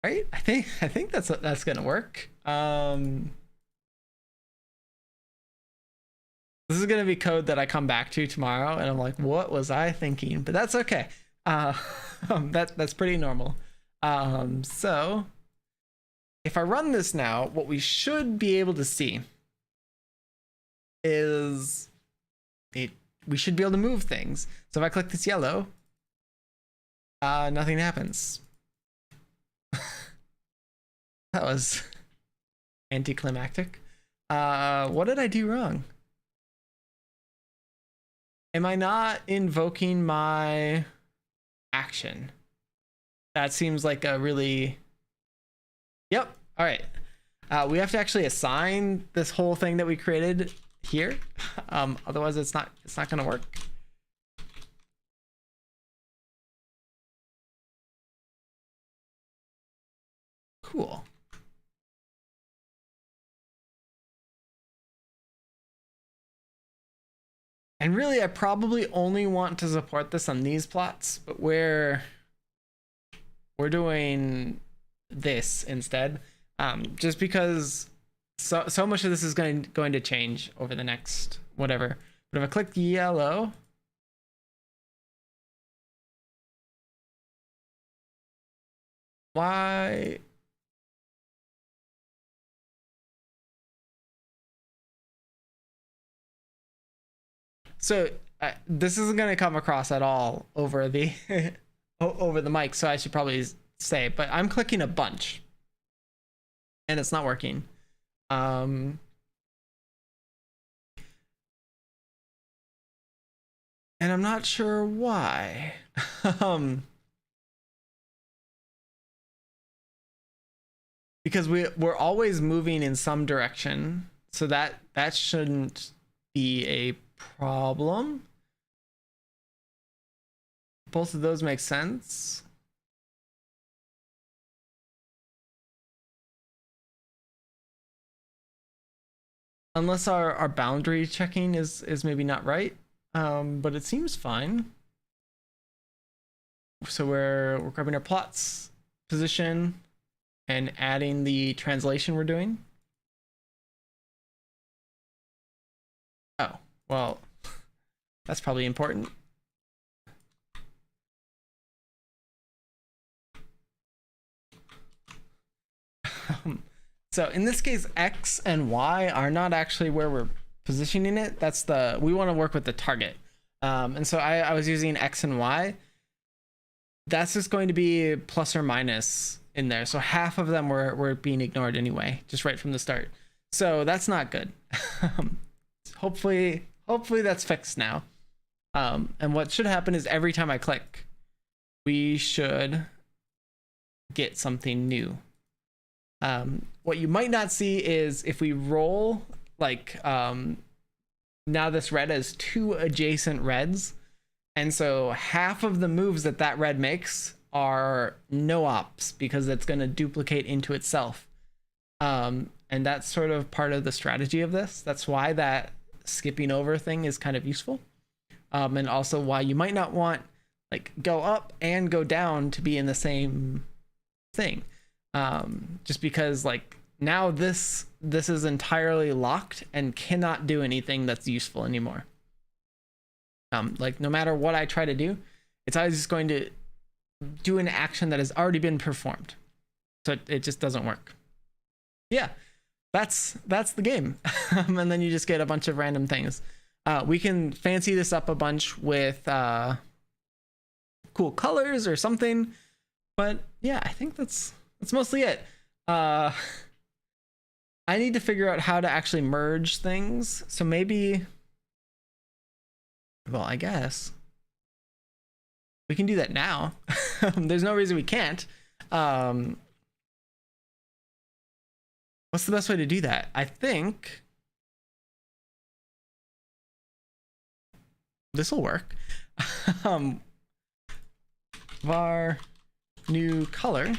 Right? I think that's gonna work. This is gonna be code that I come back to tomorrow, and I'm like, what was I thinking? But that's okay. That's pretty normal. So if I run this now, what we should be able to see is we should be able to move things. So if I click this yellow, nothing happens. That was anticlimactic. What did I do wrong? Am I not invoking my action? That seems like a really... Yep. All right. We have to actually assign this whole thing that we created here. Otherwise it's not going to work. Cool. And really, I probably only want to support this on these plots, but we're doing this instead, just because so much of this is going to change over the next whatever. But if I click yellow, why? So this isn't going to come across at all over the over the mic, so I should probably say, but I'm clicking a bunch and it's not working. And I'm not sure why. Because we're always moving in some direction, so that shouldn't be a problem. Both of those make sense. Unless our boundary checking is maybe not right, but it seems fine. So we're grabbing our plots position and adding the translation we're doing. Oh, well, that's probably important. So in this case, X and Y are not actually where we're positioning it. That's we want to work with the target. And so I was using X and Y. That's just going to be plus or minus in there. So half of them were being ignored anyway, just right from the start. So that's not good. Hopefully that's fixed now. And what should happen is every time I click, we should get something new. What you might not see is if we roll, like, now this red has two adjacent reds. And so half of the moves that red makes are no ops because it's going to duplicate into itself. And that's sort of part of the strategy of this. That's why that skipping over thing is kind of useful. And also why you might not want like go up and go down to be in the same thing. Just because like now this is entirely locked and cannot do anything that's useful anymore. Like no matter what I try to do, it's always just going to do an action that has already been performed. So it just doesn't work. Yeah, that's the game. And then you just get a bunch of random things. We can fancy this up a bunch with cool colors or something. But yeah, I think that's mostly it. I need to figure out how to actually merge things. So maybe, well, I guess we can do that now. There's no reason we can't. What's the best way to do that? I think this will work. Var new color.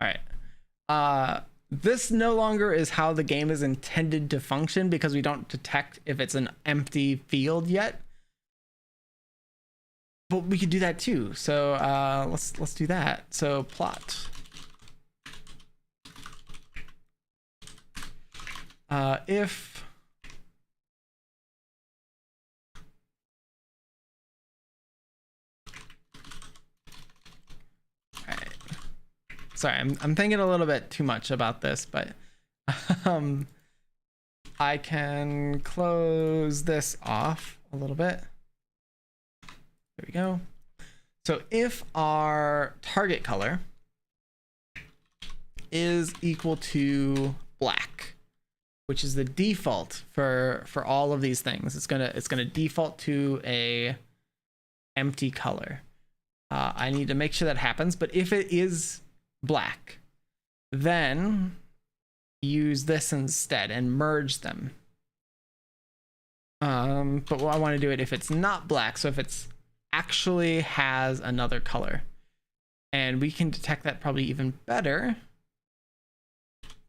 All right. This no longer is how the game is intended to function because we don't detect if it's an empty field yet. But we could do that too. So let's do that. So plot. If sorry, I'm thinking a little bit too much about this, but I can close this off a little bit. There we go. So if our target color is equal to black, which is the default for all of these things, it's gonna default to a empty color. I need to make sure that happens, but if it is black, then use this instead and merge them. But I want to do it if it's not black, so if it's actually has another color, and we can detect that probably even better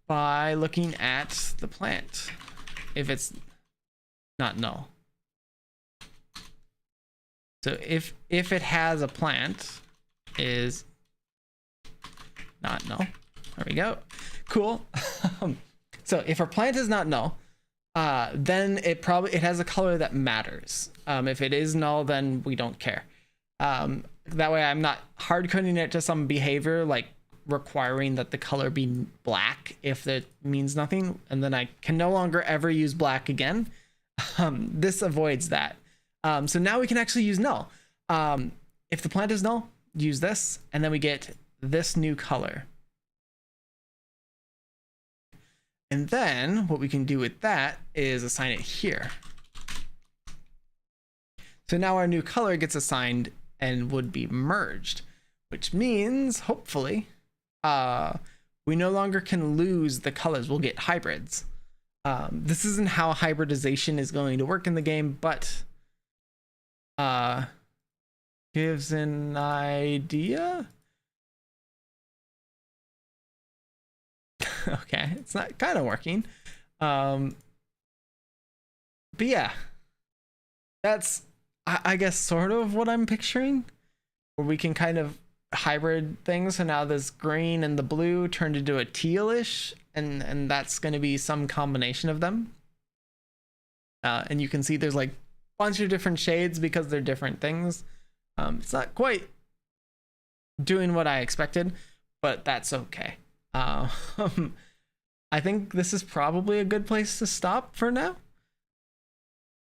by looking at the plant if it's not null. So if it has a plant is not null. There we go. Cool. So if our plant is not null, then it has a color that matters. If it is null, then we don't care. That way I'm not hard coding it to some behavior like requiring that the color be black if that means nothing, and then I can no longer ever use black again. This avoids that. So now we can actually use null. If the plant is null, use this, and then we get this new color. And then what we can do with that is assign it here. So now our new color gets assigned and would be merged, which means hopefully we no longer can lose the colors. We'll get hybrids. This isn't how hybridization is going to work in the game, but gives an idea. Okay, it's not kind of working. But yeah, that's I guess sort of what I'm picturing, where we can kind of hybrid things. So now this green and the blue turned into a tealish, and that's going to be some combination of them. And you can see there's like a bunch of different shades because they're different things. It's not quite doing what I expected, but that's okay. I think this is probably a good place to stop for now.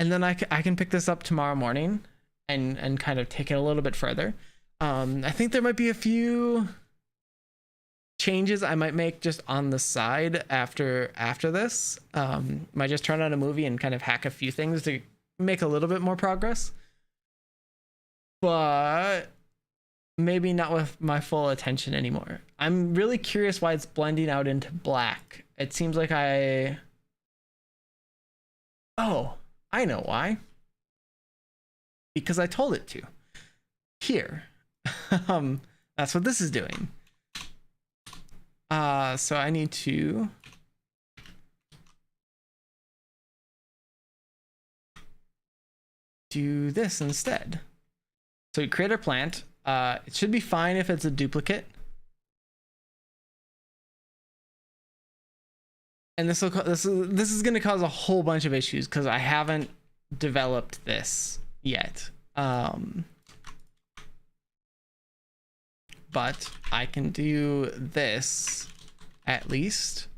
And then I can pick this up tomorrow morning and kind of take it a little bit further. I think there might be a few changes I might make just on the side after this. Might just turn on a movie and kind of hack a few things to make a little bit more progress. But maybe not with my full attention anymore. I'm really curious why it's blending out into black. It seems like oh, I know why. Because I told it to. Here. That's what this is doing. So I need to do this instead. So we create our plant. It should be fine if it's a duplicate. And this is going to cause a whole bunch of issues because I haven't developed this yet. But I can do this at least.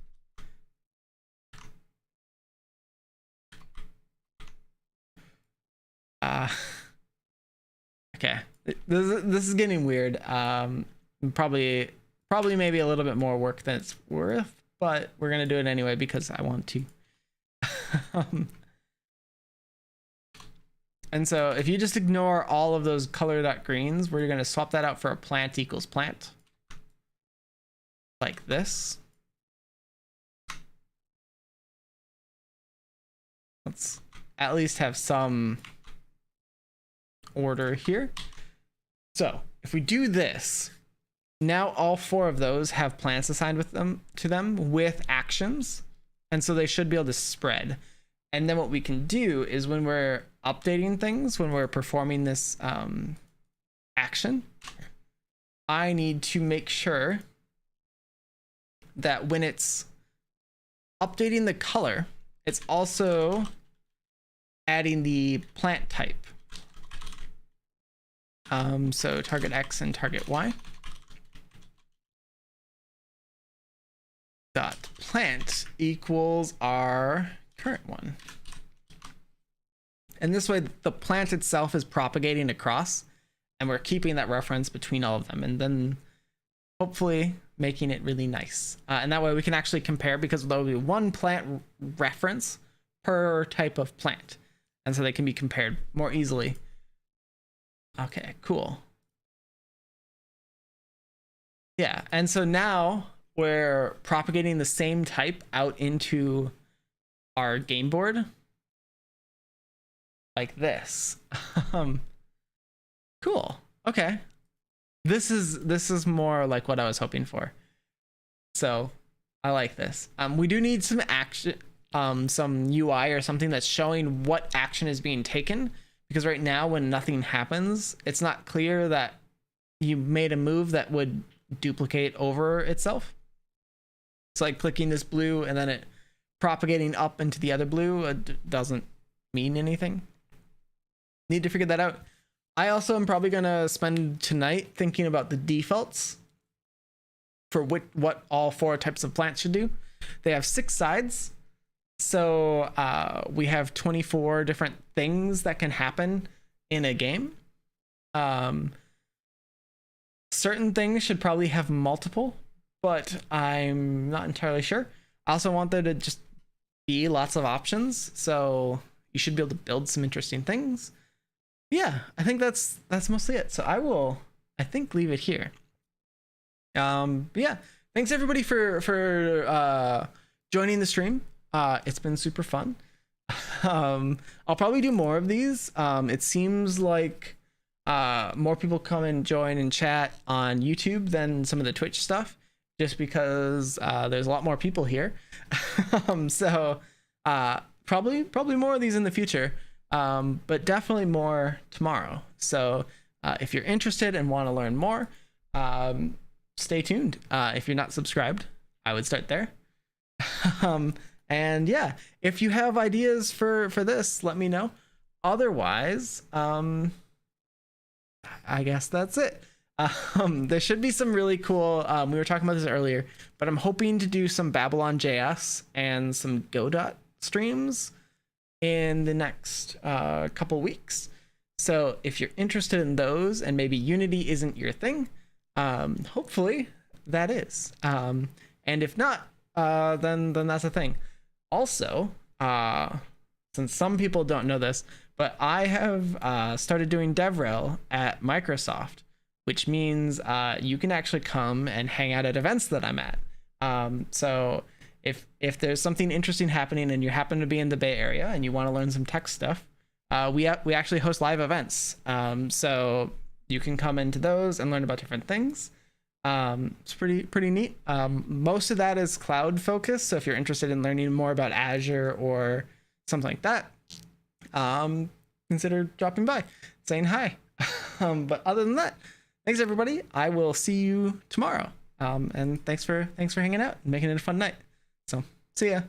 Okay, this is getting weird. Probably maybe a little bit more work than it's worth, but we're gonna do it anyway because I want to. And so if you just ignore all of those color.greens, we're gonna swap that out for a plant equals plant. Like this. Let's at least have some order here. So if we do this, now all 4 of those have plants assigned to them with actions. And so they should be able to spread. And then what we can do is when we're updating things, when we're performing this action, I need to make sure that when it's updating the color, it's also adding the plant type. So target X and target Y. Dot plant equals our current one. And this way the plant itself is propagating across and we're keeping that reference between all of them and then hopefully making it really nice. And that way we can actually compare because there'll be one plant reference per type of plant. And so they can be compared more easily. Okay, cool. Yeah, and so now we're propagating the same type out into our game board like this. Cool. Okay. This is more like what I was hoping for. So I like this. We do need some action, some UI or something that's showing what action is being taken. Because right now when nothing happens, it's not clear that you made a move that would duplicate over itself. It's like clicking this blue and then it propagating up into the other blue doesn't mean anything. Need to figure that out. I also am probably going to spend tonight thinking about the defaults for what all 4 types of plants should do. They have 6 sides. So we have 24 different things that can happen in a game. Certain things should probably have multiple, but I'm not entirely sure. I also want there to just be lots of options, so you should be able to build some interesting things. Yeah, I think that's mostly it. So I will, I think, leave it here. But yeah, thanks everybody for joining the stream. It's been super fun. I'll probably do more of these. It seems like more people come and join and chat on YouTube than some of the Twitch stuff, just because there's a lot more people here. So probably more of these in the future, but definitely more tomorrow. So if you're interested and want to learn more, stay tuned. If you're not subscribed, I would start there. And yeah, if you have ideas for this, let me know. Otherwise, I guess that's it. There should be some really cool, we were talking about this earlier, but I'm hoping to do some Babylon JS and some Godot streams in the next couple weeks. So if you're interested in those and maybe Unity isn't your thing, hopefully that is. And if not, then that's a thing. Also, since some people don't know this, but I have started doing DevRel at Microsoft, which means you can actually come and hang out at events that I'm at. So if there's something interesting happening and you happen to be in the Bay Area and you want to learn some tech stuff, we actually host live events. So you can come into those and learn about different things. It's pretty neat. Most of that is cloud focused. So if you're interested in learning more about Azure or something like that, consider dropping by, saying hi. But other than that, thanks everybody. I will see you tomorrow. And thanks for hanging out and making it a fun night. So see ya.